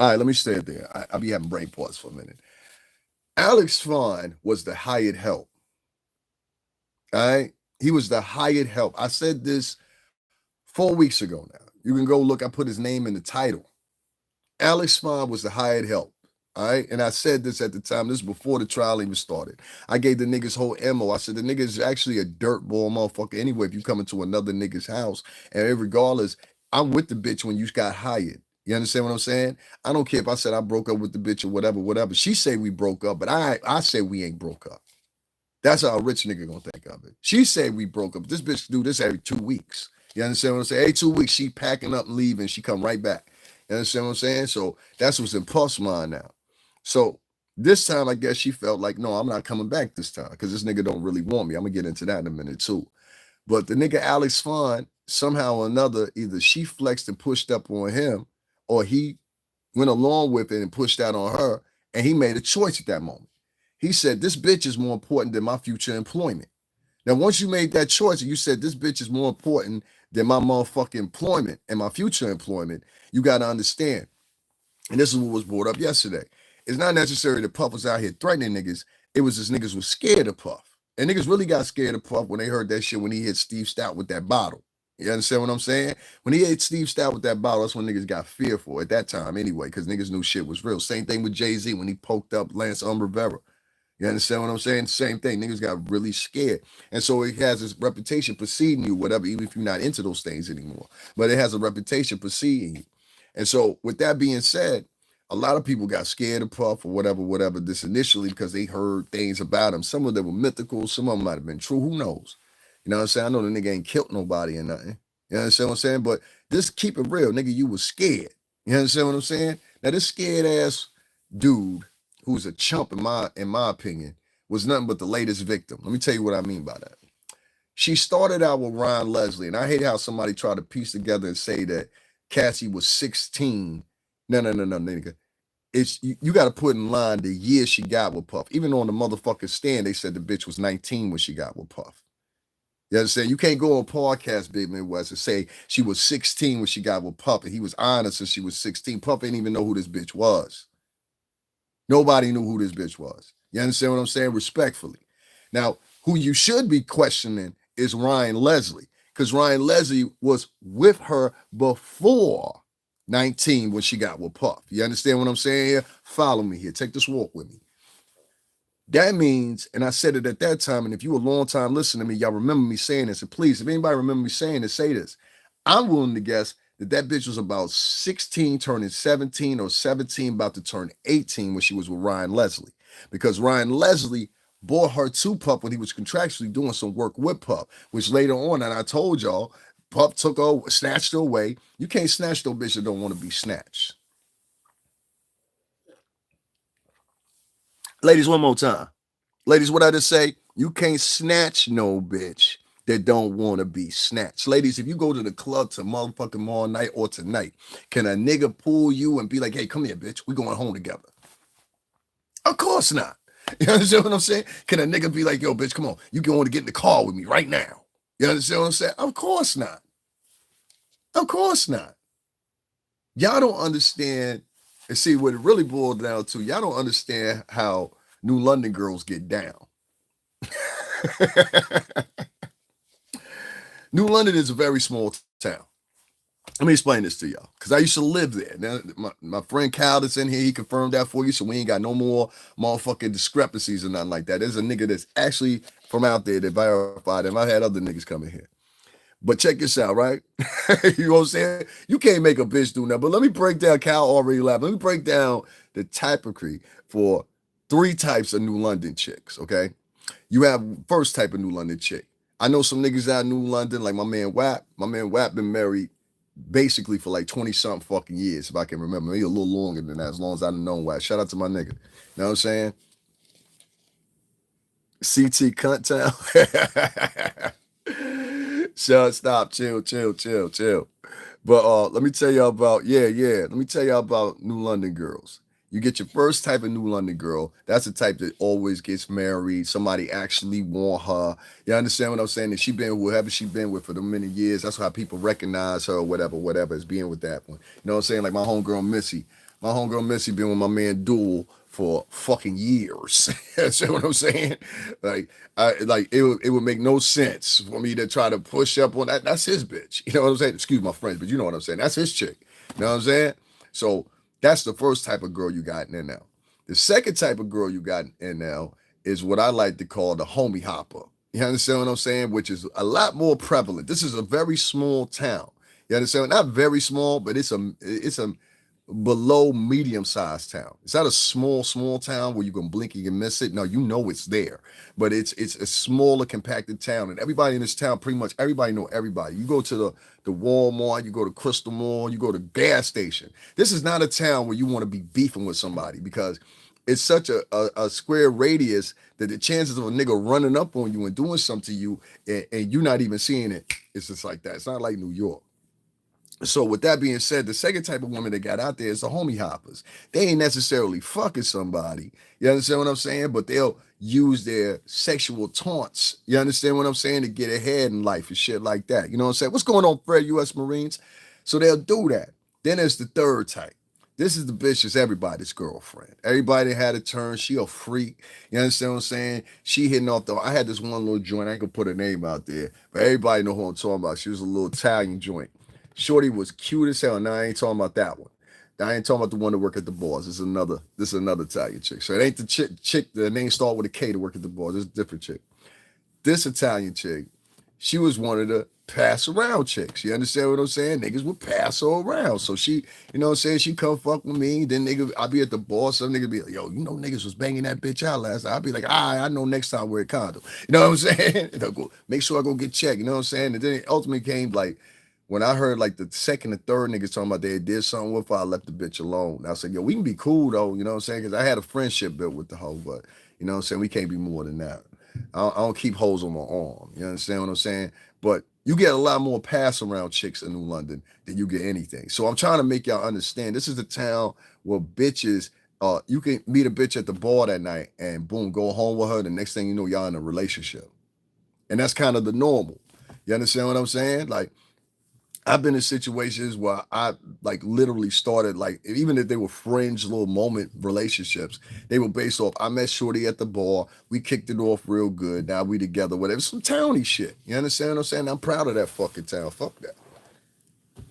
All right, let me stay there. I'll be having brain pause for a minute. Alex Vaughn was the hired help. All right. He was the hired help. I said this 4 weeks ago now. You can go look, I put his name in the title. Alex Vaughn was the hired help. All right. And I said this at the time. This is before the trial even started. I gave the niggas whole MO. I said the nigga is actually a dirtball motherfucker anyway. If you come into another nigga's house, and regardless, I'm with the bitch when you got hired. You understand what I'm saying? I don't care if I said I broke up with the bitch or whatever, whatever. She say we broke up, but I say we ain't broke up. That's how a rich nigga gonna think of it. She said we broke up. This bitch do this every 2 weeks. You understand what I'm saying? Every 2 weeks, she packing up and leaving. She come right back. You understand what I'm saying? So that's what's in Puff's mind now. So this time, I guess she felt like, no, I'm not coming back this time because this nigga don't really want me. I'm gonna get into that in a minute too. But the nigga Alex Vaughn, somehow or another, either she flexed and pushed up on him, or he went along with it and pushed out on her, and he made a choice at that moment. He said, this bitch is more important than my future employment. Now, once you made that choice and you said this bitch is more important than my motherfucking employment and my future employment, you got to understand. And this is what was brought up yesterday. It's not necessarily that Puff was out here threatening niggas. It was just niggas was scared of Puff. And niggas really got scared of Puff when they heard that shit when he hit Steve Stout with that bottle. You understand what I'm saying? When he hit Steve Stout with that bottle, that's when niggas got fearful at that time anyway, because niggas knew shit was real. Same thing with Jay-Z when he poked up Lance Rivera. You understand what I'm saying? Same thing. Niggas got really scared. And so it has this reputation preceding you, whatever, even if you're not into those things anymore. But it has a reputation preceding you. And so with that being said, a lot of people got scared of Puff or whatever, this initially because they heard things about him. Some of them were mythical. Some of them might have been true. Who knows? You know what I'm saying? I know the nigga ain't killed nobody or nothing. You understand what I'm saying? But just keep it real. Nigga, you was scared. You understand what I'm saying? Now, this scared ass dude who's a chump in my opinion, was nothing but the latest victim. Let me tell you what I mean by that. She started out with Ryan Leslie, and I hate how somebody tried to piece together and say that Cassie was 16. No, nigga. It's you got to put in line the year she got with Puff. Even on the motherfucking stand, they said the bitch was 19 when she got with Puff. You understand? You can't go on podcast, Big Midwest, and say she was 16 when she got with Puff, and he was honest since she was 16. Puff ain't even know who this bitch was. Nobody knew who this bitch was. You understand what I'm saying? Respectfully. Now, who you should be questioning is Ryan Leslie, because Ryan Leslie was with her before 19 when she got with Puff. You understand what I'm saying here? Follow me here. Take this walk with me. That means, and I said it at that time, and if you a long time listening to me, y'all remember me saying this, and please, if anybody remember me saying this, say this. I'm willing to guess that bitch was about 16 turning 17 or 17 about to turn 18 when she was with Ryan Leslie, because Ryan Leslie bought her to Puff when he was contractually doing some work with Puff, which later on, and I told y'all, Puff took her, snatched her away. You can't snatch no bitch that don't want to be snatched. Ladies, one more time. Ladies, what I just say? You can't snatch no bitch that don't want to be snatched. Ladies, if you go to the club to motherfucking tomorrow night or tonight, can a nigga pull you and be like, hey, come here, bitch, we going home together? Of course not. You understand what I'm saying? Can a nigga be like, yo, bitch, come on, you going to get in the car with me right now? You understand what I'm saying? Of course not. Of course not. Y'all don't understand. And see, what it really boiled down to, y'all don't understand how New London girls get down. New London is a very small town. Let me explain this to y'all, because I used to live there. Now, my friend Cal that's in here, he confirmed that for you, so we ain't got no more motherfucking discrepancies or nothing like that. There's a nigga that's actually from out there that verified him. I had other niggas coming here. But check this out, right? You know what I'm saying? You can't make a bitch do nothing. But let me break down, Cal already laughed. Let me break down the typography for 3 types of New London chicks, okay? You have first type of New London chick. I know some niggas out in New London, like my man Wap. My man Wap been married basically for like 20-something fucking years, if I can remember. Maybe a little longer than that, as long as I done known Wap. Shout out to my nigga. You know what I'm saying? CT Cunt Town. Stop, chill. But let me tell y'all about, let me tell y'all about New London girls. You get your first type of New London girl. That's the type that always gets married. Somebody actually want her. You understand what I'm saying? And she been whoever she been with for the many years. That's how people recognize her or whatever, as being with that one. You know what I'm saying? Like my homegirl Missy. My homegirl Missy been with my man Duel for fucking years. See what I'm saying? Like, it would make no sense for me to try to push up on that. That's his bitch. You know what I'm saying? Excuse my French, but you know what I'm saying. That's his chick. You know what I'm saying? So that's the first type of girl you got in there now. The second type of girl you got in now is what I like to call the homie hopper. You understand what I'm saying? Which is a lot more prevalent. This is a very small town. You understand? Not very small, but it's a below medium sized town. It's not a small town where you can blink and you miss it. No, you know it's there, but it's a smaller compacted town, and everybody in this town, pretty much everybody know everybody. You go to the Walmart, you go to Crystal Mall, you go to gas station. This is not a town where you want to be beefing with somebody because it's such a square radius that the chances of a nigga running up on you and doing something to you and you not even seeing it, it's just like that. It's not like New York. So with that being said, the second type of woman that got out there is the homie hoppers. They ain't necessarily fucking somebody. You understand what I'm saying? But they'll use their sexual taunts. You understand what I'm saying? To get ahead in life and shit like that. You know what I'm saying? What's going on, Fred, U.S. Marines? So they'll do that. Then there's the third type. This is the bitch that's everybody's girlfriend. Everybody had a turn. She a freak. You understand what I'm saying? She hitting off the. I had this one little joint. I ain't gonna put her name out there, but everybody know who I'm talking about. She was a little Italian joint. Shorty was cute as hell. Now I ain't talking about that one. I ain't talking about the one that work at the bars. This is another Italian chick. So it ain't the chick the name start with a K to work at the bars. It's a different chick. This Italian chick, she was one of the pass around chicks. You understand what I'm saying? Niggas would pass her around. So she, you know what I'm saying? She come fuck with me. Then nigga, I be at the bar. Some nigga be like, yo, you know niggas was banging that bitch out last night. I'd be like, all right, I know next time wear a condom. You know what I'm saying? And I'll go, make sure I go get checked. You know what I'm saying? And then it ultimately came like, when I heard like the second and third niggas talking about they did something with her, I left the bitch alone. I said, yo, we can be cool though, you know what I'm saying? Because I had a friendship built with the hoe, but you know what I'm saying? We can't be more than that. I don't keep hoes on my arm. You understand what I'm saying? But you get a lot more pass around chicks in New London than you get anything. So I'm trying to make y'all understand this is a town where bitches, you can meet a bitch at the bar that night and boom, go home with her. The next thing you know, y'all in a relationship. And that's kind of the normal. You understand what I'm saying? Like, I've been in situations where I like literally started like even if they were fringe little moment relationships, they were based off. I met Shorty at the bar, we kicked it off real good. Now we together, whatever. Some towny shit. You understand what I'm saying? I'm proud of that fucking town. Fuck that.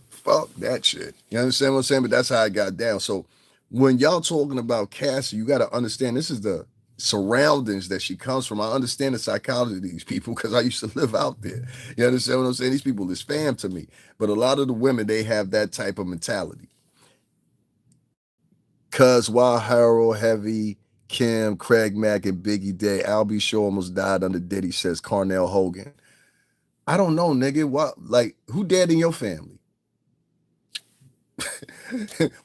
Fuck that shit. You understand what I'm saying? But that's how I got down. So when y'all talking about Cassie, you got to understand this is the surroundings that she comes from. I understand the psychology of these people because I used to live out there. You understand what I'm saying? These people is fam to me. But a lot of the women, they have that type of mentality. Cuz while Harold, Heavy, Kim, Craig Mack, and Biggie Day, Albie Shaw almost died under Diddy, says Carnell Hogan. I don't know, nigga. What like who dead in your family?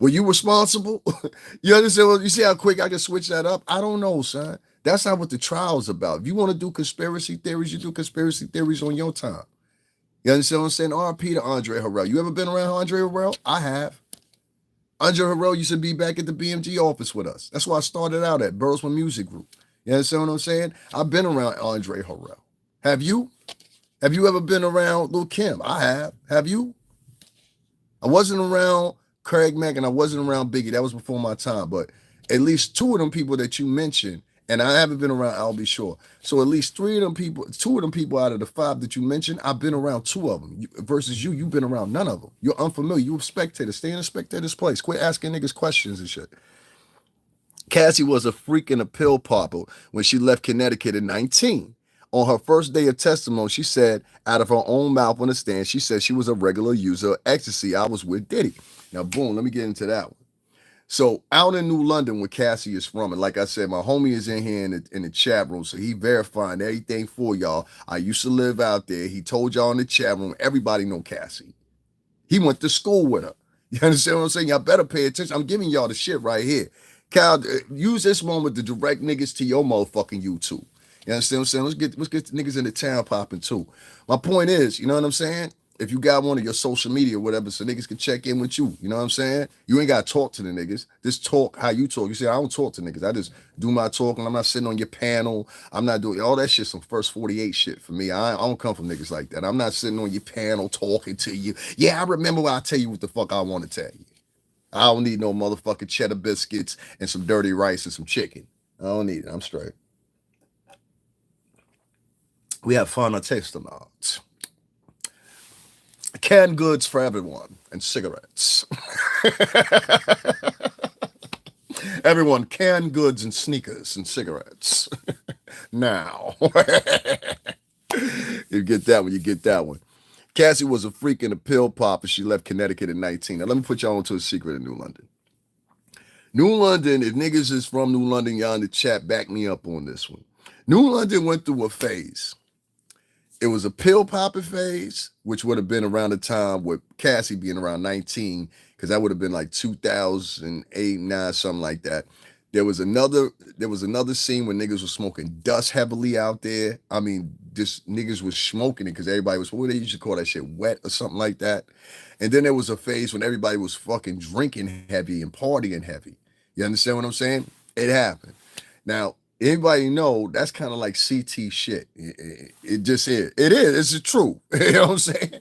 Were you responsible? You understand? You see how quick I can switch that up? I don't know, son. That's not what the trial's about. If you want to do conspiracy theories, you do conspiracy theories on your time. You understand what I'm saying? RP to Andre Harrell. You ever been around Andre Harrell? I have. Andre Harrell used to be back at the BMG office with us. That's why I started out at Burlesman Music Group. You understand what I'm saying? I've been around Andre Harrell. Have you? Have you ever been around Lil Kim? I have. Have you? I wasn't around Craig Mack and I wasn't around Biggie. That was before my time. But at least two of them people that you mentioned, and I haven't been around Albie Shaw. So at least three of them people, two of them people out of the five that you mentioned, I've been around two of them. Versus you, you've been around none of them. You're unfamiliar. You're a spectator. Stay in a spectator's place. Quit asking niggas questions and shit. Cassie was a freak and a pill popper when she left Connecticut at 19. On her first day of testimony, she said, out of her own mouth on the stand, she said she was a regular user of ecstasy. I was with Diddy. Now, boom, let me get into that one. So, out in New London, where Cassie is from, and like I said, my homie is in here in the chat room, so he verifying everything for y'all. I used to live out there. He told y'all in the chat room, everybody know Cassie. He went to school with her. You understand what I'm saying? Y'all better pay attention. I'm giving y'all the shit right here. Cal, use this moment to direct niggas to your motherfucking YouTube. You understand what I'm saying? Let's get the niggas in the town popping too. My point is, you know what I'm saying? If you got one of your social media or whatever, so niggas can check in with you. You know what I'm saying? You ain't got to talk to the niggas. Just talk how you talk. You see, I don't talk to niggas. I just do my talking. I'm not sitting on your panel. I'm not doing all that shit. Some first 48 shit for me. I don't come from niggas like that. I'm not sitting on your panel talking to you. Yeah, I remember when I tell you what the fuck I want to tell you. I don't need no motherfucking cheddar biscuits and some dirty rice and some chicken. I don't need it. I'm straight. We have fun on tasting arts. Canned goods for everyone and cigarettes. Everyone, canned goods and sneakers and cigarettes. Now. You get that one, you get that one. Cassie was a freak and a pill popper. She left Connecticut at 19. Now, let me put y'all onto a secret in New London. New London, if niggas is from New London, y'all in the chat, back me up on this one. New London went through a phase. It was a pill popping phase, which would have been around the time with Cassie being around 19, because that would have been like 2008, 9, something like that. There was another scene where niggas was smoking dust heavily out there. I mean, just niggas was smoking it because everybody was, what they used to call that shit, wet or something like that. And then there was a phase when everybody was fucking drinking heavy and partying heavy. You understand what I'm saying? It happened. Now, anybody know that's kind of like CT shit. It just is. It is. It's the truth. You know what I'm saying?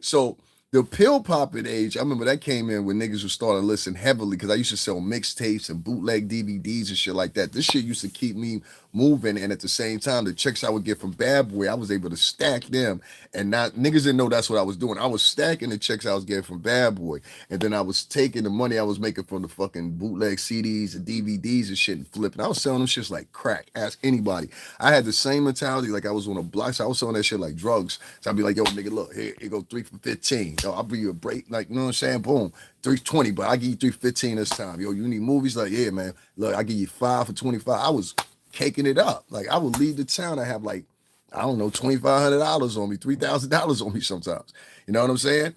So the pill popping age, I remember that came in when niggas was starting to listen heavily because I used to sell mixtapes and bootleg DVDs and shit like that. This shit used to keep me moving, and at the same time, the checks I would get from Bad Boy, I was able to stack them, and not niggas didn't know that's what I was doing. I was stacking the checks I was getting from Bad Boy, and then I was taking the money I was making from the fucking bootleg CDs and DVDs and shit and flipping. I was selling them shits like crack. Ask anybody. I had the same mentality like I was on a block, so I was selling that shit like drugs. So I'd be like, yo, nigga, look, here go 3 for 15. Yo, I'll bring you a break, like, you know what I'm saying? Boom, 320, but I give you 315 this time. Yo, you need movies? Like, yeah, man. Look, I give you 5 for 25. I was caking it up. Like, I would leave the town. I have like, I don't know, $2,500 on me, $3,000 on me sometimes. You know what I'm saying?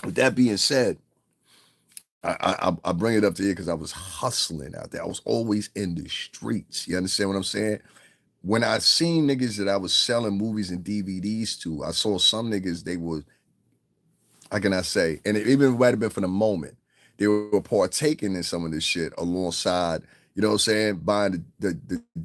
With that being said, I bring it up to you because I was hustling out there. I was always in the streets. You understand what I'm saying? When I seen niggas that I was selling movies and DVDs to, I saw some niggas, they were, how can I say, and it even might have been for the moment, they were partaking in some of this shit alongside, you know what I'm saying, buying the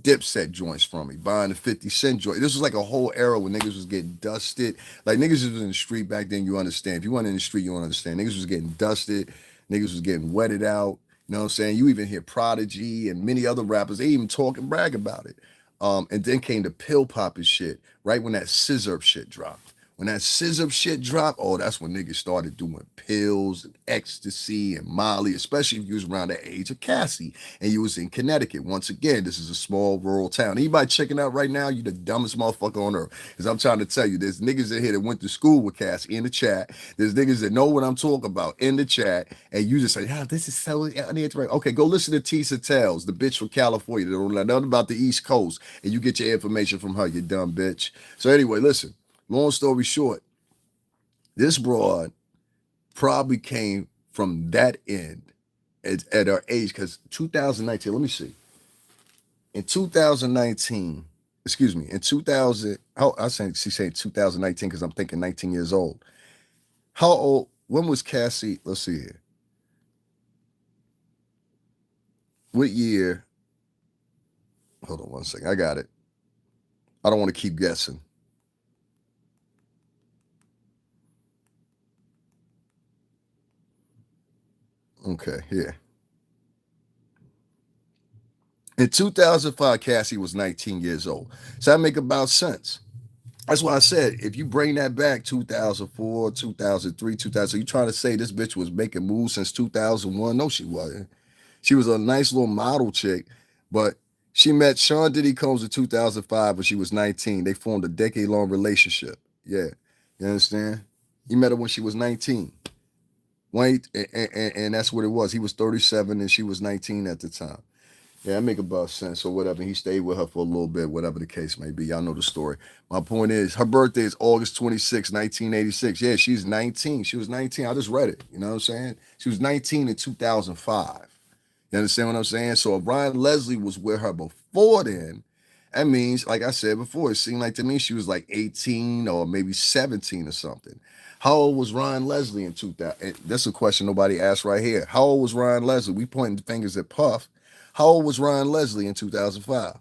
Dipset joints from me, buying the 50 Cent joint. This was like a whole era when niggas was getting dusted. Like niggas was in the street back then, you understand. If you weren't in the street, you don't understand. Niggas was getting dusted, niggas was getting wetted out. You know what I'm saying? You even hear Prodigy and many other rappers, they even talk and brag about it. And then came the pill popping shit, right when that scissor shit dropped. When that scissor shit dropped, oh, that's when niggas started doing pills and ecstasy and Molly, especially if you was around the age of Cassie and you was in Connecticut. Once again, this is a small rural town. Anybody checking out right now, you the dumbest motherfucker on earth. Because I'm trying to tell you, there's niggas in here that went to school with Cassie in the chat. There's niggas that know what I'm talking about in the chat. And you just say, yeah, this is so uninteresting. Okay, go listen to Tisa Tells, the bitch from California that don't know nothing about the East Coast. And you get your information from her, you dumb bitch. So anyway, listen. Long story short, this broad probably came from that end at our age, because 2019, let me see. In 2019, excuse me, in 2000, I say she's saying 2019 because I'm thinking 19 years old. How old, when was Cassie? Let's see here. What year? Hold on one second. I got it. I don't want to keep guessing. Okay, here. In 2005, Cassie was 19 years old. So that make about sense. That's why I said, if you bring that back 2004, 2003, 2000, you trying to say this bitch was making moves since 2001? No, she wasn't. She was a nice little model chick, but she met Sean Diddy Combs in 2005 when she was 19. They formed a decade-long relationship. Yeah, you understand? He met her when she was 19. Wait, and that's what it was. He was 37 and she was 19 at the time. Yeah, that make about sense or whatever. He stayed with her for a little bit, whatever the case may be. Y'all know the story. My point is, her birthday is August 26, 1986. Yeah, she's 19. She was 19. I just read it. You know what I'm saying? She was 19 in 2005. You understand what I'm saying? So if Ryan Leslie was with her before then, that means, like I said before, it seemed like to me she was like 18 or maybe 17 or something. How old was Ryan Leslie in 2000? That's a question nobody asked right here. How old was Ryan Leslie? We pointing fingers at Puff. How old was Ryan Leslie in 2005?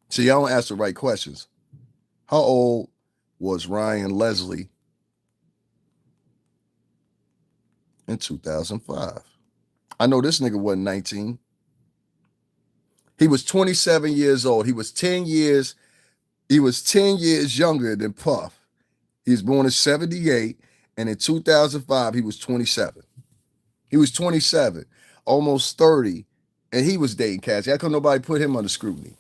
See, y'all don't ask the right questions. How old was Ryan Leslie in 2005. I know this nigga wasn't 19. He was 27 years old. He was 10 years younger than Puff. He was born in 78, and in 2005, he was 27. He was 27, almost 30, and he was dating Cassie. How come nobody put him under scrutiny?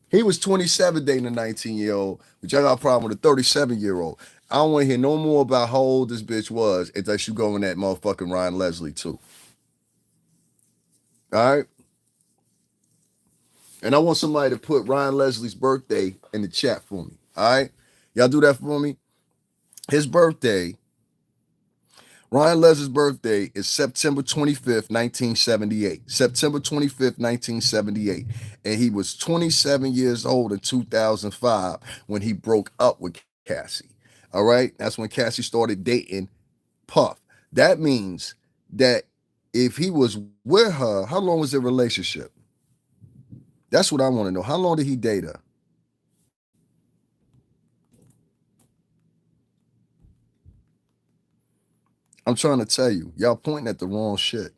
He was 27 dating a 19-year-old, but y'all got a problem with a 37-year-old. I don't want to hear no more about how old this bitch was unless you go in that motherfucking Ryan Leslie too. All right? And I want somebody to put Ryan Leslie's birthday in the chat for me. All right? Y'all do that for me? His birthday, Ryan Leslie's birthday is September 25th, 1978. September 25th, 1978. And he was 27 years old in 2005 when he broke up with Cassie. All right? That's when Cassie started dating Puff. That means that if he was with her, how long was their relationship? That's what I want to know. How long did he date her? I'm trying to tell you, y'all pointing at the wrong shit.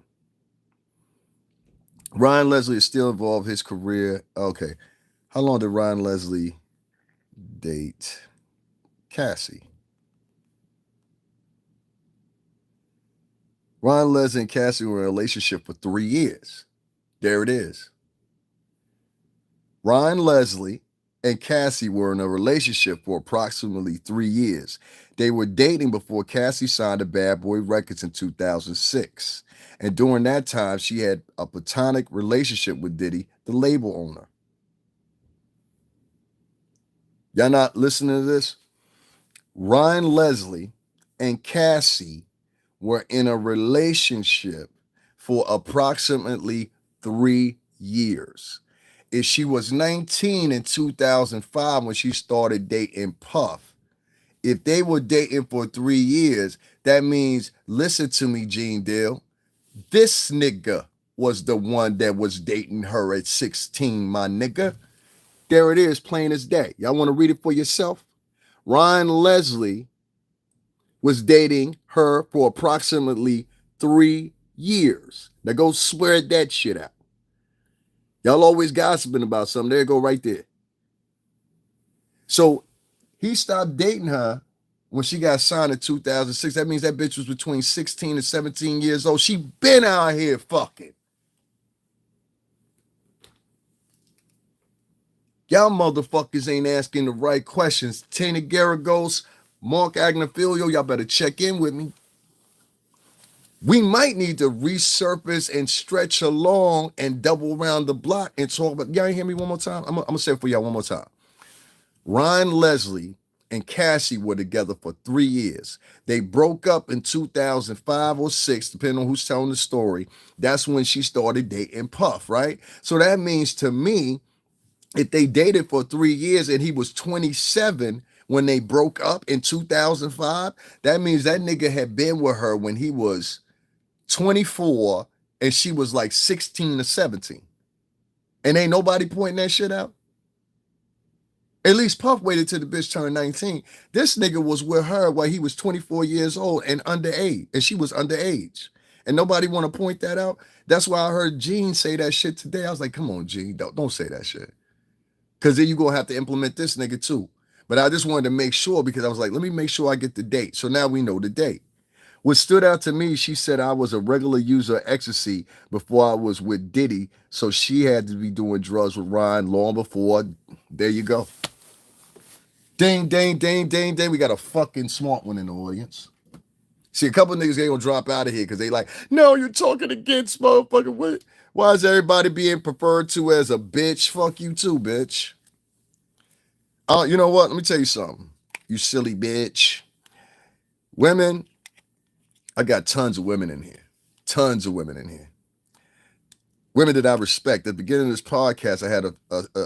Ryan Leslie is still involved in his career. Okay. How long did Ryan Leslie date Cassie? Ryan Leslie and Cassie were in a relationship for 3 years. There it is. Ryan Leslie and Cassie were in a relationship for approximately 3 years. They were dating before Cassie signed to Bad Boy Records in 2006. And during that time, she had a platonic relationship with Diddy, the label owner. Y'all not listening to this? Ryan Leslie and Cassie were in a relationship for approximately 3 years. If she was 19 in 2005 when she started dating Puff, if they were dating for 3 years, that means, listen to me, Gene Deal, this nigga was the one that was dating her at 16, my nigga. There it is, plain as day. Y'all want to read it for yourself? Ryan Leslie was dating her for approximately 3 years. Now go swear that shit out. Y'all always gossiping about something. There you go right there. So he stopped dating her when she got signed in 2006. That means that bitch was between 16 and 17 years old. She been out here fucking. Y'all motherfuckers ain't asking the right questions. Tina Garagos, Mark Agnafilio, y'all better check in with me. We might need to resurface and stretch along and double around the block and talk about. Y'all ain't hear me one more time? I'm gonna say it for y'all one more time. Ryan Leslie and Cassie were together for 3 years. They broke up in 2005 or 6, depending on who's telling the story. That's when she started dating Puff, right? So that means to me, if they dated for 3 years and he was 27 when they broke up in 2005, that means that nigga had been with her when he was 24 and she was like 16 to 17. And ain't nobody pointing that shit out. At least Puff waited till the bitch turned 19. This nigga was with her while he was 24 years old and underage, and she was underage. And nobody want to point that out. That's why I heard Gene say that shit today. I was like, come on, Gene, don't say that shit. Because then you're going to have to implement this nigga too. But I just wanted to make sure because I was like, let me make sure I get the date. So now we know the date. What stood out to me, she said I was a regular user of ecstasy before I was with Diddy. So she had to be doing drugs with Ryan long before. There you go. Ding, ding, ding, ding, ding. We got a fucking smart one in the audience. See, a couple niggas ain't gonna drop out of here because they like, no, you're talking against motherfucker. What? Why is everybody being preferred to as a bitch? Fuck you too, bitch. You know what? Let me tell you something. You silly bitch. Women, I got tons of women in here. Tons of women in here. Women that I respect. At the beginning of this podcast, I had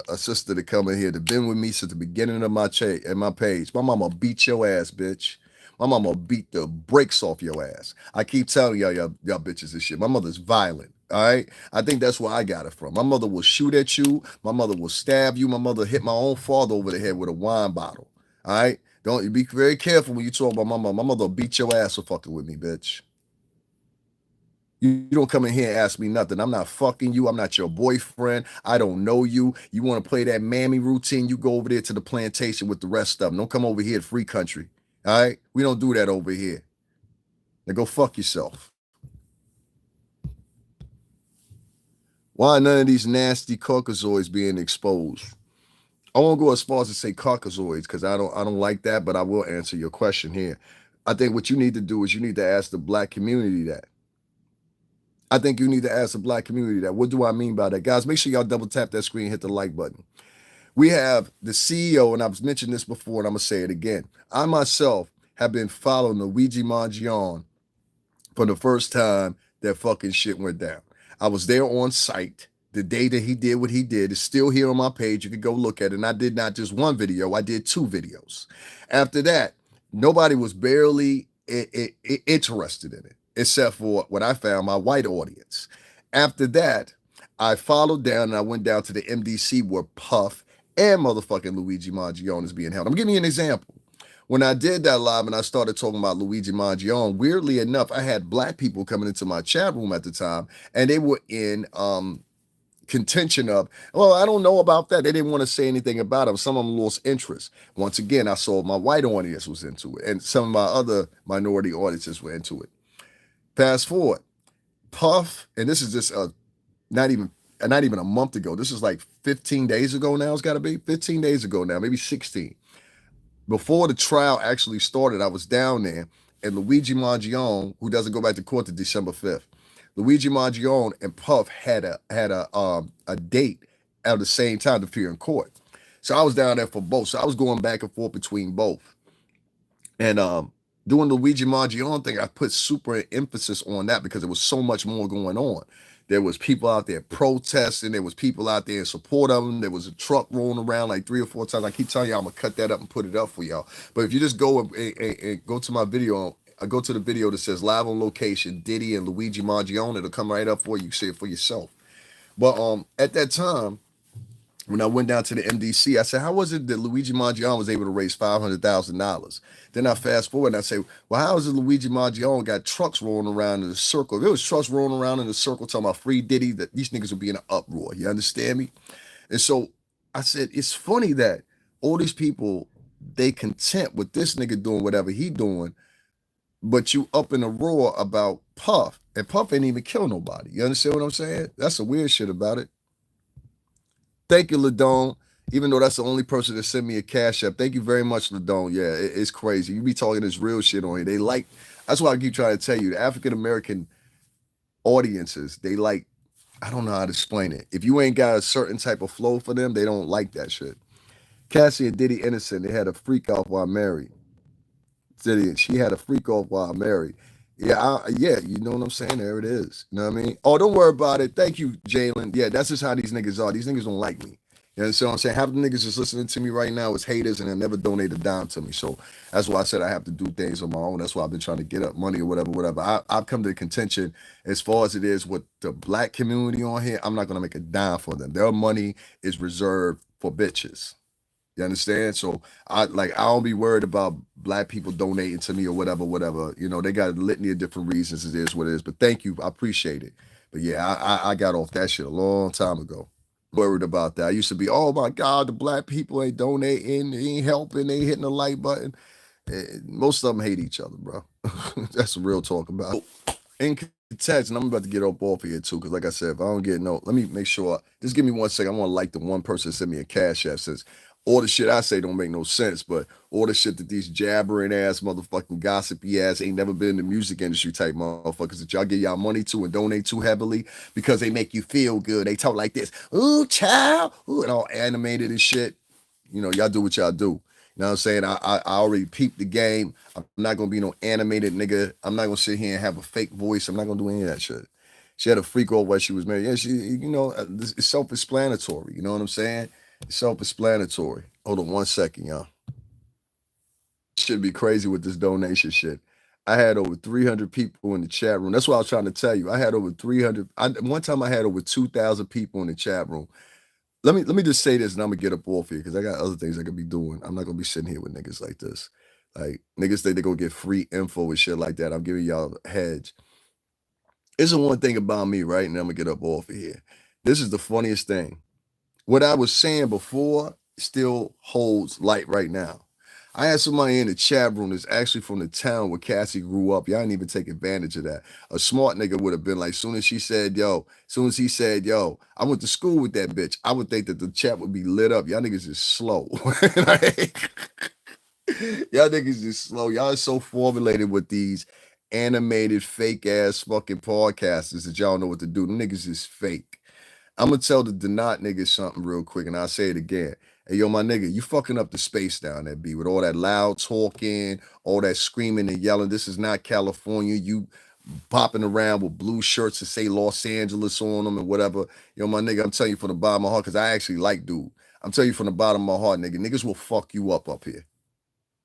a sister that come in here that been with me since the beginning of my page. My mama beat your ass, bitch. My mama beat the brakes off your ass. I keep telling y'all bitches this shit. My mother's violent. All right. I think that's where I got it from. My mother will shoot at you. My mother will stab you. My mother hit my own father over the head with a wine bottle. All right. Don't be very careful when you talk about my mother. My mother will beat your ass for fucking with me, bitch. You don't come in here and ask me nothing. I'm not fucking you. I'm not your boyfriend. I don't know you. You want to play that mammy routine? You go over there to the plantation with the rest of them. Don't come over here to free country. All right? We don't do that over here. Now go fuck yourself. Why none of these nasty Caucasoids being exposed? I won't go as far as to say Caucasoids because I don't like that, but I will answer your question here. I think what you need to do is you need to ask the black community that. I think you need to ask the black community that. What do I mean by that? Guys, make sure y'all double tap that screen, hit the like button. We have the CEO, and I've mentioned this before, and I'm going to say it again. I myself have been following Luigi Mangione from the first time that fucking shit went down. I was there on site the day that he did what he did. It's still here on my page. You can go look at it. And I did not just one video, I did 2 videos. After that, nobody was barely interested in it, except for what I found, my white audience. After that, I followed down and I went down to the MDC where Puff and motherfucking Luigi Mangione is being held. I'm giving you an example. When I did that live and I started talking about Luigi Mangione, weirdly enough, I had black people coming into my chat room at the time, and they were in contention of, well, I don't know about that. They didn't want to say anything about him. Some of them lost interest. Once again, I saw my white audience was into it, and some of my other minority audiences were into it. Fast forward, Puff, and this is just not even a month ago. This is like 15 days ago now. It's got to be 15 days ago now, maybe 16. Before the trial actually started, I was down there, and Luigi Mangione, who doesn't go back to court to December 5th, Luigi Mangione and Puff had a date at the same time to appear in court. So I was down there for both. So I was going back and forth between both. And doing the Luigi Mangione thing, I put super emphasis on that because there was so much more going on. There was people out there protesting. There was people out there in support of them. There was a truck rolling around like 3 or 4 times. I keep telling you, I'm gonna cut that up and put it up for y'all. But if you just go and go to my video, I go to the video that says live on location, Diddy and Luigi Mangione. It'll come right up for you. You see it for yourself. But at that time, when I went down to the MDC, I said, how was it that Luigi Mangione was able to raise $500,000? Then I fast forward and I say, well, how is it Luigi Mangione got trucks rolling around in a circle? If there was trucks rolling around in a circle talking about free Diddy, that these niggas would be in an uproar. You understand me? And so I said, it's funny that all these people, they content with this nigga doing whatever he doing, but you up in a roar about Puff, and Puff ain't even kill nobody. You understand what I'm saying? That's the weird shit about it. Thank you, Ladone. Even though that's the only person that sent me a cash app. Thank you very much, Ladone. Yeah, it's crazy. You be talking this real shit on here. They like, that's why I keep trying to tell you, the African American audiences, they like, I don't know how to explain it. If you ain't got a certain type of flow for them, they don't like that shit. Cassie and Diddy innocent, they had a freak off while married. Diddy, she had a freak off while married. Yeah, you know what I'm saying? There it is. You know what I mean? Oh, don't worry about it. Thank you, Jalen. Yeah, that's just how these niggas are. These niggas don't like me. You understand what I'm saying? Half the niggas just listening to me right now is haters and they never donate a dime to me. So that's why I said I have to do things on my own. That's why I've been trying to get up money or whatever. I've come to the contention as far as it is with the black community on here, I'm not going to make a dime for them. Their money is reserved for bitches. You understand? So I don't be worried about black people donating to me or whatever. You know, they got a litany of different reasons. It is what it is. But thank you. I appreciate it. But yeah, I got off that shit a long time ago. Worried about that. I used to be, oh my God, the black people ain't donating, they ain't helping, they ain't hitting the like button. Most of them hate each other, bro. That's the real talk about it. In text, and I'm about to get up off of here too, because like I said, if I don't get no, let me make sure. Just give me 1 second. I want to like the one person that sent me a cash app since all the shit I say don't make no sense, but all the shit that these jabbering ass motherfucking gossipy ass ain't never been in the music industry type motherfuckers that y'all give y'all money to and donate to heavily because they make you feel good. They talk like this, ooh, child, ooh, and all animated and shit. You know, y'all do what y'all do. You know what I'm saying? I already peeped the game. I'm not gonna be no animated nigga. I'm not gonna sit here and have a fake voice. I'm not gonna do any of that shit. She had a freak over while she was married. Yeah, it's self-explanatory. You know what I'm saying? It's self-explanatory. Hold on 1 second, y'all. Should be crazy with this donation shit. I had over 300 people in the chat room. That's what I was trying to tell you. I had over 300. One time I had over 2,000 people in the chat room. Let me just say this, and I'm gonna get up off here because I got other things I could be doing. I'm not gonna be sitting here with niggas like this. Like niggas think they gonna get free info and shit like that. I'm giving y'all a hedge. This is one thing about me, right? And I'm gonna get up off of here. This is the funniest thing. What I was saying before still holds light right now. I had somebody in the chat room that's actually from the town where Cassie grew up. Y'all didn't even take advantage of that. A smart nigga would have been like, soon as she said, yo, soon as he said, yo, I went to school with that bitch, I would think that the chat would be lit up. Y'all niggas is slow. Like, y'all niggas is slow. Y'all are so formulated with these animated fake ass fucking podcasters that y'all know what to do. Them niggas is fake. I'm gonna tell the Denot niggas something real quick, and I'll say it again. Hey, yo, my nigga, you fucking up the space down there, B, with all that loud talking, all that screaming and yelling. This is not California. You popping around with blue shirts that say Los Angeles on them and whatever. Yo, my nigga, I'm telling you from the bottom of my heart, because I actually like dude. I'm telling you from the bottom of my heart, nigga, niggas will fuck you up here.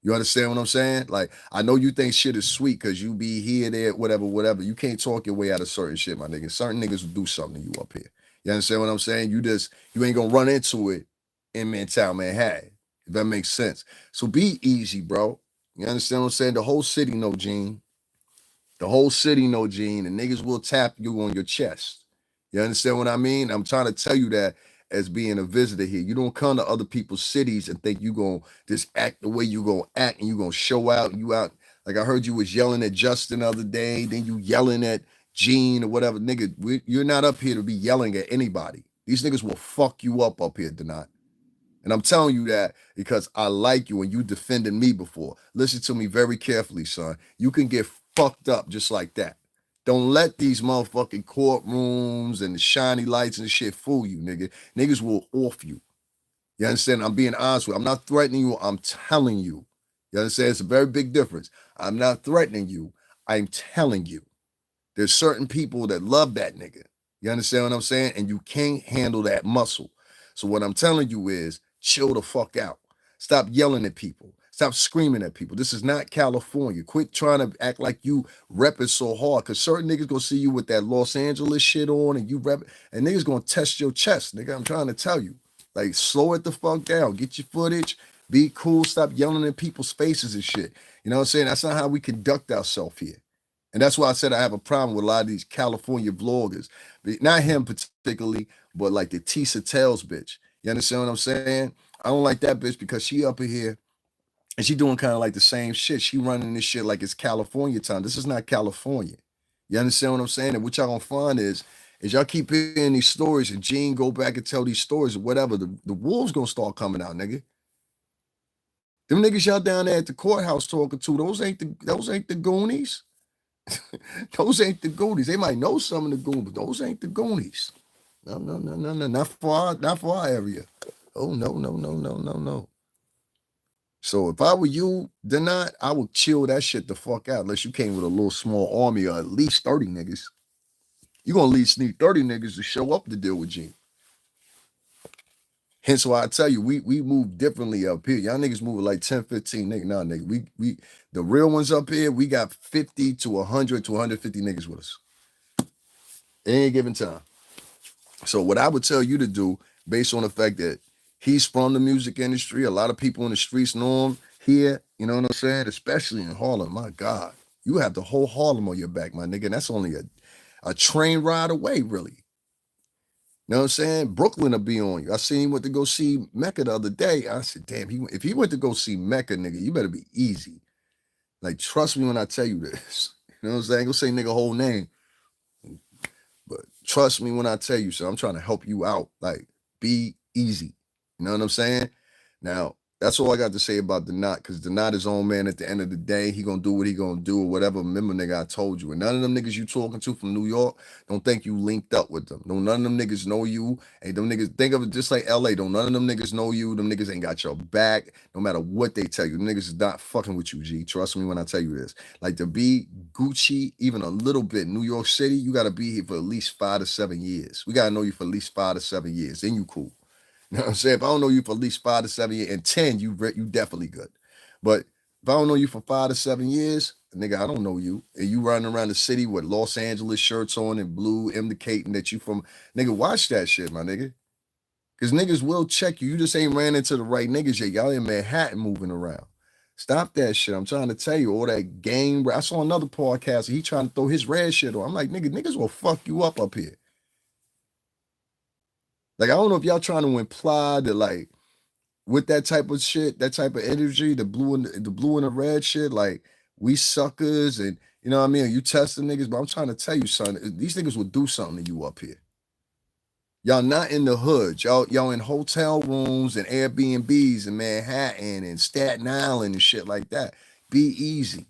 You understand what I'm saying? Like, I know you think shit is sweet because you be here, there, whatever, whatever. You can't talk your way out of certain shit, my nigga. Certain niggas will do something to you up here. You understand what I'm saying? You ain't gonna run into it in Mantown, Manhattan. If that makes sense. So be easy, bro. You understand what I'm saying? The whole city know Gene. The whole city know Gene, and niggas will tap you on your chest. You understand what I mean? I'm trying to tell you that as being a visitor here. You don't come to other people's cities and think you gonna just act the way you gonna act and you gonna show out. You out like I heard you was yelling at Justin the other day, then you yelling at Gene or whatever. Nigga, you're not up here to be yelling at anybody. These niggas will fuck you up here, Denot. And I'm telling you that because I like you and you defended me before. Listen to me very carefully, son. You can get fucked up just like that. Don't let these motherfucking courtrooms and the shiny lights and shit fool you, nigga. Niggas will off you. You understand? I'm being honest with you. I'm not threatening you. I'm telling you. You understand? It's a very big difference. I'm not threatening you. I'm telling you. There's certain people that love that nigga. You understand what I'm saying? And you can't handle that muscle. So what I'm telling you is chill the fuck out. Stop yelling at people. Stop screaming at people. This is not California. Quit trying to act like you rep it so hard. Cause certain niggas gonna see you with that Los Angeles shit on and you rep it, and niggas gonna test your chest. Nigga, I'm trying to tell you. Like, slow it the fuck down. Get your footage. Be cool. Stop yelling in people's faces and shit. You know what I'm saying? That's not how we conduct ourselves here. And that's why I said I have a problem with a lot of these California vloggers. Not him particularly, but like the Tisa Tells bitch. You understand what I'm saying? I don't like that bitch because she up in here and she doing kind of like the same shit. She running this shit like it's California time. This is not California. You understand what I'm saying? And what y'all gonna find is y'all keep hearing these stories and Gene go back and tell these stories or whatever. The wolves gonna start coming out, nigga. Them niggas y'all down there at the courthouse talking to, those ain't the Goonies. Those ain't the Goonies. They might know some of the Goonies, but those ain't the Goonies. No, no, no, no, no, not for our area. Oh no, no, no, no, no, no. So if I were you, then not, I would chill that shit the fuck out. Unless you came with a little small army or at least 30 niggas. You gonna at least need 30 niggas to show up to deal with Gene. Hence why I tell you, we move differently up here. Y'all niggas moving like 10, 15 niggas. Nah, nigga. We the real ones up here, we got 50 to 100 to 150 niggas with us. Any given time. So what I would tell you to do, based on the fact that he's from the music industry, a lot of people in the streets know him here, you know what I'm saying? Especially in Harlem. My God. You have the whole Harlem on your back, my nigga. And that's only a train ride away, really. You know what I'm saying? Brooklyn will be on you. I seen him went to go see Mecca the other day. I said, damn, if he went to go see Mecca, nigga, you better be easy. Like, trust me when I tell you this. You know what I'm saying? Go say nigga whole name. But trust me when I tell you, so I'm trying to help you out. Like, be easy. You know what I'm saying? Now, that's all I got to say about the knot, because the knot is on, man. At the end of the day, he gonna do what he gonna do or whatever. Remember, nigga, I told you. And none of them niggas you talking to from New York, don't think you linked up with them. None of them niggas know you. Hey, them niggas, think of it just like LA. Don't none of them niggas know you. Them niggas ain't got your back, no matter what they tell you. Them niggas is not fucking with you, G. Trust me when I tell you this. Like, to be Gucci, even a little bit, New York City, you gotta be here for at least 5 to 7 years. We gotta know you for at least 5 to 7 years. Then you cool. You know what I'm saying? If I don't know you for at least 5 to 7 years, and 10, you definitely good. But if I don't know you for 5 to 7 years, nigga, I don't know you. And you running around the city with Los Angeles shirts on and blue, indicating that you from, nigga, watch that shit, my nigga. Because niggas will check you. You just ain't ran into the right niggas yet. Y'all in Manhattan moving around. Stop that shit. I'm trying to tell you, all that game. I saw another podcast. He trying to throw his red shit on. I'm like, niggas will fuck you up here. Like, I don't know if y'all trying to imply that, like, with that type of shit, that type of energy, the blue and the red shit, like, we suckers, and you know what I mean? You testing niggas, but I'm trying to tell you, son, these niggas will do something to you up here. Y'all not in the hood. Y'all in hotel rooms and Airbnbs in Manhattan and Staten Island and shit like that. Be easy.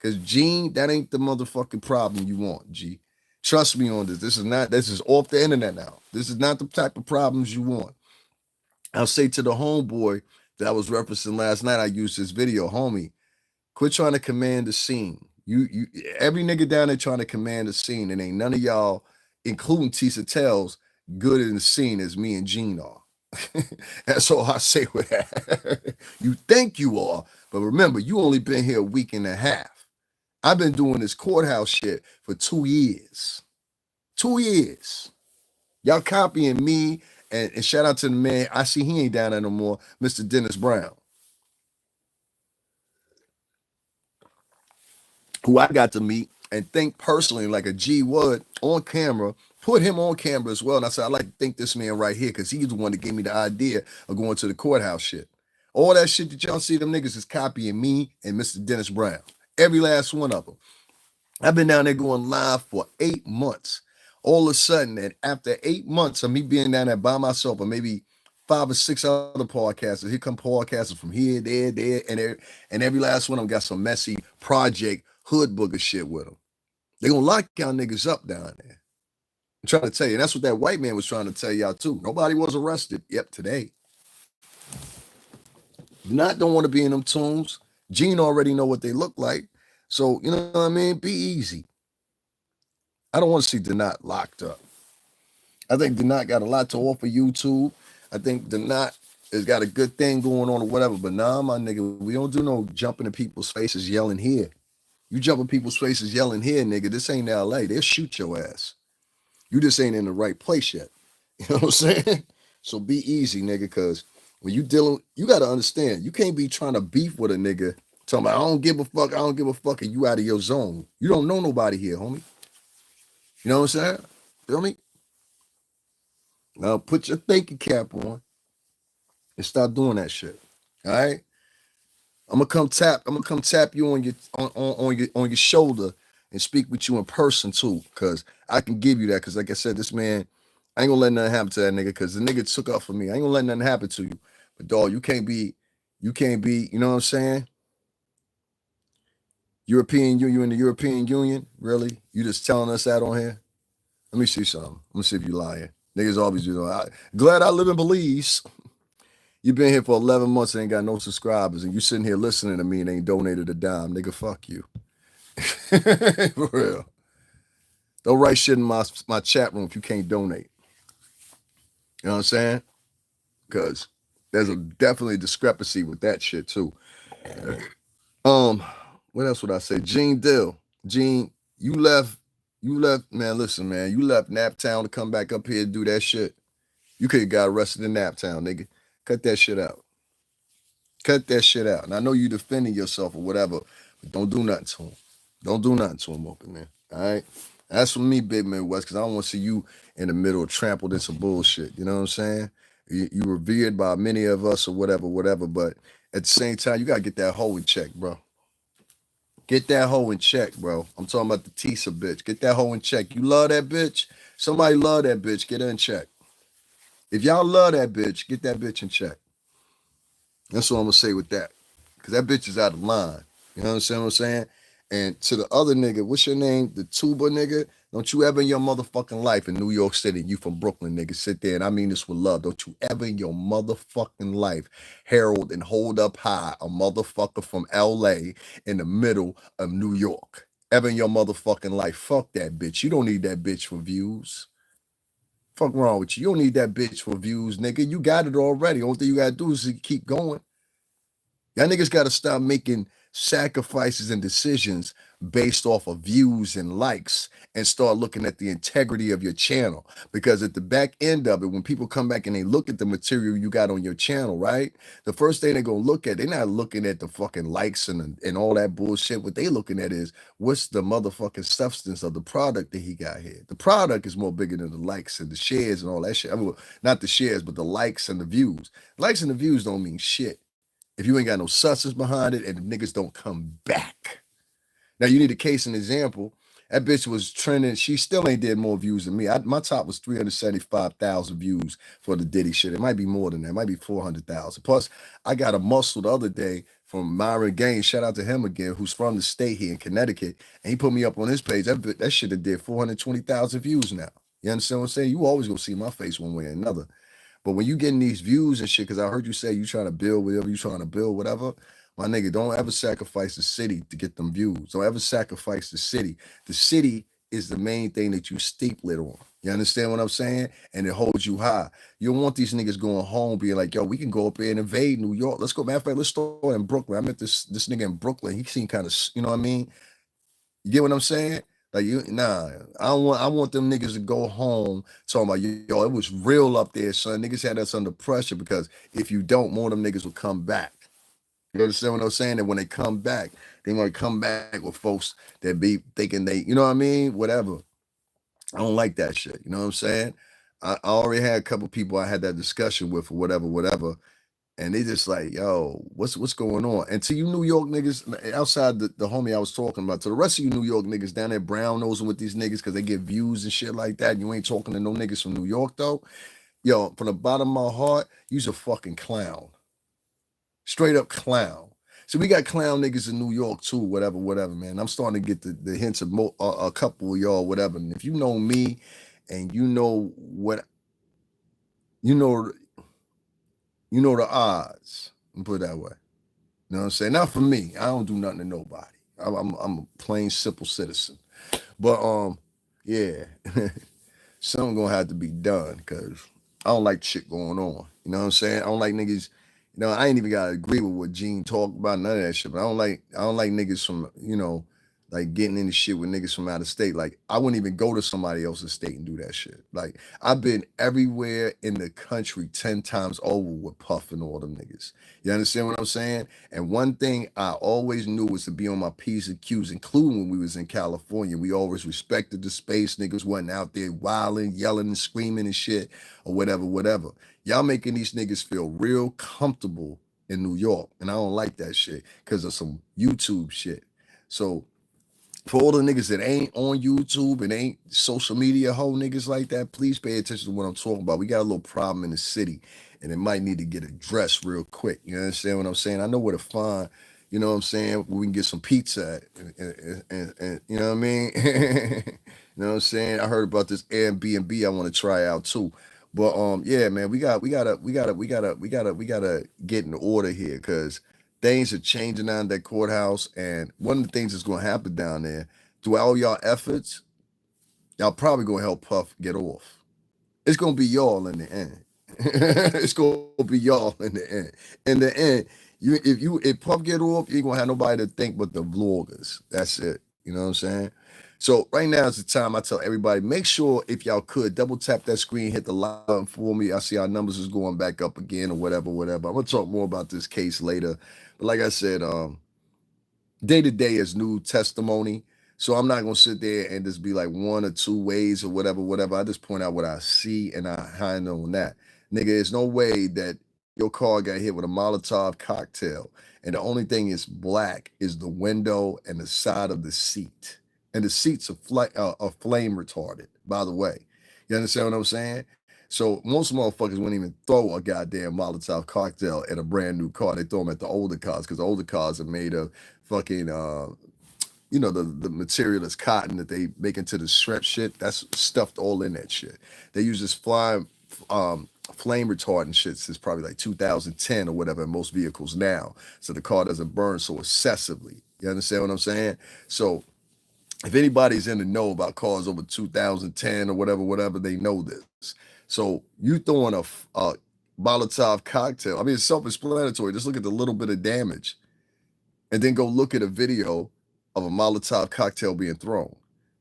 Cause Gene, that ain't the motherfucking problem you want, G. Trust me on this. This is off the internet now. This is not the type of problems you want. I'll say to the homeboy that I was referencing last night, I used this video, homie. Quit trying to command the scene. You every nigga down there trying to command the scene, and ain't none of y'all, including Tisa Tells, good in the scene as me and Gene are. That's all I say with that. You think you are, but remember, you only been here a week and a half. I've been doing this courthouse shit for 2 years. 2 years. Y'all copying me, and shout out to the man. I see he ain't down there no more, Mr. Dennis Brown, who I got to meet and think personally like a G would on camera, put him on camera as well. And I said, I like to think this man right here, because he's the one that gave me the idea of going to the courthouse shit. All that shit that y'all see, them niggas is copying me and Mr. Dennis Brown. Every last one of them. I've been down there going live for 8 months. All of a sudden, and after 8 months of me being down there by myself, or maybe 5 or 6 other podcasters, here come podcasters from here, there, and every last one of them got some messy project hood booger shit with them. They gonna lock y'all niggas up down there. I'm trying to tell you, and that's what that white man was trying to tell y'all too. Nobody was arrested. Yep, today. Don't want to be in them tunes. Gene already know what they look like. So, you know what I mean? Be easy. I don't want to see Denot locked up. I think Denot got a lot to offer YouTube. I think Denot has got a good thing going on or whatever. But nah, my nigga, we don't do no jumping in people's faces yelling here. You jump in people's faces yelling here, nigga. This ain't LA. They'll shoot your ass. You just ain't in the right place yet. You know what I'm saying? So be easy, nigga, because when you dealing, you got to understand, you can't be trying to beef with a nigga talking about, I don't give a fuck, and you out of your zone. You don't know nobody here, homie. You know what I'm saying? Feel me? Now put your thinking cap on and stop doing that shit. All right? I'm gonna come tap you on your shoulder and speak with you in person too, because I can give you that. Because like I said, this man, I ain't gonna let nothing happen to that nigga, because the nigga took up for me. I ain't gonna let nothing happen to you. But dog, you can't be, you know what I'm saying? European Union, you in the European Union? Really? You just telling us that on here? Let me see something. Let me see if you lying. Niggas always, glad I live in Belize. You've been here for 11 months and ain't got no subscribers, and you sitting here listening to me and ain't donated a dime. Nigga, fuck you. For real. Don't write shit in my chat room if you can't donate. You know what I'm saying? Because there's a definitely discrepancy with that shit too. What else would I say? Gene Dill. Gene, you left, man, listen, man, you left Naptown to come back up here and do that shit. You could have got arrested in Naptown, nigga. Cut that shit out. Cut that shit out. And I know you defending yourself or whatever, but don't do nothing to him. Don't do nothing to him, open man. All right? That's for me, Big Midwest, because I don't want to see you in the middle trampled in some bullshit. You know what I'm saying? You revered by many of us or whatever, but at the same time, you got to get that hoe in check, bro. Get that hoe in check, bro. I'm talking about the Tisa bitch. Get that hoe in check. You love that bitch? Somebody love that bitch. Get her in check. If y'all love that bitch, get that bitch in check. That's what I'm gonna say with that. Cause that bitch is out of line. You know what I'm saying? And to the other nigga, what's your name? The tuba nigga. Don't you ever in your motherfucking life in New York City, you from Brooklyn, nigga, sit there, and I mean this with love. Don't you ever in your motherfucking life herald and hold up high a motherfucker from LA in the middle of New York. Ever in your motherfucking life. Fuck that bitch. You don't need that bitch for views. Fuck wrong with you. You don't need that bitch for views, nigga. You got it already. Only thing you gotta do is keep going. Y'all niggas got to stop making sacrifices and decisions based off of views and likes and start looking at the integrity of your channel. Because at the back end of it, when people come back and they look at the material you got on your channel, right? The first thing they're going to look at, they're not looking at the fucking likes and all that bullshit. What they looking at is what's the motherfucking substance of the product that he got here. The product is more bigger than the likes and the shares and all that shit. I mean, not the shares, but the likes and the views. Likes and the views don't mean shit if you ain't got no substance behind it and the niggas don't come back. Now you need a case and example. That bitch was trending. She still ain't did more views than me. My top was 375,000 views for the Diddy shit. It might be more than that. It might be 400,000. Plus, I got a muscle the other day from Myron Gaines. Shout out to him again, who's from the state here in Connecticut. And he put me up on his page. That shit have did 420,000 views now. You understand what I'm saying? You always gonna see my face one way or another. But when you getting these views and shit, because I heard you say you trying to build whatever you trying to build, whatever, my nigga, don't ever sacrifice the city to get them views. Don't ever sacrifice the city. The city is the main thing that you steeple it on. You understand what I'm saying? And it holds you high. You don't want these niggas going home being like, yo, we can go up here and invade New York. Let's go. Matter of fact, let's start in Brooklyn. I met this nigga in Brooklyn. He seemed kind of, you know what I mean? You get what I'm saying? Like I want them niggas to go home talking about yo, it was real up there, son. Niggas had us under pressure because if you don't, more of them niggas will come back. You understand what I'm saying? And when they come back, they might come back with folks that be thinking they, you know what I mean? Whatever. I don't like that shit. You know what I'm saying? I already had a couple people I had that discussion with or whatever, whatever. And they just like, yo, what's going on? And to you New York niggas, outside the homie I was talking about, to the rest of you New York niggas down there brown nosing with these niggas because they get views and shit like that, and you ain't talking to no niggas from New York though. Yo, from the bottom of my heart, you's a fucking clown. Straight up clown. So we got clown niggas in New York too, whatever, whatever, man. I'm starting to get the hints of a couple of y'all, whatever. And if you know me and you know what, you know, you know the odds, and put it that way. You know what I'm saying? Not for me. I don't do nothing to nobody. I'm a plain simple citizen. But yeah, something gonna have to be done because I don't like shit going on. You know what I'm saying? I don't like niggas. You know, I ain't even gotta agree with what Gene talked about, none of that shit. But I don't like niggas from, you know, like getting into shit with niggas from out of state. Like I wouldn't even go to somebody else's state and do that shit. Like I've been everywhere in the country 10 times over with Puff and all them niggas. You understand what I'm saying? And one thing I always knew was to be on my P's and Q's, including when we was in California. We always respected the space. Niggas wasn't out there wilding, yelling and screaming and shit or whatever, whatever. Y'all making these niggas feel real comfortable in New York. And I don't like that shit because of some YouTube shit. So for all the niggas that ain't on YouTube and ain't social media hoe niggas like that, please pay attention to what I'm talking about. We got a little problem in the city and it might need to get addressed real quick. You understand what I'm saying? I know where to find, you know what I'm saying, where we can get some pizza at. And you know what I mean? You know what I'm saying? I heard about this Airbnb I want to try out too. But yeah, man, we gotta get in order here because things are changing down at that courthouse. And one of the things that's gonna happen down there, through all y'all efforts, y'all probably gonna help Puff get off. It's gonna be y'all in the end. It's gonna be y'all in the end. In the end, if Puff get off, you ain't gonna have nobody to think but the vloggers. That's it. You know what I'm saying? So right now is the time I tell everybody, make sure if y'all could double tap that screen, hit the like button for me. I see our numbers is going back up again or whatever, whatever. I'm gonna talk more about this case later. But like I said, day to day is new testimony. So I'm not gonna sit there and just be like one or two ways or whatever, whatever. I just point out what I see and I know on that. Nigga, there's no way that your car got hit with a Molotov cocktail, and the only thing is black is the window and the side of the seat. And the seats are flame retarded, by the way. You understand what I'm saying? So most motherfuckers wouldn't even throw a goddamn Molotov cocktail at a brand new car. They throw them at the older cars because the older cars are made of fucking you know, the material is cotton that they make into the shred shit. That's stuffed all in that shit. They use this flame retardant shit since probably like 2010 or whatever in most vehicles now. So the car doesn't burn so excessively. You understand what I'm saying? So if anybody's in the know about cars over 2010 or whatever, whatever, they know this. So you throwing Molotov cocktail. I mean, it's self-explanatory. Just look at the little bit of damage, and then go look at a video of a Molotov cocktail being thrown.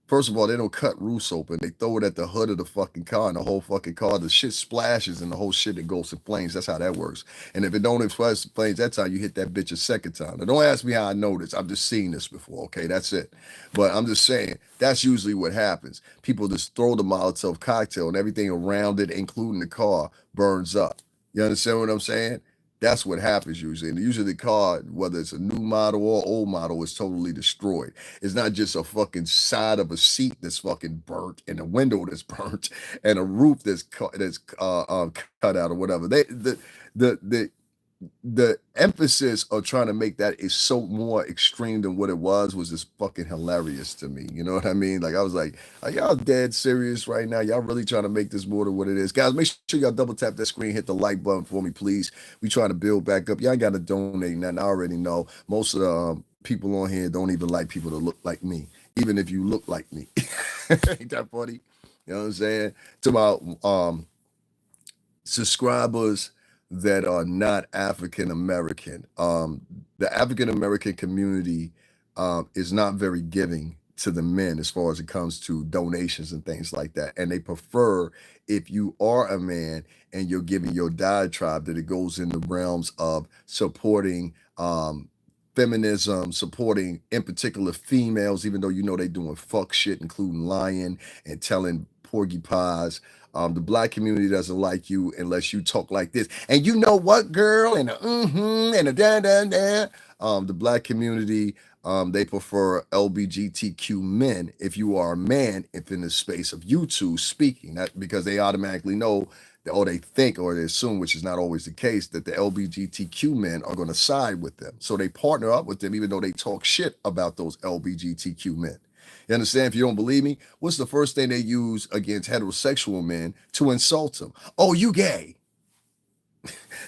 First of all, they don't cut roofs open. They throw it at the hood of the fucking car, and the whole fucking car, the shit splashes, and the whole shit it goes in flames. That's how that works. And if it don't express flames that time, you hit that bitch a second time. Now, don't ask me how I know this. I've just seen this before. Okay, that's it. But I'm just saying that's usually what happens. People just throw the Molotov cocktail, and everything around it, including the car, burns up. You understand what I'm saying? That's what happens usually. And usually the car, whether it's a new model or old model, is totally destroyed. It's not just a fucking side of a seat that's fucking burnt and a window that's burnt and a roof that's cut out or whatever. The the emphasis of trying to make that is so more extreme than what it was just fucking hilarious to me. You know what I mean? Like I was like, are y'all dead serious right now? Y'all really trying to make this more than what it is? Guys, make sure y'all double tap that screen, hit the like button for me, please. We trying to build back up. Y'all got to donate nothing. I already know most of the people on here don't even like people that look like me, even if you look like me. Ain't that funny? You know what I'm saying? It's about subscribers that are not African American. The African American community is not very giving to the men as far as it comes to donations and things like that. And they prefer if you are a man and you're giving your diatribe that it goes in the realms of supporting feminism, supporting in particular females, even though you know they doing fuck shit, including lying and telling porcupines. The black community doesn't like you unless you talk like this. And you know what, girl? And a and a da da da. The black community, they prefer LGBTQ men if you are a man, if in the space of you two speaking, that because they automatically know or they think or they assume, which is not always the case, that the LGBTQ men are going to side with them. So they partner up with them, even though they talk shit about those LGBTQ men. You understand? If you don't believe me, what's the first thing they use against heterosexual men to insult them? Oh, you gay.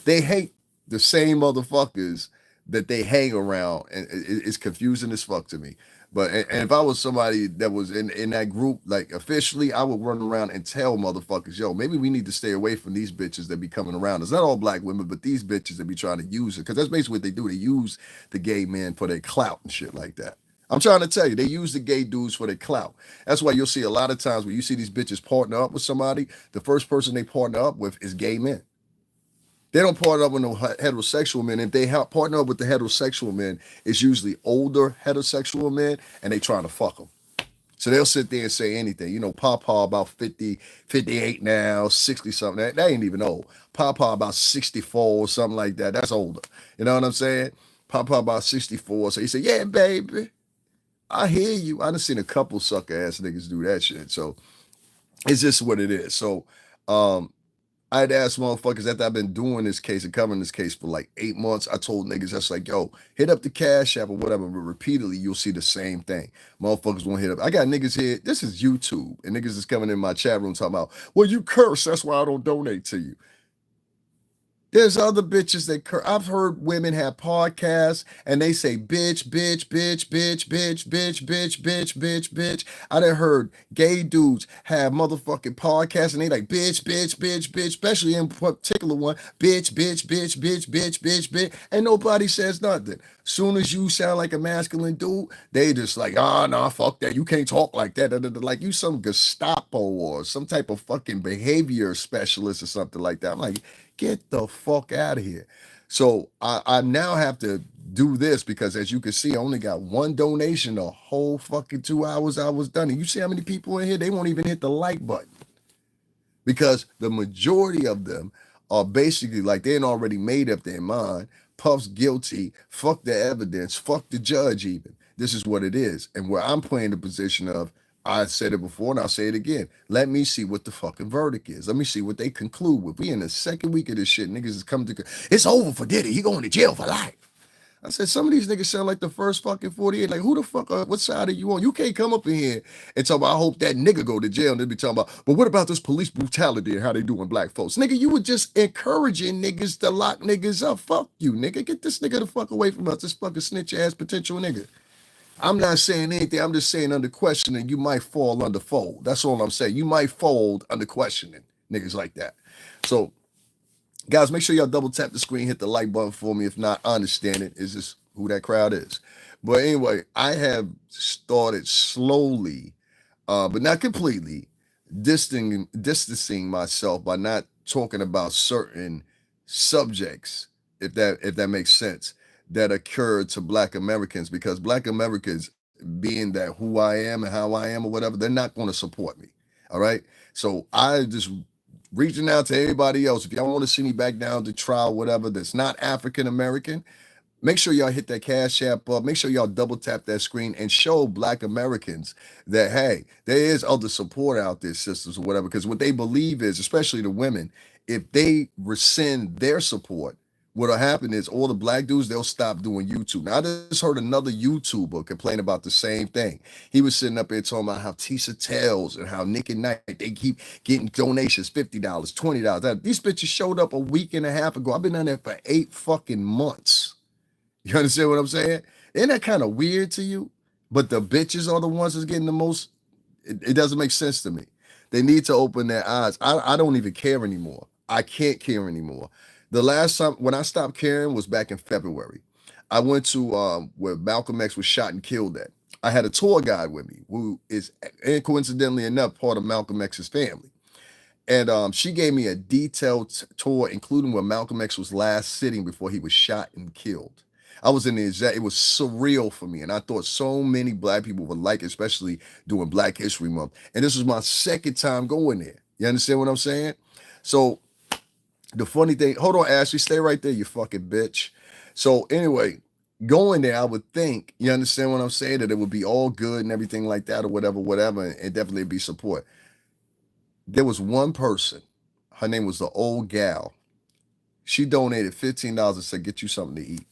They hate the same motherfuckers that they hang around, and it's confusing as fuck to me. But and if I was somebody that was in that group, like officially, I would run around and tell motherfuckers, yo, maybe we need to stay away from these bitches that be coming around. It's not all black women, but these bitches that be trying to use it, because that's basically what they do. They use the gay men for their clout and shit like that. I'm trying to tell you, they use the gay dudes for their clout. That's why you'll see a lot of times when you see these bitches partner up with somebody, the first person they partner up with is gay men. They don't partner up with no heterosexual men. If they partner up with the heterosexual men, it's usually older heterosexual men, and they trying to fuck them. So they'll sit there and say anything. You know, Papa about 50, 58 now, 60 something. That ain't even old. Papa about 64 or something like that. That's older. You know what I'm saying? Papa about 64. So he said, yeah, baby. I hear you. I done seen a couple sucker ass niggas do that shit. So it's just what it is. So I'd ask motherfuckers after I've been doing this case and covering this case for like 8 months. I told niggas that's like, yo, hit up the Cash App or whatever, but repeatedly you'll see the same thing. Motherfuckers won't hit up. I got niggas here. This is YouTube, and niggas is coming in my chat room talking about, well, you curse. That's why I don't donate to you. There's other bitches that I've heard women have podcasts and they say bitch, bitch, bitch, bitch, bitch, bitch, bitch, bitch, bitch, bitch. I done heard gay dudes have motherfucking podcasts and they like bitch, bitch, bitch, bitch, especially in particular one, bitch, bitch, bitch, bitch, bitch, bitch, bitch. And nobody says nothing. Soon as you sound like a masculine dude, they just like, nah, fuck that. You can't talk like that. Like you some Gestapo or some type of fucking behavior specialist or something like that. I'm like, get the fuck out of here. So I now have to do this because as you can see, I only got one donation the whole fucking 2 hours I was done. And you see how many people in here, they won't even hit the like button. Because the majority of them are basically like they ain't already made up their mind. Puff's guilty, fuck the evidence, fuck the judge even. This is what it is. And where I'm playing the position of, I said it before and I'll say it again. Let me see what the fucking verdict is. Let me see what they conclude with. We in the second week of this shit. Niggas is coming to, it's over for Diddy. He going to jail for life. I said, some of these niggas sound like the first fucking 48. Like, who the fuck, what side are you on? You can't come up in here and talk about, I hope that nigga go to jail. And they be talking about, but what about this police brutality and how they doing black folks? Nigga, you were just encouraging niggas to lock niggas up. Fuck you, nigga. Get this nigga the fuck away from us. This fucking snitch ass potential nigga. I'm not saying anything. I'm just saying under questioning, you might fall under fold. That's all I'm saying. You might fold under questioning niggas like that. So Guys, make sure y'all double tap the screen, hit the like button for me. If not, I understand it. It's just who that crowd is. But anyway, I have started slowly, but not completely, distancing myself by not talking about certain subjects, if that makes sense, that occurred to Black Americans, because Black Americans, being that who I am and how I am or whatever, they're not going to support me. All right. So I just reaching out to everybody else. If y'all want to see me back down to trial, whatever, that's not African American, make sure y'all hit that cash app up. Make sure y'all double tap that screen and show Black Americans that, hey, there is other support out there, sisters or whatever. Because what they believe is, especially the women, if they rescind their support, what'll happen is all the black dudes, they'll stop doing YouTube. Now, I just heard another YouTuber complain about the same thing. He was sitting up there talking about how Tisha Tells and how Nick and Knight, they keep getting donations, $50, $20. These bitches showed up a week and a half ago. I've been on there for 8 fucking months. You understand what I'm saying? Isn't that kind of weird to you? But the bitches are the ones that's getting the most. It doesn't make sense to me. They need to open their eyes. I don't even care anymore. I can't care anymore. The last time when I stopped caring was back in February. I went to where Malcolm X was shot and killed at. I had a tour guide with me who is, and coincidentally enough, part of Malcolm X's family. And she gave me a detailed tour, including where Malcolm X was last sitting before he was shot and killed. I was in the exact, it was surreal for me. And I thought so many black people would like it, especially during Black History Month. And this was my second time going there. You understand what I'm saying? So the funny thing, hold on, Ashley, stay right there, you fucking bitch. So anyway, going there, I would think, you understand what I'm saying, that it would be all good and everything like that or whatever, whatever, and definitely be support. There was one person, her name was the old gal. She donated $15 and said, get you something to eat.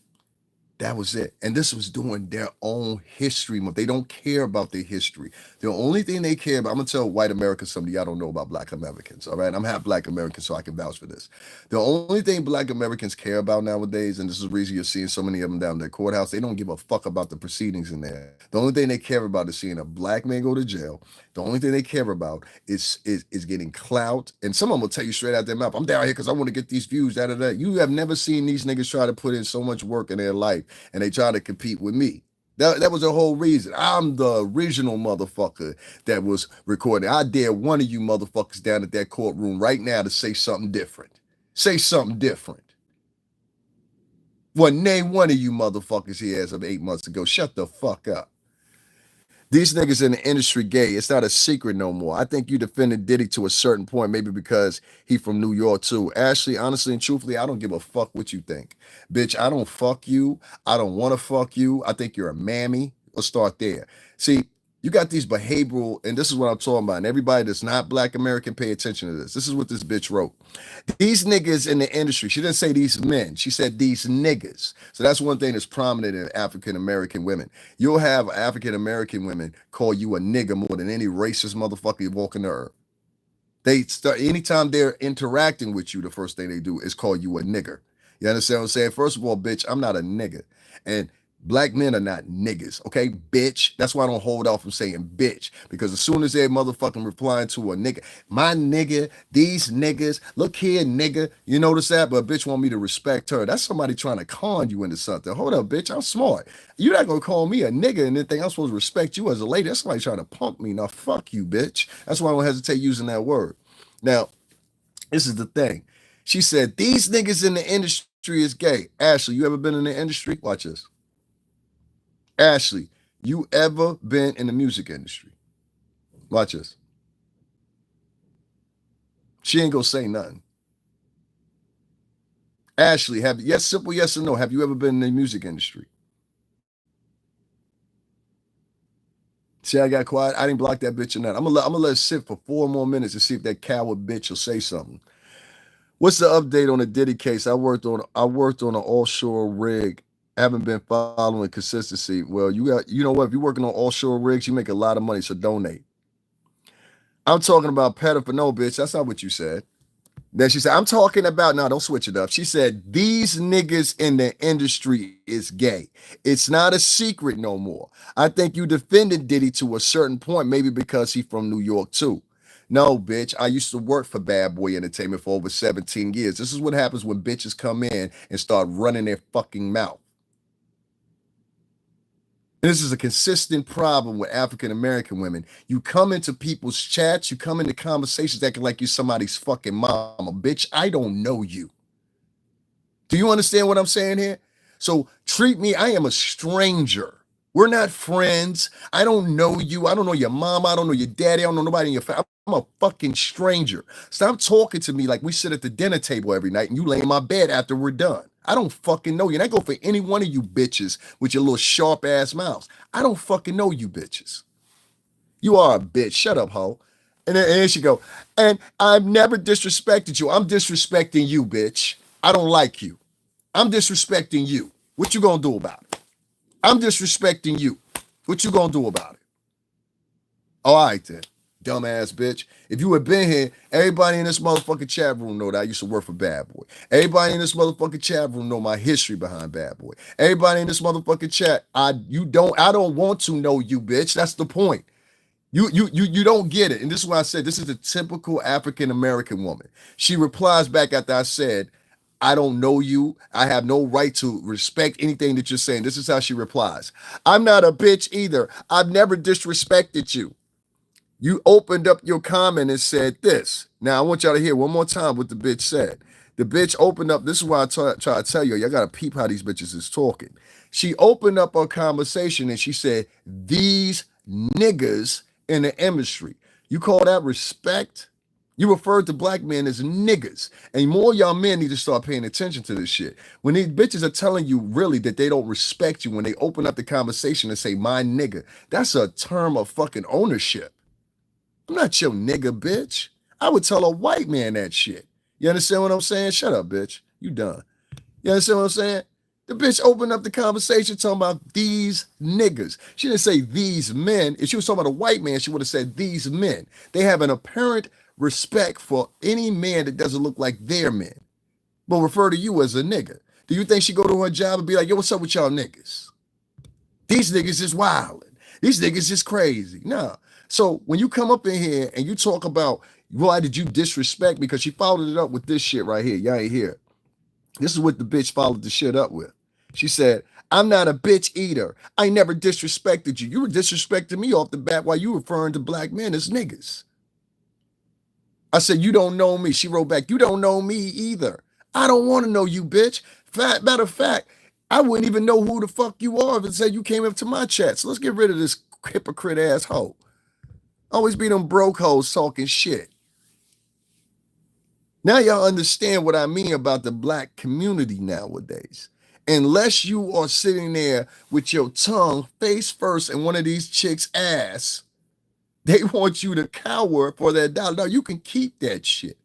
That was it. And this was doing their own history month. They don't care about their history. The only thing they care about, I'm gonna tell white Americans something y'all don't know about black Americans. All right. I'm half black American, so I can vouch for this. The only thing black Americans care about nowadays, and this is the reason you're seeing so many of them down there courthouse, they don't give a fuck about the proceedings in there. The only thing they care about is seeing a black man go to jail. The only thing they care about is getting clout. And some of them will tell you straight out their mouth, I'm down here because I want to get these views, da da da. You have never seen these niggas try to put in so much work in their life and they try to compete with me. That was the whole reason. I'm the original motherfucker that was recording. I dare one of you motherfuckers down at that courtroom right now to say something different. Say something different. Well, name one of you motherfuckers here as of 8 months ago. Shut the fuck up. These niggas in the industry gay. It's not a secret no more. I think you defended Diddy to a certain point, maybe because he from New York too. Ashley, honestly and truthfully, I don't give a fuck what you think. Bitch, I don't fuck you. I don't want to fuck you. I think you're a mammy. Let's start there. See, you got these behavioral, and this is what I'm talking about. And everybody that's not black American, pay attention to this. This is what this bitch wrote. These niggas in the industry, she didn't say these men, she said these niggas. So that's one thing that's prominent in African American women. You'll have African American women call you a nigga more than any racist motherfucker walking the earth. They start anytime they're interacting with you, the first thing they do is call you a nigger. You understand what I'm saying? First of all, bitch, I'm not a nigga. And black men are not niggas, okay, bitch? That's why I don't hold off from saying bitch. Because as soon as they're motherfucking replying to a nigga, my nigga, these niggas, look here, nigga. You notice that? But a bitch want me to respect her. That's somebody trying to con you into something. Hold up, bitch. I'm smart. You're not gonna call me a nigga and then think I'm supposed to respect you as a lady. That's somebody trying to punk me. Now fuck you, bitch. That's why I don't hesitate using that word. Now, this is the thing. She said, these niggas in the industry is gay. Ashley, you ever been in the industry? Watch this. Ashley, you ever been in the music industry? Watch this. She ain't gonna say nothing. Ashley, simple yes or no. Have you ever been in the music industry? See, I got quiet. I didn't block that bitch or nothing. I'm gonna let it sit for 4 more minutes and see if that coward bitch will say something. What's the update on the Diddy case? I worked on an offshore rig. Haven't been following consistency. Well, you know what? If you're working on offshore rigs, you make a lot of money, so donate. I'm talking about pedophilia. No, bitch, that's not what you said. Then she said, I'm talking about, no, don't switch it up. She said, these niggas in the industry is gay. It's not a secret no more. I think you defended Diddy to a certain point, maybe because he from New York too. No, bitch. I used to work for Bad Boy Entertainment for over 17 years. This is what happens when bitches come in and start running their fucking mouth. This is a consistent problem with African American women. You come into people's chats, you come into conversations acting like you're somebody's fucking mama. Bitch, I don't know you. Do you understand what I'm saying here? So treat me, I am a stranger. We're not friends. I don't know you. I don't know your mama. I don't know your daddy. I don't know nobody in your family. I'm a fucking stranger. Stop talking to me like we sit at the dinner table every night and you lay in my bed after we're done. I don't fucking know you. And I go for any one of you bitches with your little sharp ass mouths. I don't fucking know you bitches. You are a bitch. Shut up, hoe. And then she go, and I've never disrespected you. I'm disrespecting you, bitch. I don't like you. I'm disrespecting you. What you gonna do about it? I'm disrespecting you. What you gonna do about it? All right then, dumbass bitch. If you had been here, everybody in this motherfucking chat room know that I used to work for Bad Boy. Everybody in this motherfucking chat room know my history behind Bad Boy. Everybody in this motherfucking chat, I don't want to know you, bitch. That's the point. You don't get it. And this is why I said this is a typical African American woman. She replies back after I said, I don't know you. I have no right to respect anything that you're saying. This is how she replies. I'm not a bitch either. I've never disrespected you. You opened up your comment and said this. Now, I want y'all to hear one more time what the bitch said. The bitch opened up. This is why I try to tell you. Y'all got to peep how these bitches is talking. She opened up her conversation and she said, these niggas in the industry. You call that respect? You referred to black men as niggas. And more y'all men need to start paying attention to this shit. When these bitches are telling you really that they don't respect you, when they open up the conversation and say, my nigga, that's a term of fucking ownership. I'm not your nigga, bitch. I would tell a white man that shit. You understand what I'm saying? Shut up, bitch. You done. You understand what I'm saying? The bitch opened up the conversation talking about these niggas. She didn't say these men. If she was talking about a white man, she would have said these men. They have an apparent respect for any man that doesn't look like their men, but refer to you as a nigga. Do you think she go to her job and be like, yo, what's up with y'all niggas? These niggas is wilding. These niggas is crazy. No. So when you come up in here and you talk about why did you disrespect me, because she followed it up with this shit right here. Y'all ain't hear. This is what the bitch followed the shit up with. She said, I'm not a bitch either. I never disrespected you. You were disrespecting me off the bat while you referring to black men as niggas. I said, you don't know me. She wrote back, you don't know me either. I don't want to know you, bitch. Matter of fact, I wouldn't even know who the fuck you are if it said you came up to my chat. So let's get rid of this hypocrite asshole. Always be them broke hoes talking shit. Now y'all understand what I mean about the black community nowadays. Unless you are sitting there with your tongue face first in one of these chicks' ass, they want you to cower for that dollar. No, you can keep that shit.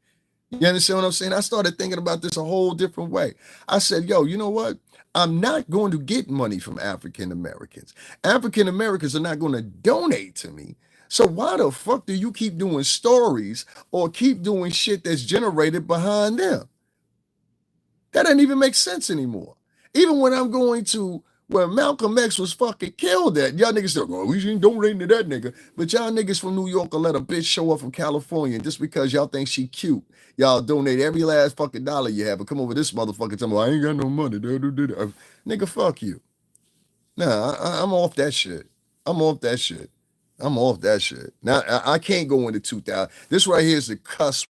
You understand what I'm saying? I started thinking about this a whole different way. I said, yo, you know what? I'm not going to get money from African Americans. African Americans are not going to donate to me. So why the fuck do you keep doing stories or keep doing shit that's generated behind them? That doesn't even make sense anymore. Even when I'm going to where Malcolm X was fucking killed at, y'all niggas say, oh, we ain't donating to that nigga. But y'all niggas from New York will let a bitch show up from California, and just because y'all think she cute, y'all donate every last fucking dollar you have, but come over this motherfucker tell me, I ain't got no money. Nigga, fuck you. Nah, I'm off that shit. I'm off that shit. Now, I can't go into 2000. This right here is the cusp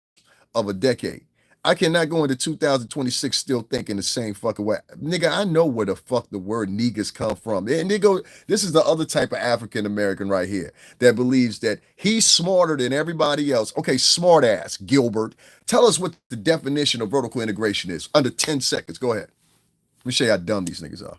of a decade. I cannot go into 2026 still thinking the same fucking way. Nigga, I know where the fuck the word niggas come from. And this is the other type of African American right here that believes that he's smarter than everybody else. Okay, smart ass, Gilbert. Tell us what the definition of vertical integration is. Under 10 seconds. Go ahead. Let me show you how dumb these niggas are.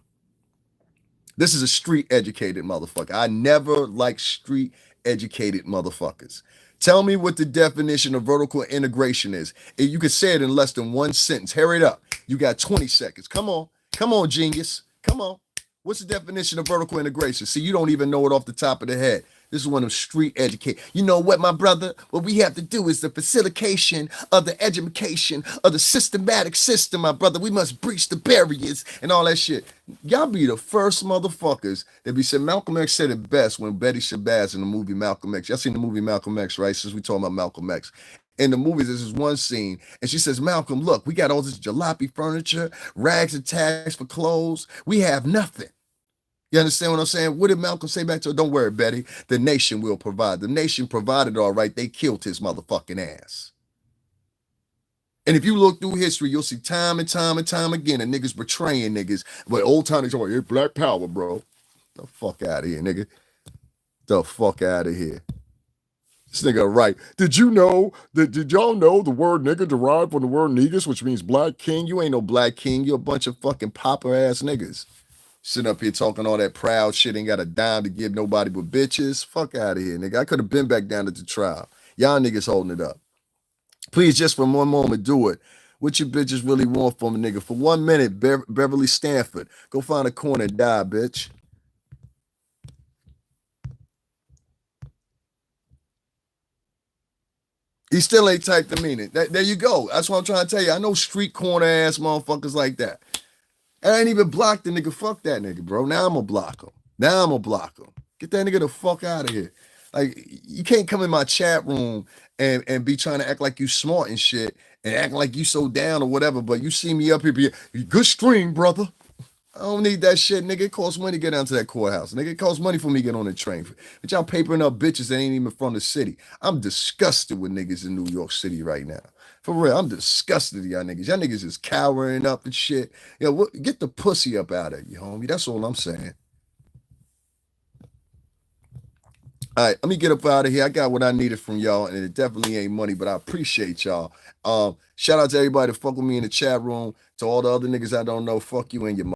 This is a street educated motherfucker. I never like street educated motherfuckers. Tell me what the definition of vertical integration is. You can say it in less than one sentence. Hurry it up. You got 20 seconds. Come on. Come on, genius. Come on. What's the definition of vertical integration? See, you don't even know it off the top of the head. This is one of them street educate. You know what, my brother? What we have to do is the facilitation of the education of the systematic system, my brother. We must breach the barriers and all that shit. Y'all be the first motherfuckers that be said. Malcolm X said it best when Betty Shabazz in the movie Malcolm X. Y'all seen the movie Malcolm X, right? Since we talking about Malcolm X. In the movies, there's this one scene, and she says, Malcolm, look, we got all this jalopy furniture, rags and tags for clothes. We have nothing. You understand what I'm saying? What did Malcolm say back to her? Don't worry, Betty. The nation will provide. The nation provided all right. They killed his motherfucking ass. And if you look through history, you'll see time and time and time again, and niggas betraying niggas. But old time, they're like, black power, bro. The fuck out of here, nigga. The fuck out of here. This nigga right. Did y'all know the word nigga derived from the word negus, which means black king? You ain't no black king. You a bunch of fucking popper ass niggas. Sitting up here talking all that proud shit, ain't got a dime to give nobody but bitches. Fuck out of here, nigga. I could have been back down at the trial. Y'all niggas holding it up. Please, just for one moment, do it. What you bitches really want from a nigga? For 1 minute, Beverly Stanford. Go find a corner and die, bitch. He still ain't typed the meaning. There you go. That's what I'm trying to tell you. I know street corner ass motherfuckers like that. And I ain't even blocked the nigga. Fuck that nigga, bro. Now I'm gonna block him. Get that nigga the fuck out of here. Like, you can't come in my chat room and be trying to act like you smart and shit and act like you so down or whatever, but you see me up here be good stream, brother. I don't need that shit, nigga. It costs money to get down to that courthouse. Nigga, it costs money for me to get on the train. But y'all papering up bitches that ain't even from the city. I'm disgusted with niggas in New York City right now. For real, I'm disgusted with y'all niggas. Y'all niggas is cowering up and shit. Yo, get the pussy up out of you, homie. That's all I'm saying. All right, let me get up out of here. I got what I needed from y'all, and it definitely ain't money, but I appreciate y'all. Shout out to everybody that fuck with me in the chat room. To all the other niggas I don't know, fuck you and your